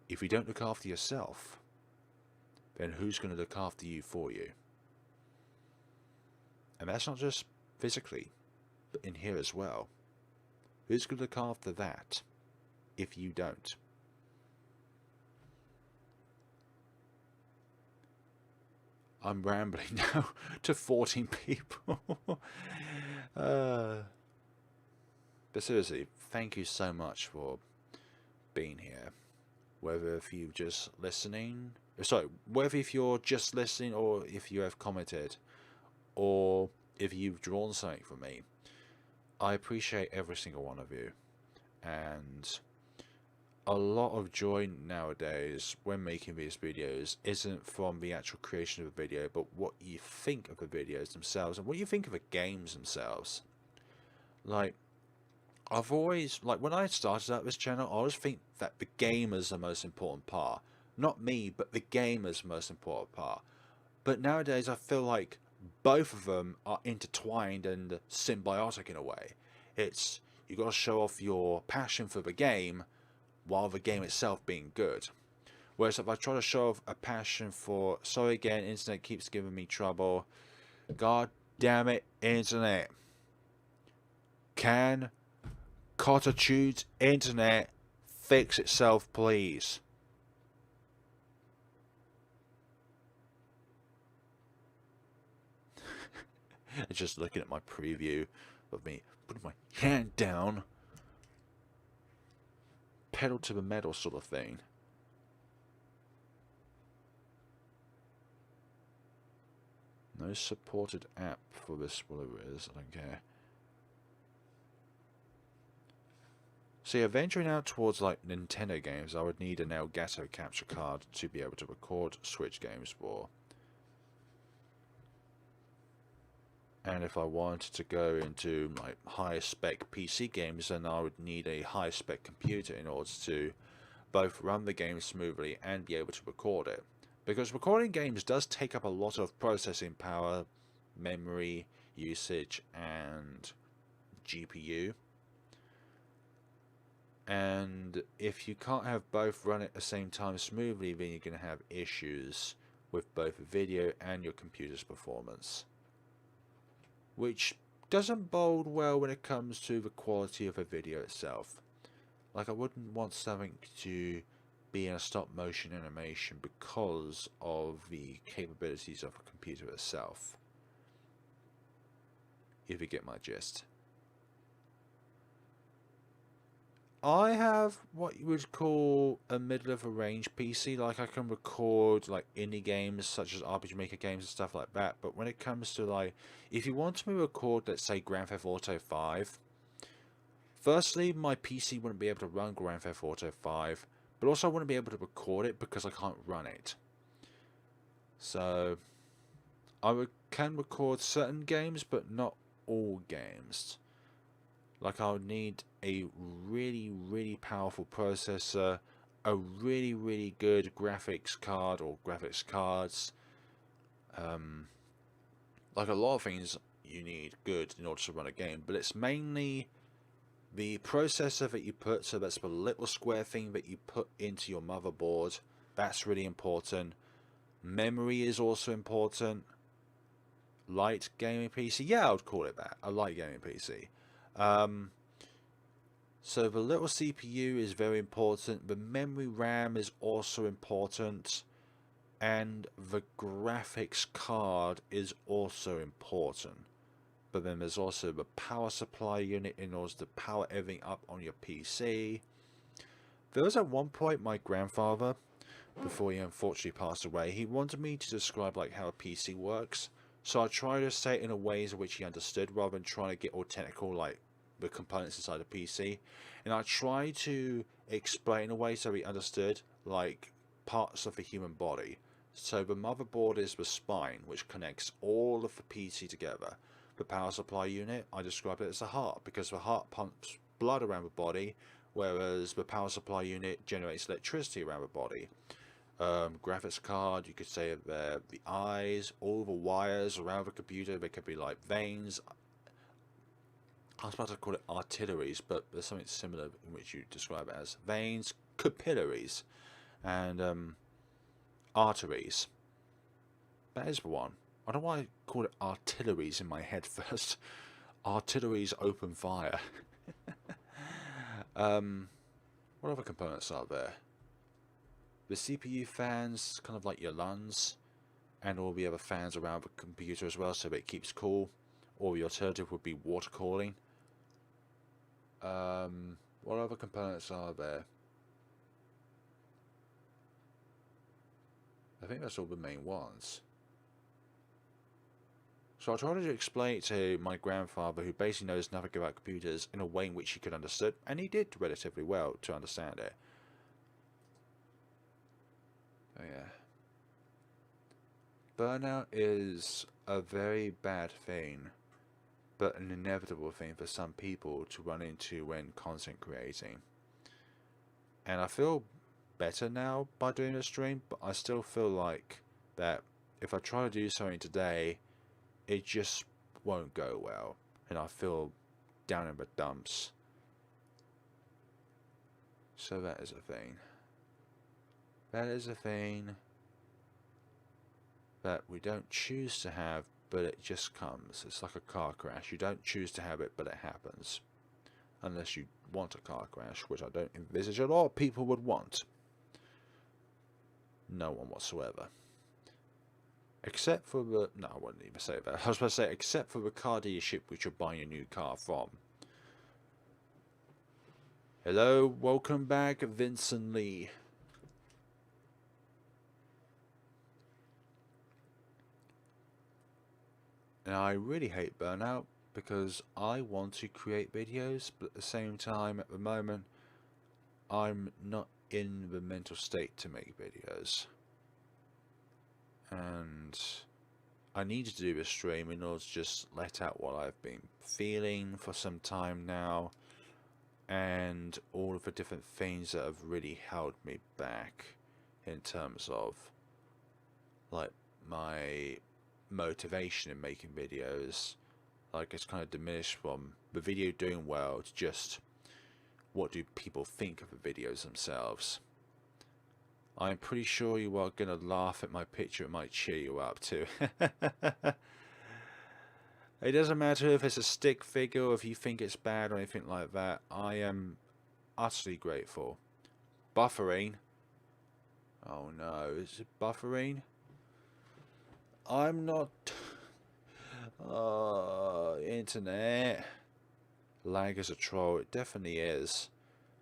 If you don't look after yourself, then who's going to look after you for you? And that's not just physically, but in here as well. Who's going to look after that if you don't? I'm rambling now to 14 people. But seriously, thank you so much for being here. Whether if you're just listening, whether if you're just listening or if you have commented, or if you've drawn something for me, I appreciate every single one of you. And a lot of joy nowadays when making these videos isn't from the actual creation of a video, but what you think of the videos themselves and what you think of the games themselves. Like, I've always, like when I started out this channel, I always think that the game is the most important part. Not me, but the game is the most important part. But nowadays I feel like both of them are intertwined and symbiotic in a way. It's, you got to show off your passion for the game while the game itself being good. Whereas if I try to show off a passion for, sorry again, internet keeps giving me trouble. God damn it, internet. Can Cottitude's internet fix itself, please? Just looking at my preview of me putting my hand down, pedal to the metal sort of thing. No supported app for this, whatever it is, I don't care. See, venturing out towards like Nintendo games, I would need an Elgato capture card to be able to record Switch games for. And if I wanted to go into like higher spec PC games, then I would need a high spec computer in order to both run the game smoothly and be able to record it. Because recording games does take up a lot of processing power, memory usage, and GPU. And if you can't have both run at the same time smoothly, then you're going to have issues with both video and your computer's performance, which doesn't bode well when it comes to the quality of a video itself. Like, I wouldn't want something to be in a stop motion animation because of the capabilities of a computer itself, if you get my gist. I have what you would call a middle of a range PC. Like, I can record like indie games such as RPG Maker games and stuff like that. But when it comes to like, if you want me to record, let's say Grand Theft Auto 5, firstly, my PC wouldn't be able to run Grand Theft Auto 5, but also I wouldn't be able to record it because I can't run it. So can record certain games, but not all games. Like, I would need a really, really powerful processor, a really, really good graphics card or graphics cards. Like, a lot of things you need good in order to run a game, but it's mainly the processor that you put, so that's the little square thing that you put into your motherboard. That's really important. Memory is also important. Light gaming PC, yeah, I would call it that, a light gaming PC. So the little CPU is very important, the memory RAM is also important, and the graphics card is also important. But then there's also the power supply unit in order to power everything up on your PC. There was at one point my grandfather, before he unfortunately passed away, he wanted me to describe like how a PC works. So I tried to say it in a ways in which he understood, rather than trying to get all technical like the components inside a PC. And I tried to explain in a way so he understood like parts of the human body. So the motherboard is the spine, which connects all of the PC together. The power supply unit, I describe it as the heart, because the heart pumps blood around the body, whereas the power supply unit generates electricity around the body. Graphics card, you could say the eyes, all the wires around the computer, they could be like veins. I was about to call it arteries, but there's something similar in which you describe it as veins, capillaries, and arteries. That is the one. I don't know why I call it artilleries in my head first. Artilleries open fire. What other components are there? The CPU fans, kind of like your LUNs, and all the other fans around the computer as well, so it keeps cool. Or the alternative would be water cooling. What other components are there? I think that's all the main ones. So I tried to explain it to my grandfather, who basically knows nothing about computers, in a way in which he could understand, and he did relatively well to understand it. Oh yeah. Burnout is a very bad thing, but an inevitable thing for some people to run into when content creating. And I feel better now by doing a stream, but I still feel like that if I try to do something today, it just won't go well, and I feel down in the dumps. So that is a thing. That is a thing that we don't choose to have, but it just comes. It's like a car crash. You don't choose to have it, but it happens. Unless you want a car crash, which I don't envisage a lot of people would want. No one whatsoever. Except for the... No, I wouldn't even say that. I was about to say, except for the car dealership which you're buying a new car from. Hello, welcome back, Vincent Lee. And I really hate Burnout, because I want to create videos, but at the same time, at the moment, I'm not in the mental state to make videos. And I needed to do a stream in order to just let out what I've been feeling for some time now, and all of the different things that have really held me back in terms of like my motivation in making videos. Like, it's kind of diminished from the video doing well to just what do people think of the videos themselves. I'm pretty sure you are gonna laugh at my picture. It might cheer you up too. It doesn't matter if it's a stick figure or if you think it's bad or anything like that. I am utterly grateful. Buffering. Oh no, is it buffering? I'm not... internet. Lag is a troll. It definitely is.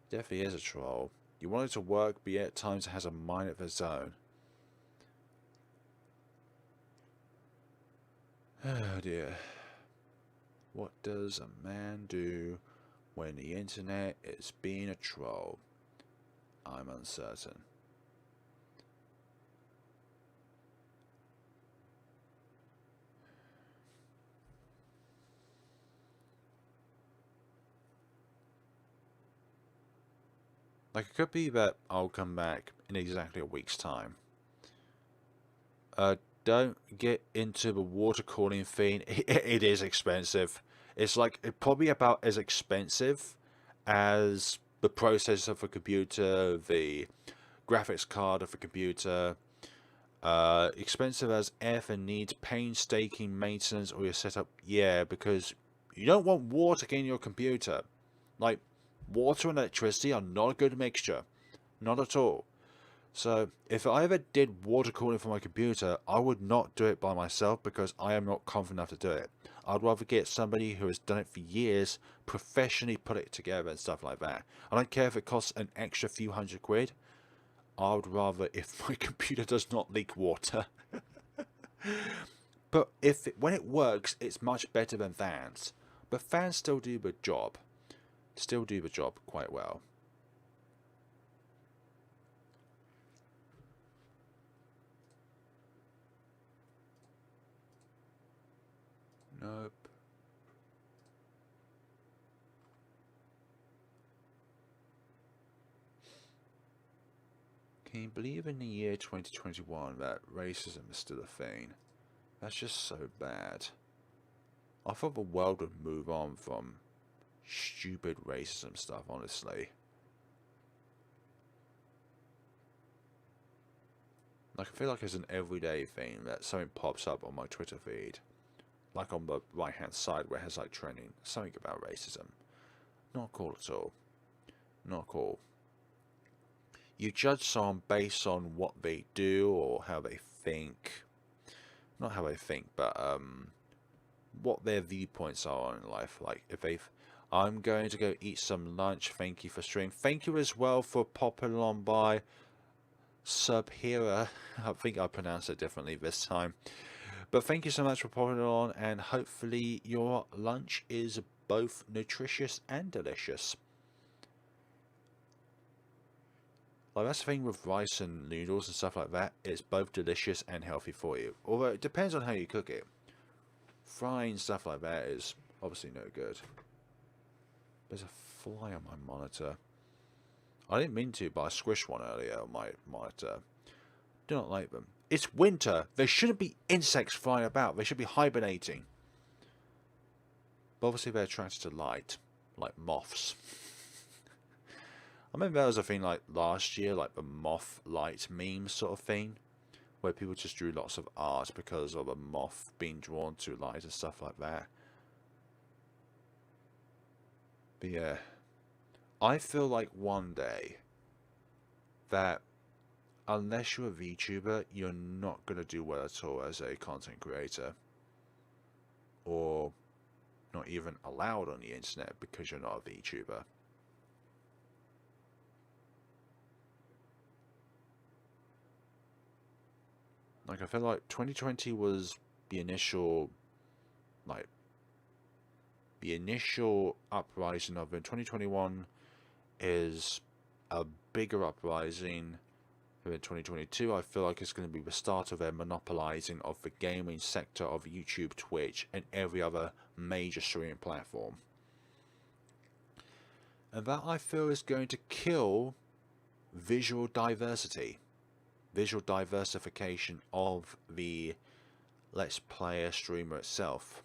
It definitely is a troll. You want it to work, but yet at times it has a mind of its own. Oh dear. What does a man do when the internet is being a troll? I'm uncertain. Like, it could be that I'll come back in exactly a week's time. Don't get into the water cooling thing. It is expensive. It's like probably about as expensive as the processor of a computer, the graphics card of a computer. Expensive as F and needs painstaking maintenance or your setup. Yeah, because you don't want water in your computer. Like, water and electricity are not a good mixture. Not at all. So, if I ever did water cooling for my computer, I would not do it by myself because I am not confident enough to do it. I'd rather get somebody who has done it for years, professionally put it together and stuff like that. I don't care if it costs an extra few £100. I would rather if my computer does not leak water. But when it works, it's much better than fans. But fans still do the job. Still do the job quite well. Nope. Can you believe in the year 2021 that racism is still a thing? That's just so bad. I thought the world would move on from stupid racism stuff, honestly. Like, I feel like it's an everyday thing that something pops up on my Twitter feed. Like on the right hand side where it has like trending something about racism. Not cool at all. Not cool. You judge someone based on what they do or how they think. Not how they think, but what their viewpoints are in life. Like, if they've... I'm going to go eat some lunch. Thank you for streaming. Thank you as well for popping on by. Subhera. I think I pronounced it differently this time. But thank you so much for popping on, and hopefully your lunch is both nutritious and delicious. Like, that's the thing with rice and noodles and stuff like that. It's both delicious and healthy for you. Although it depends on how you cook it. Frying stuff like that is obviously no good. There's a fly on my monitor. I didn't mean to, but I squished one earlier on my monitor. Do not like them. It's winter. There shouldn't be insects flying about. They should be hibernating. But obviously they're attracted to light. Like moths. I remember there was a thing like last year, like the moth light meme sort of thing. Where people just drew lots of art because of a moth being drawn to light and stuff like that. But yeah. I feel like one day that unless you're a VTuber, you're not going to do well at all as a content creator. Or not even allowed on the internet because you're not a VTuber. Like, I feel like 2020 was the initial, like, the initial uprising of it. 2021 is a bigger uprising, here in 2022, I feel like it's going to be the start of their monopolizing of the gaming sector of YouTube, Twitch, and every other major streaming platform. And that, I feel, is going to kill visual diversity, visual diversification of the Let's Player streamer itself.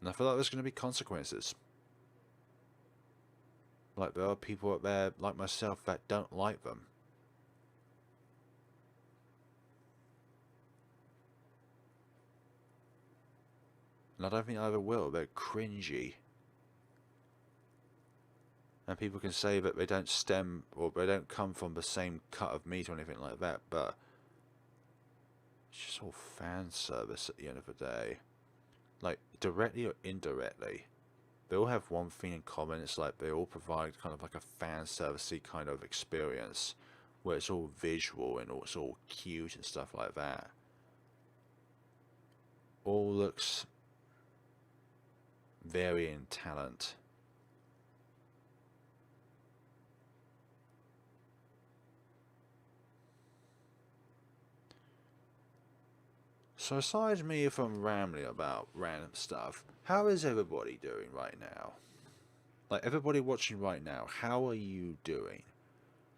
And I feel like there's going to be consequences. Like, there are people out there, like myself, that don't like them. And I don't think I ever will. They're cringy. And people can say that they don't stem, or they don't come from the same cut of meat or anything like that, but it's just all fan service at the end of the day. Like, directly or indirectly, they all have one thing in common. It's like they all provide kind of like a fan servicey kind of experience, where it's all visual and it's all cute and stuff like that. All looks varying talent. So aside me from rambling about random stuff, how is everybody doing right now? Like, everybody watching right now, how are you doing?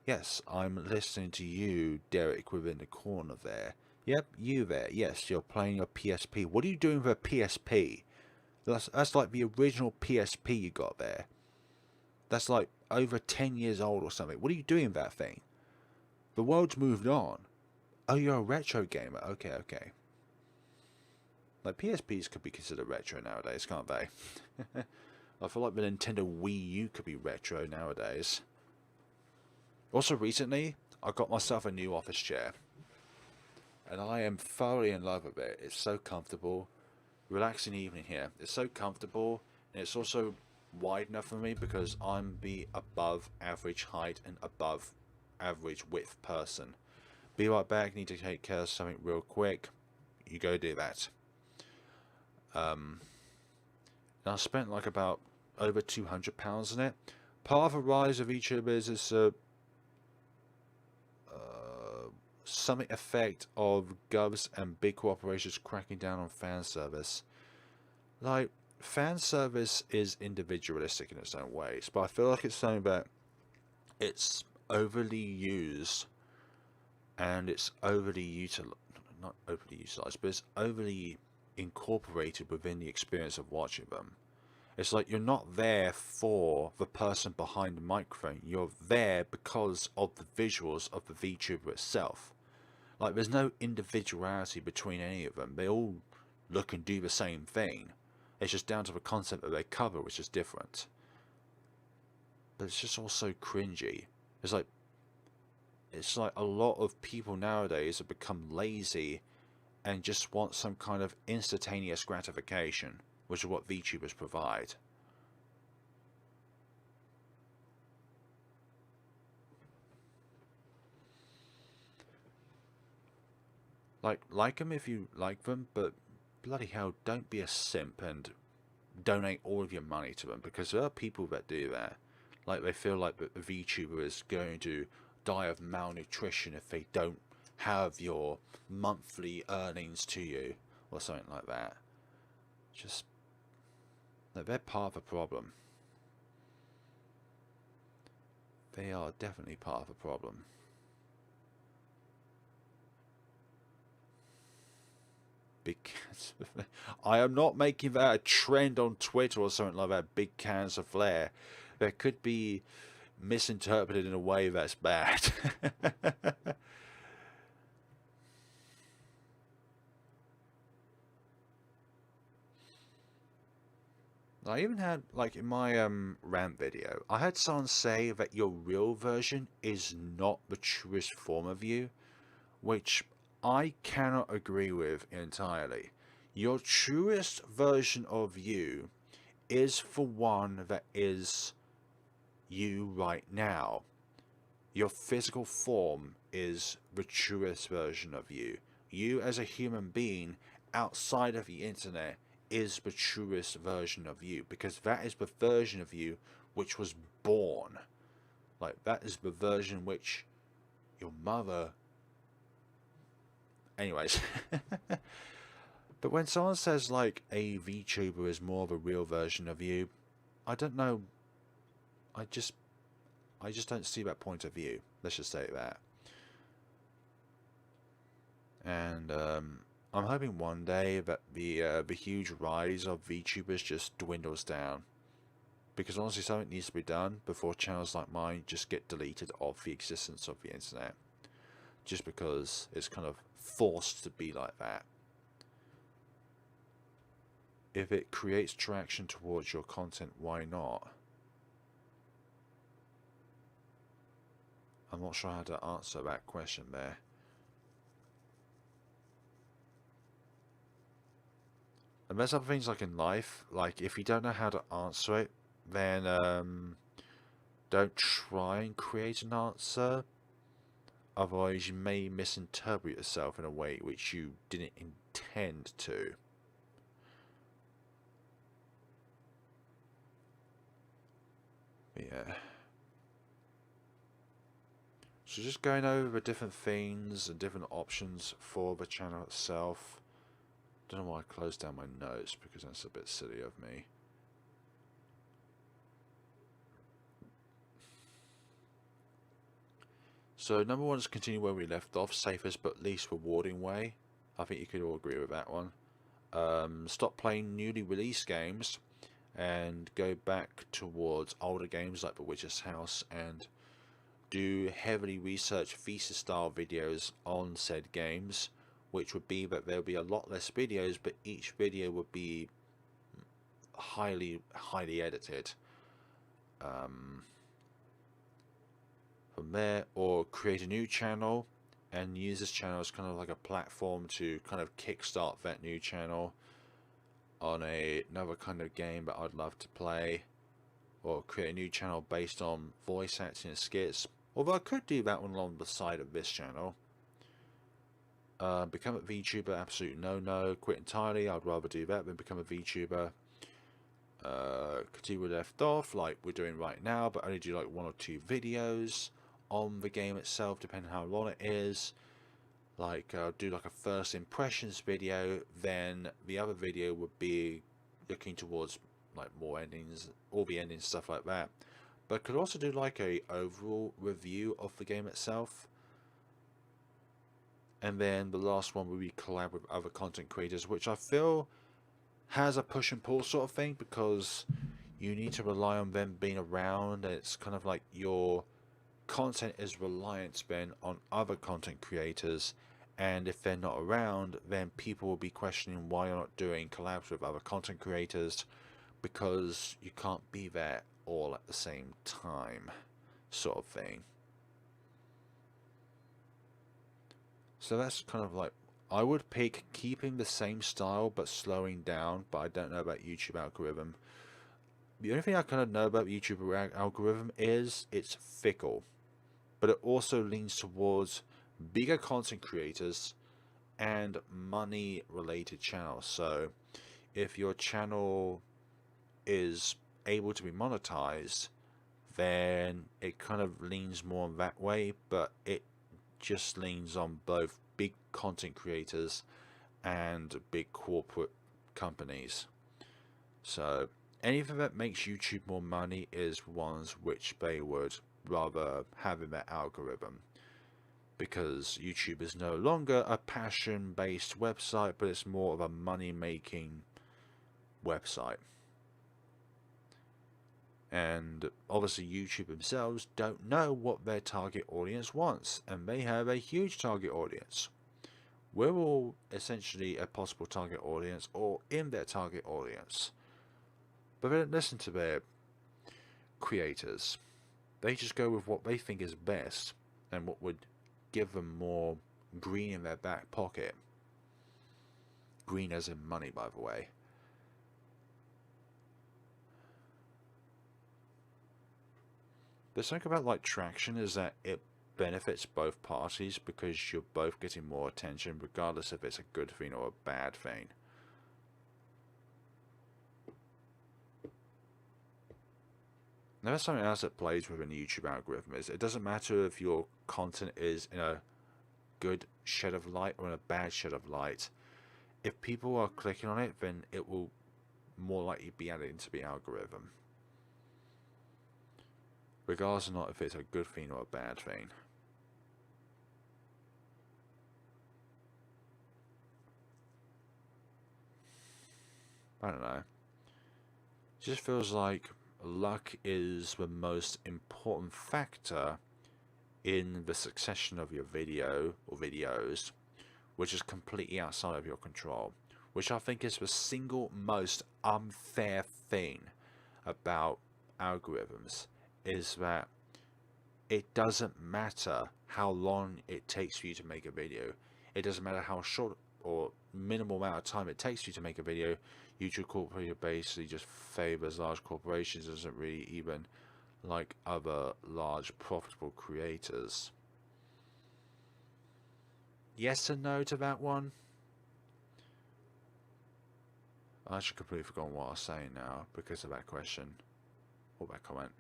Yes, I'm listening to you, Derek, within the corner there. Yep, you there. Yes, you're playing your PSP. What are you doing with a PSP? That's like the original PSP you got there. That's like over 10 years old or something. What are you doing with that thing? The world's moved on. Oh, you're a retro gamer. Okay, okay. Like, PSPs could be considered retro nowadays, can't they? I feel like the Nintendo Wii U could be retro nowadays. Also, recently, I got myself a new office chair. And I am thoroughly in love with it. It's so comfortable. Relaxing evening here. It's so comfortable. And it's also wide enough for me because I'm the above average height and above average width person. Be right back. Need to take care of something real quick. You go do that. And I spent like about over £200 on it. Part of the rise of YouTubers is something effect of govs and big corporations cracking down on fan service. Like, fan service is individualistic in its own ways, but I feel like it's something that it's overly used and it's overly utilized, not overly utilized, but it's overly incorporated within the experience of watching them. It's like you're not there for the person behind the microphone. You're there because of the visuals of the VTuber itself. Like, there's no individuality between any of them. They all look and do the same thing. It's just down to the concept that they cover, which is different. But it's just all so cringy. It's like a lot of people nowadays have become lazy and just want some kind of instantaneous gratification, which is what VTubers provide. Like them if you like them, but bloody hell, don't be a simp and donate all of your money to them, because there are people that do that. Like, they feel like the VTuber is going to die of malnutrition if they don't have your monthly earnings to you, or something like that. Just, they're part of the problem. They are definitely part of the problem. Big cans of flare. I am not making that a trend on Twitter or something like that. Big cans of flare. That could be misinterpreted in a way that's bad. I even had, like, in my rant video, I had someone say that your real version is not the truest form of you, which I cannot agree with entirely. Your truest version of you is the one that is you right now. Your physical form is the truest version of you. You as a human being outside of the internet is the truest version of you, because that is the version of you which was born. Like, that is the version which Your mother. Anyways. But when someone says like a VTuber is more of a real version of you, I don't know. I just don't see that point of view. Let's just say that. And I'm hoping one day that the huge rise of VTubers just dwindles down. Because honestly, something needs to be done before channels like mine just get deleted off the existence of the internet. Just because it's kind of forced to be like that. If it creates traction towards your content, why not? I'm not sure how to answer that question there. And there's other things like in life, like if you don't know how to answer it, then don't try and create an answer. Otherwise you may misinterpret yourself in a way which you didn't intend to. Yeah. So just going over the different things and different options for the channel itself. Don't know why I closed down my notes because that's a bit silly of me. So number one is continue where we left off, safest but least rewarding way. I think you could all agree with that one. Stop playing newly released games and go back towards older games like The Witcher's House and do heavily researched thesis style videos on said games, which would be that there will be a lot less videos, but each video would be highly edited. From there, or create a new channel and use this channel as kind of like a platform to kind of kickstart that new channel on another kind of game that I'd love to play, or create a new channel based on voice acting and skits, although I could do that one along the side of this channel. Become a VTuber, absolute no. Quit entirely, I'd rather do that than become a VTuber. Continue where we left off, like we're doing right now, but only do like 1 or 2 videos on the game itself, depending on how long it is. Like do like a first impressions video, then the other video would be looking towards like more endings, all the endings, stuff like that. But could also do like a overall review of the game itself. And then the last one would be collab with other content creators, which I feel has a push and pull sort of thing, because you need to rely on them being around, and it's kind of like your content is reliant then on other content creators, and if they're not around, then people will be questioning why you're not doing collabs with other content creators, because you can't be there all at the same time, sort of thing. So that's kind of like, I would pick keeping the same style but slowing down, but I don't know about YouTube algorithm. The only thing I kind of know about YouTube algorithm is it's fickle, but it also leans towards bigger content creators and money related channels. So if your channel is able to be monetized, then it kind of leans more that way, but it just leans on both big content creators and big corporate companies. So anything that makes YouTube more money is ones which they would rather have in their algorithm, because YouTube is no longer a passion based website, but it's more of a money making website. And obviously YouTube themselves don't know what their target audience wants, and they have a huge target audience. We're all essentially a possible target audience or in their target audience, but they don't listen to their creators. They just go with what they think is best and what would give them more green in their back pocket. Green as in money, by the way. The thing about like traction is that it benefits both parties, because you're both getting more attention regardless if it's a good thing or a bad thing. Now, that's something else that plays within the YouTube algorithm, is it doesn't matter if your content is in a good shed of light or in a bad shed of light. If people are clicking on it, then it will more likely be added into the algorithm, regardless of not if it's a good thing or a bad thing. I don't know. It just feels like luck is the most important factor in the succession of your video or videos, which is completely outside of your control, which I think is the single most unfair thing about algorithms, is that it doesn't matter how long it takes for you to make a video. It doesn't matter how short or minimal amount of time it takes for you to make a video. YouTube Corporation basically just favors large corporations, doesn't really even like other large profitable creators. Yes and no to that one. I actually completely forgot what I was saying now because of that question or that comment.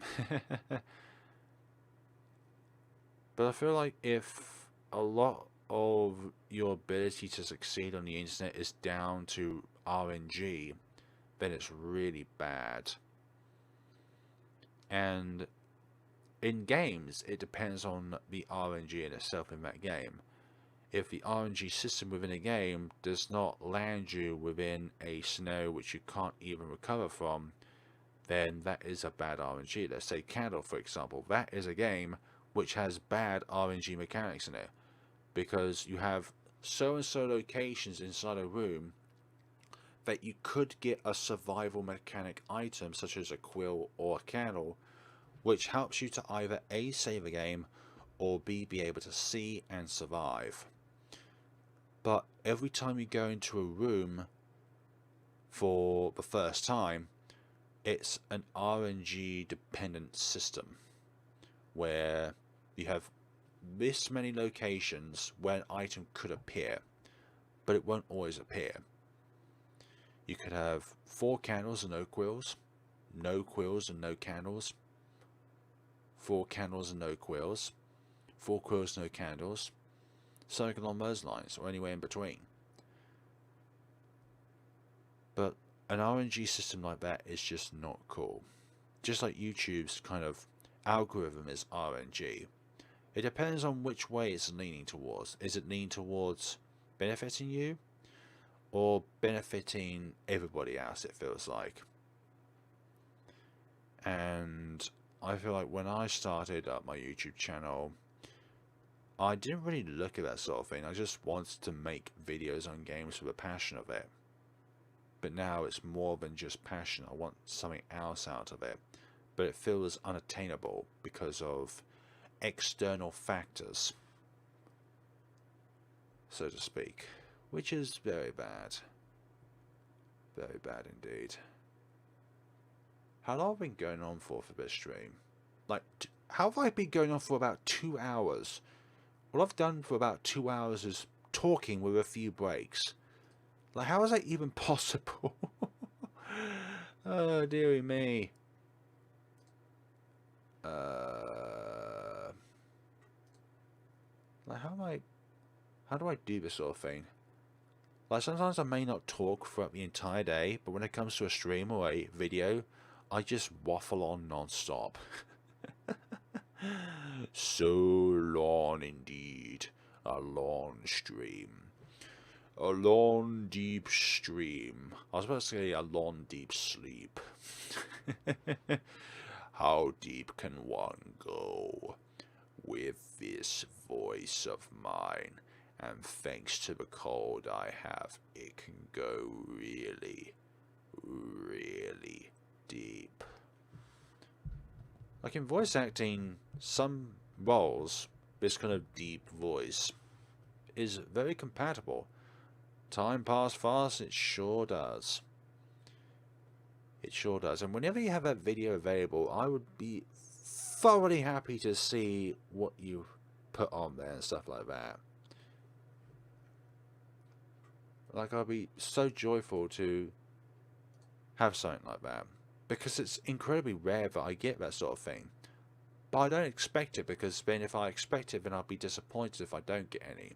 But I feel like if a lot of your ability to succeed on the internet is down to RNG, then it's really bad. And in games, it depends on the RNG in itself in that game. If the RNG system within a game does not land you within a scenario which you can't even recover from, then that is a bad RNG. Let's say Candle, for example. That is a game which has bad RNG mechanics in it, because you have so and so locations inside a room that you could get a survival mechanic item such as a quill or a candle, which helps you to either A, save a game, or B, be able to see and survive. But every time you go into a room for the first time, it's an RNG dependent system where you have this many locations where an item could appear, but it won't always appear. You could have 4 candles and no quills and no candles, 4 candles and no quills, 4 quills, no candles, something along those lines, or anywhere in between. But an RNG system like that is just not cool. Just like YouTube's kind of algorithm is RNG. It depends on which way it's leaning towards. Is it leaning towards benefiting you or benefiting everybody else, it feels like? And I feel like when I started up my YouTube channel, I didn't really look at that sort of thing. I just wanted to make videos on games with a passion of it. But now it's more than just passion. I want something else out of it. But it feels unattainable because of external factors, so to speak, which is very bad. Very bad indeed. How long have I been going on for this stream? Like, how have I been going on for about 2 hours? What I've done for about 2 hours is talking with a few breaks. Like, how is that even possible? Oh, dearie me. Like, how do I do this sort of thing? Like, sometimes I may not talk throughout the entire day, but when it comes to a stream or a video, I just waffle on non-stop. So long indeed. A long stream. A long deep stream. I was about to say a long deep sleep. How deep can one go with this voice of mine? And thanks to the cold I have, it can go really, really deep. Like in voice acting, some roles, this kind of deep voice is very compatible. Time passed fast, it sure does. It sure does. And whenever you have that video available, I would be thoroughly happy to see what you put on there and stuff like that. Like, I'll be so joyful to have something like that, because it's incredibly rare that I get that sort of thing. But I don't expect it, because then if I expect it, then I'll be disappointed if I don't get any.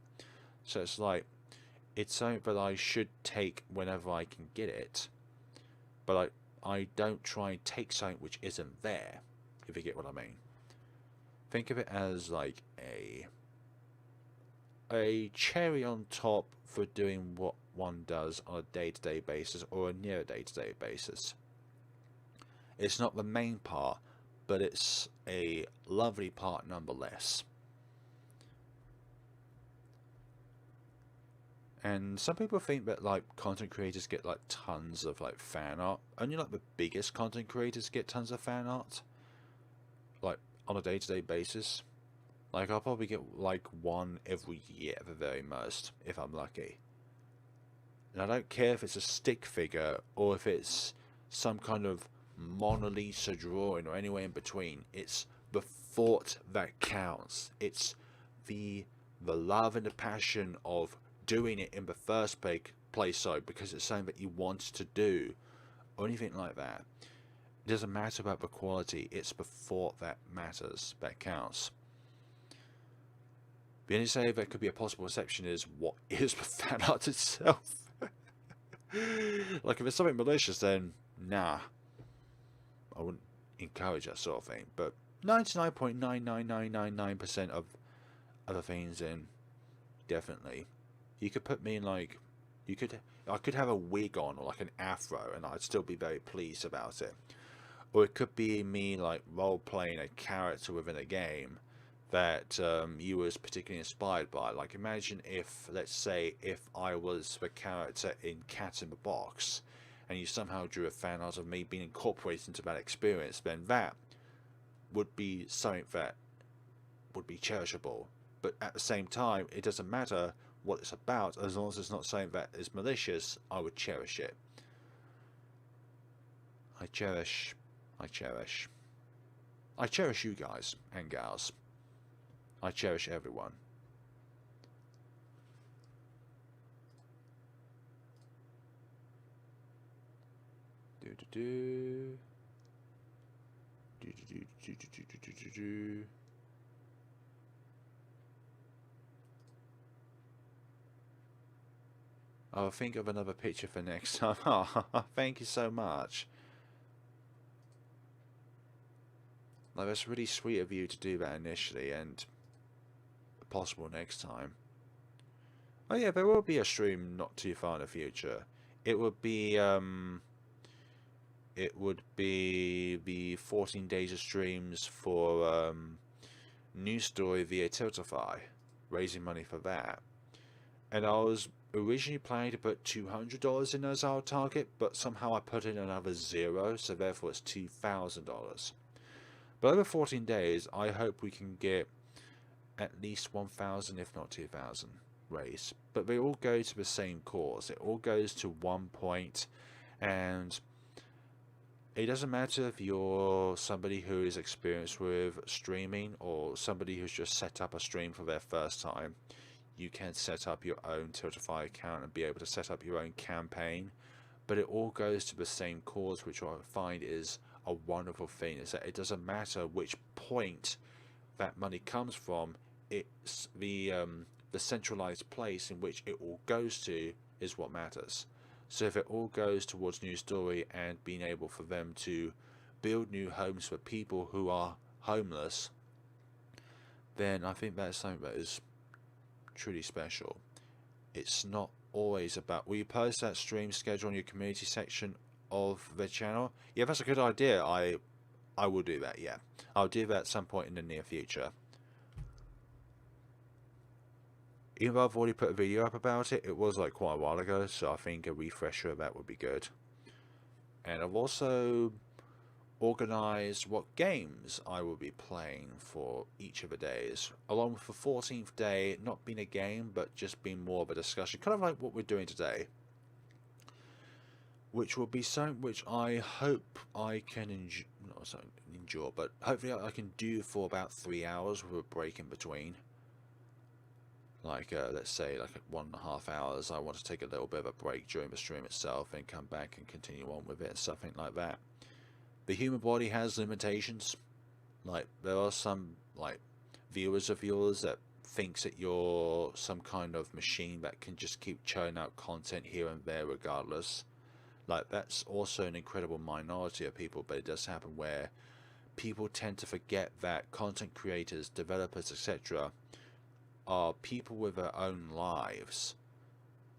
So it's like, it's something that I should take whenever I can get it, but I don't try and take something which isn't there, if you get what I mean. Think of it as like a cherry on top for doing what one does on a day-to-day basis, or a near day-to-day basis. It's not the main part, but it's a lovely part nonetheless. And some people think that like content creators get like tons of like fan art. Only like the biggest content creators get tons of fan art, like on a day-to-day basis. Like I'll probably get like one every year at the very most, if I'm lucky. And I don't care if it's a stick figure or if it's some kind of Mona Lisa drawing or anywhere in between. It's the thought that counts. It's the love and the passion of doing it in the first place, so because it's something that you want to do, or anything like that. It doesn't matter about the quality, it's the thought that matters, that counts. The only say that could be a possible exception is what is the fan art itself. Like if it's something malicious, then nah, I wouldn't encourage that sort of thing. But 99.99999% of other things, then definitely. You could put me in like, I could have a wig on or like an afro, and I'd still be very pleased about it. Or it could be me like role playing a character within a game that you was particularly inspired by. Like imagine if, let's say, if I was the character in Cat in the Box, and you somehow drew a fan art of me being incorporated into that experience, then that would be something that would be cherishable. But at the same time, it doesn't matter what it's about, as long as it's not something that is malicious. I would cherish it. I cherish you guys and gals. I cherish everyone. I'll think of another picture for next time. Oh, thank you so much. Like, that's really sweet of you to do that initially, and possible next time. Oh yeah, there will be a stream not too far in the future. It would be the 14 days of streams for News Story via Tiltify, raising money for that. And I was originally planning to put $200 in as our target, but somehow I put in another zero, so therefore it's $2,000. But over 14 days, I hope we can get at least 1,000, if not 2,000, raised. But they all go to the same cause. It all goes to one point, and it doesn't matter if you're somebody who is experienced with streaming or somebody who's just set up a stream for their first time. You can set up your own Tiltify account and be able to set up your own campaign, but it all goes to the same cause, which I find is a wonderful thing. Is that it doesn't matter which point that money comes from. It's the centralized place in which it all goes to is what matters. So if it all goes towards News Story and being able for them to build new homes for people who are homeless, then I think that's something that is truly special. It's not always about, will you post that stream schedule on your community section of the channel? Yeah, that's a good idea. I will do that. Yeah, I'll do that at some point in the near future. Even though I've already put a video up about it, it was like quite a while ago, so I think a refresher of that would be good. And I've also organized what games I will be playing for each of the days, along with the 14th day not being a game but just being more of a discussion, kind of like what we're doing today, which will be something which I hope I can endure, but hopefully I can do for about 3 hours with a break in between. Like let's say like 1.5 hours, I want to take a little bit of a break during the stream itself and come back and continue on with it and something like that. The human body has limitations. Like, there are some, like, viewers of yours that thinks that you're some kind of machine that can just keep churning out content here and there regardless. Like, that's also an incredible minority of people, but it does happen where people tend to forget that content creators, developers, etc. are people with their own lives.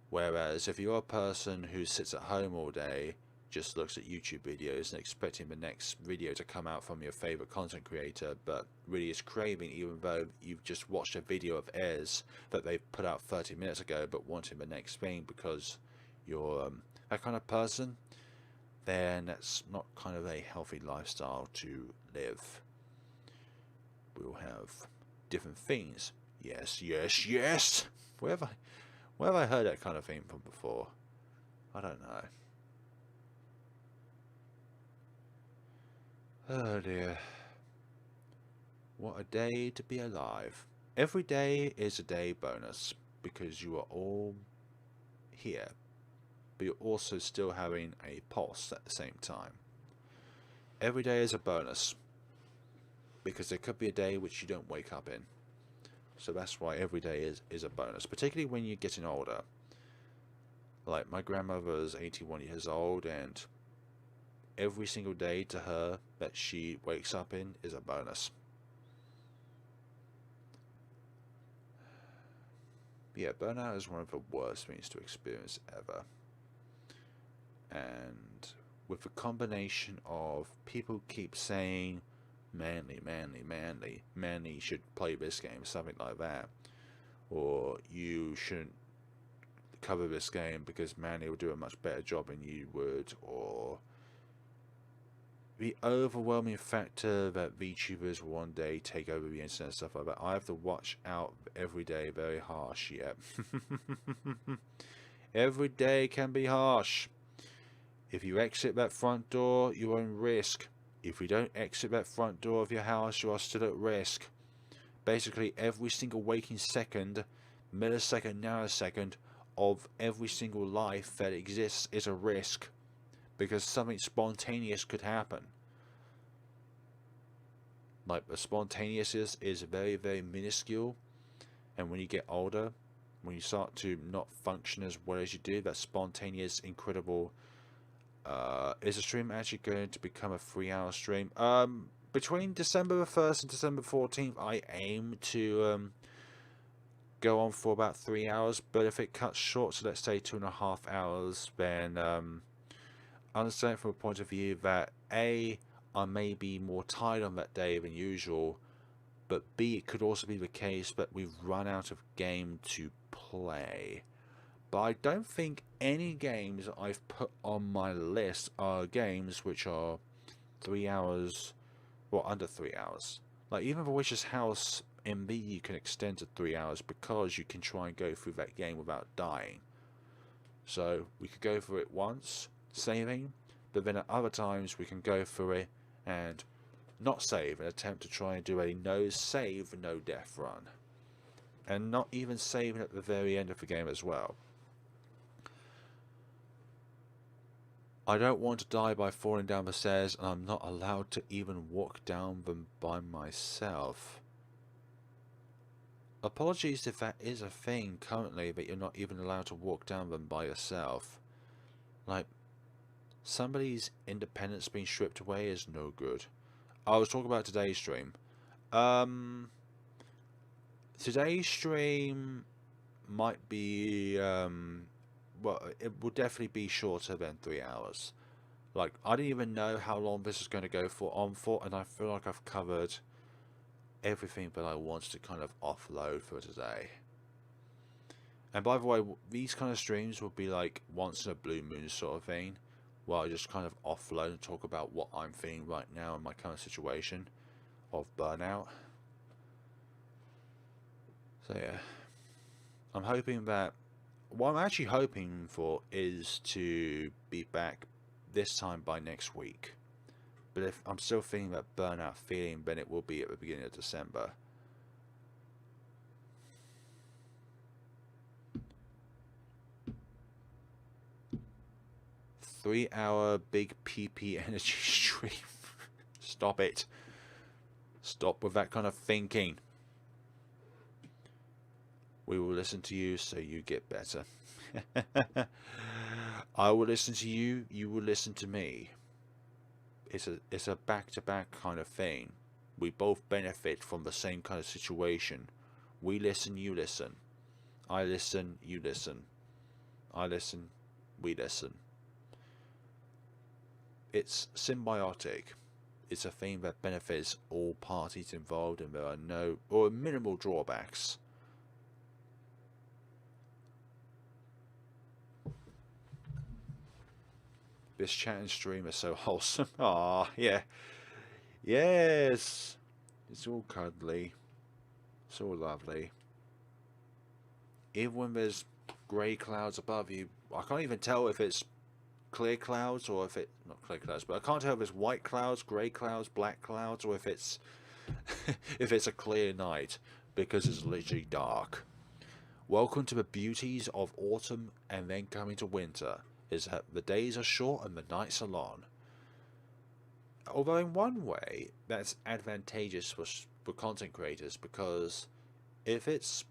Whereas if you're a person who sits at home all day, just looks at YouTube videos and expecting the next video to come out from your favorite content creator, but really is craving, even though you've just watched a video of theirs that they've put out 30 minutes ago, but wanting the next thing because you're that kind of person, then that's not kind of a healthy lifestyle to live. We'll have different things. Yes, yes, yes! Where have I heard that kind of thing from before? I don't know. Oh dear. What a day to be alive. Every day is a day bonus because you are all here, but you're also still having a pulse at the same time. Every day is a bonus because there could be a day which you don't wake up in. So that's why every day is a bonus, particularly when you're getting older. Like, my grandmother is 81 years old, and every single day to her that she wakes up in is a bonus. Yeah, burnout is one of the worst things to experience ever. And with the combination of people keep saying, Manly, Manly, Manly, Manly should play this game, something like that. Or you shouldn't cover this game because Manly will do a much better job than you would. Or the overwhelming factor that VTubers will one day take over the internet and stuff like that. I have to watch out every day, very harsh, yep. Every day can be harsh. If you exit that front door, you're in risk. If you don't exit that front door of your house, you are still at risk. Basically, every single waking second, millisecond, nanosecond of every single life that exists is a risk. Because something spontaneous could happen. Like, the spontaneous is very, very minuscule. And when you get older, when you start to not function as well as you do, that spontaneous, incredible... is the stream actually going to become a 3-hour stream? Between December the 1st and December 14th, I aim to go on for about 3 hours. But if it cuts short, so let's say 2.5 hours, then understand from a point of view that A, I may be more tired on that day than usual, but B, it could also be the case that we've run out of game to play. But I don't think any games I've put on my list are games which are 3 hours, well, under 3 hours. Like, even The Witch's House MB you can extend to 3 hours because you can try and go through that game without dying. So we could go through it once, saving, but then at other times we can go through it and not save and attempt to try and do a no save, no death run. And not even saving at the very end of the game as well. I don't want to die by falling down the stairs, and I'm not allowed to even walk down them by myself. Apologies if that is a thing currently, that you're not even allowed to walk down them by yourself. Like, somebody's independence being stripped away is no good. I was talking about today's stream. Today's stream might be, well, it will definitely be shorter than 3 hours. Like, I didn't even know how long this is going to go for, and I feel like I've covered everything that I wanted to kind of offload for today. And by the way, these kind of streams will be like once in a blue moon sort of thing, where I just kind of offload and talk about what I'm feeling right now in my current situation of burnout. So yeah, I'm hoping that, what I'm actually hoping for is to be back this time by next week. But if I'm still feeling that burnout feeling, then it will be at the beginning of December. Three-hour big PP energy stream. Stop it. Stop with that kind of thinking. We will listen to you so you get better. I will listen to you, you will listen to me. It's a back-to-back kind of thing. We both benefit from the same kind of situation. We listen, you listen. I listen, you listen. I listen, we listen. It's symbiotic. It's a thing that benefits all parties involved, and there are no or minimal drawbacks. This chat and stream is so wholesome. Ah, yeah. Yes. It's all cuddly. It's all lovely. Even when there's grey clouds above you, I can't even tell if it's clear clouds or if it not clear clouds, but I can't tell if it's white clouds, grey clouds, black clouds, or if it's if it's a clear night, because it's literally dark. Welcome to the beauties of autumn and then coming to winter, is that the days are short and the nights are long. Although in one way that's advantageous for content creators, because if it's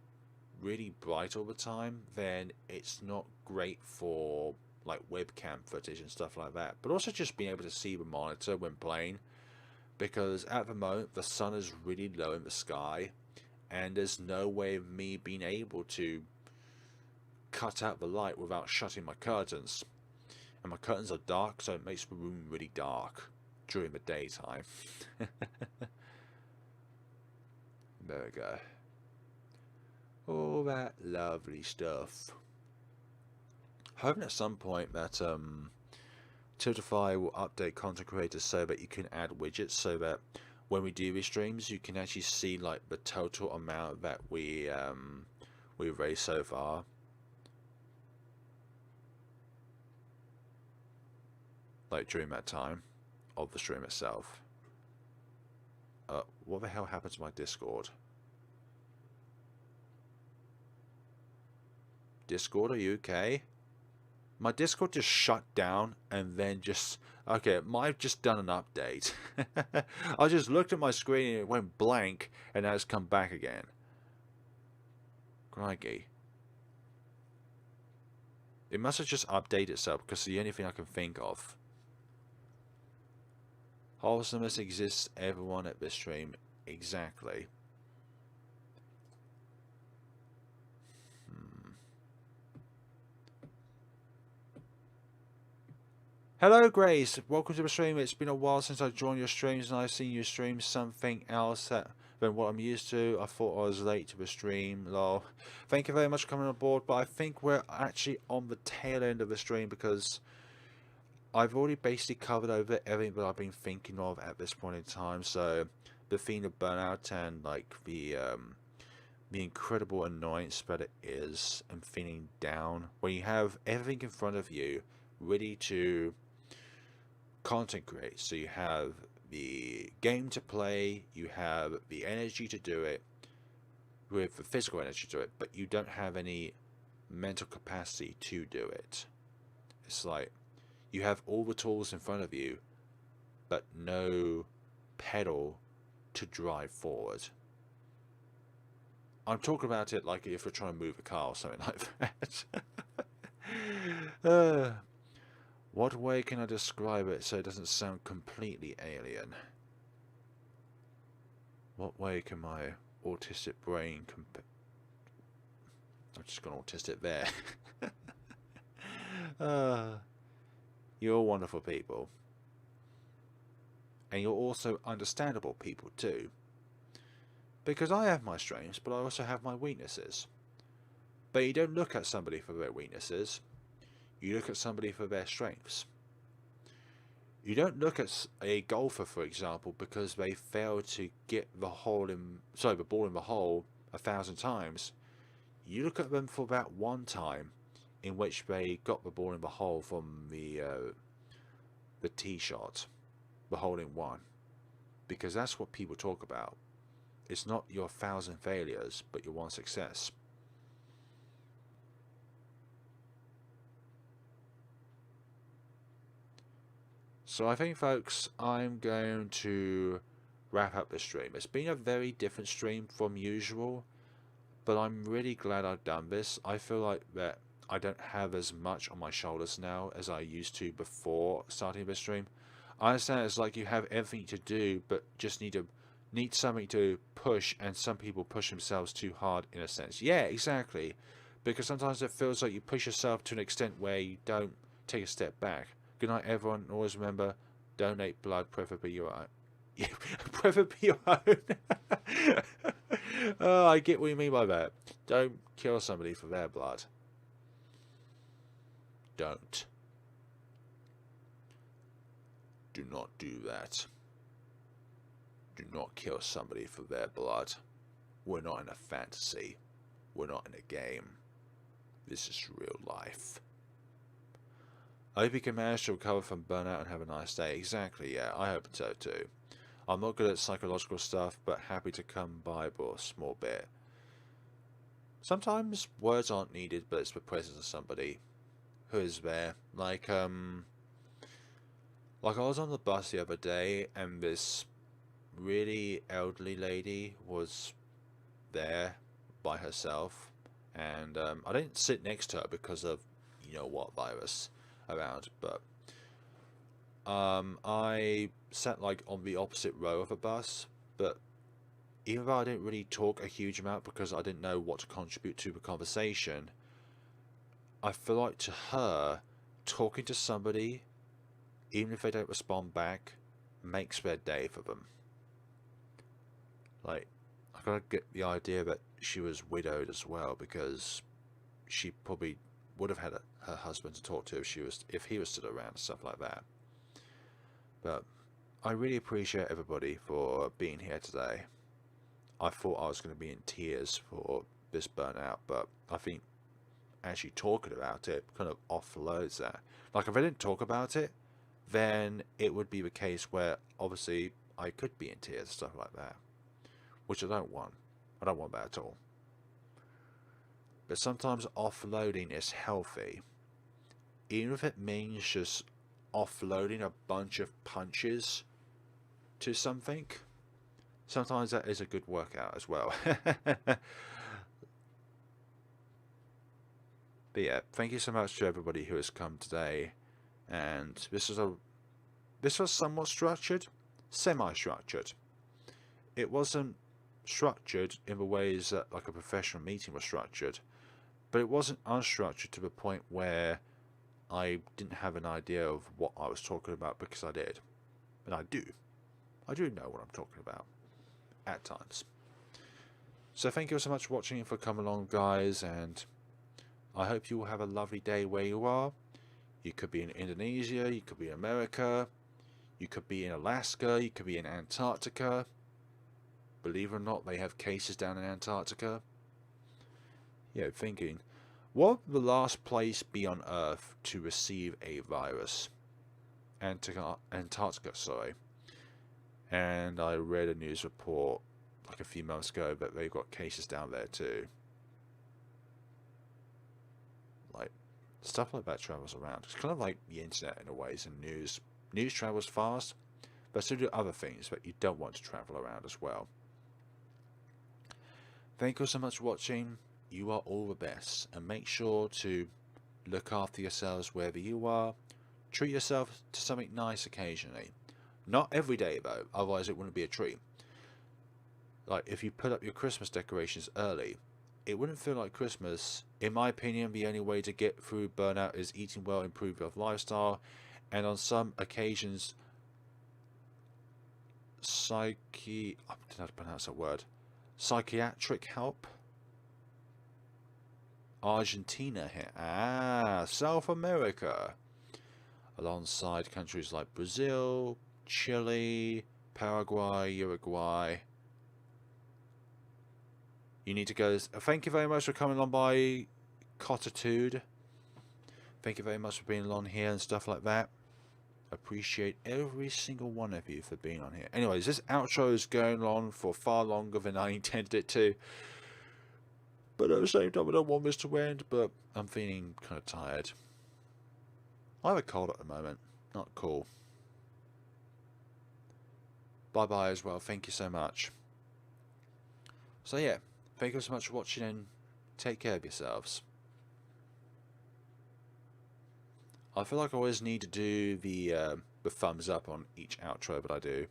really bright all the time, then it's not great for like webcam footage and stuff like that, but also just being able to see the monitor when playing, because at the moment the sun is really low in the sky and there's no way of me being able to cut out the light without shutting my curtains, and my curtains are dark, so it makes the room really dark during the daytime. There we go. All that lovely stuff. Hoping at some point that Tiltify will update content creators so that you can add widgets, so that when we do these streams you can actually see like the total amount that we've raised so far. Like during that time of the stream itself. What the hell happened to my Discord? Discord, are you okay? My Discord just shut down and then just... Okay, it might have just done an update. I just looked at my screen and it went blank, and now it's come back again. Crikey. It must have just updated itself, because it's the only thing I can think of. Wholesomeness exists, everyone at this stream. Exactly. Hello Grace, welcome to the stream. It's been a while since I joined your streams and I've seen you stream something else than what I'm used to. I thought I was late to the stream, lol. Thank you very much for coming on board, but I think we're actually on the tail end of the stream, because I've already basically covered over everything that I've been thinking of at this point in time. So the theme of Burnout and like the incredible annoyance that it is and feeling down when you have everything in front of you ready to content create. So you have the game to play, you have the energy to do it, with the physical energy to do it, but you don't have any mental capacity to do it. It's like you have all the tools in front of you, but no pedal to drive forward. I'm talking about it like if you're trying to move a car or something like that. What way can I describe it so it doesn't sound completely alien? What way can my autistic brain I've just gone autistic there. You're wonderful people. And you're also understandable people too. Because I have my strengths, but I also have my weaknesses. But you don't look at somebody for their weaknesses. You look at somebody for their strengths. You don't look at a golfer, for example, because they failed to get the ball in the hole 1,000 times. You look at them for that one time in which they got the ball in the hole from the tee shot, the hole in one, because that's what people talk about. It's not your 1,000 failures, but your one success. So I think, folks, I'm going to wrap up the stream. It's been a very different stream from usual, but I'm really glad I've done this. I feel like that I don't have as much on my shoulders now as I used to before starting this stream. I understand it's like you have everything to do, but just need something to push, and some people push themselves too hard in a sense. Yeah, exactly. Because sometimes it feels like you push yourself to an extent where you don't take a step back. Good night, everyone. Always remember, donate blood, preferably your own. Yeah, preferably your own. Oh, I get what you mean by that. Don't kill somebody for their blood. Don't. Do not do that. Do not kill somebody for their blood. We're not in a fantasy. We're not in a game. This is real life. I hope you can manage to recover from burnout and have a nice day. Exactly, yeah, I hope so too. I'm not good at psychological stuff, but happy to come by for a small bit. Sometimes words aren't needed, but it's the presence of somebody who is there. Like I was on the bus the other day, and this really elderly lady was there by herself, and I didn't sit next to her because of you know what virus around, but I sat like on the opposite row of a bus, but even though I didn't really talk a huge amount because I didn't know what to contribute to the conversation, I feel like to her, talking to somebody, even if they don't respond back, makes their day for them. Like, I gotta get the idea that she was widowed as well, because she probably would have had her husband to talk to if he was still around and stuff like that. But I really appreciate everybody for being here today. I thought I was going to be in tears for this burnout, but I think actually talking about it kind of offloads that. Like, if I didn't talk about it, then it would be the case where obviously I could be in tears and stuff like that, which I don't want. I don't want that at all. But sometimes offloading is healthy, even if it means just offloading a bunch of punches to something. Sometimes that is a good workout as well. But yeah, thank you so much to everybody who has come today. And this was somewhat structured, semi-structured. It wasn't structured in the ways that like a professional meeting was structured, but it wasn't unstructured to the point where I didn't have an idea of what I was talking about, because I did. And I do know what I'm talking about at times. So thank you so much for watching and for coming along, guys, and I hope you will have a lovely day where you are. You could be in Indonesia, you could be in America, you could be in Alaska, you could be in Antarctica. Believe it or not, they have cases down in Antarctica. Yeah, thinking, what would the last place be on Earth to receive a virus? Antarctica, sorry. And I read a news report like a few months ago that they've got cases down there too. Like, stuff like that travels around. It's kind of like the internet in a way, and news. News travels fast, but so do other things that you don't want to travel around as well. Thank you so much for watching. You are all the best, and make sure to look after yourselves wherever you are. Treat yourself to something nice occasionally. Not every day though, otherwise it wouldn't be a treat. Like, if you put up your Christmas decorations early, it wouldn't feel like Christmas. In my opinion, the only way to get through burnout is eating well, improve your lifestyle, and on some occasions, I don't know how to pronounce that word. Psychiatric help. Argentina here. South America. Alongside countries like Brazil, Chile, Paraguay, Uruguay. You need to go. Thank you very much for coming on by, Cotitude. Thank you very much for being on here and stuff like that. Appreciate every single one of you for being on here. Anyways, this outro is going on for far longer than I intended it to. But at the same time, I don't want this to end, but I'm feeling kind of tired. I have a cold at the moment. Not cool. Bye. bye bye as well. Thank you so much. So yeah, thank you so much for watching and take care of yourselves. I feel like I always need to do the thumbs up on each outro, but I do.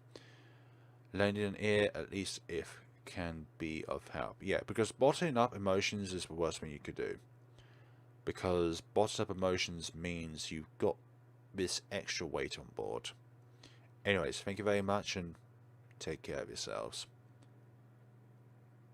Lending an ear, at least if can be of help. Yeah, because bottling up emotions is the worst thing you could do. Because bottled up emotions means you've got this extra weight on board. Anyways, thank you very much and take care of yourselves.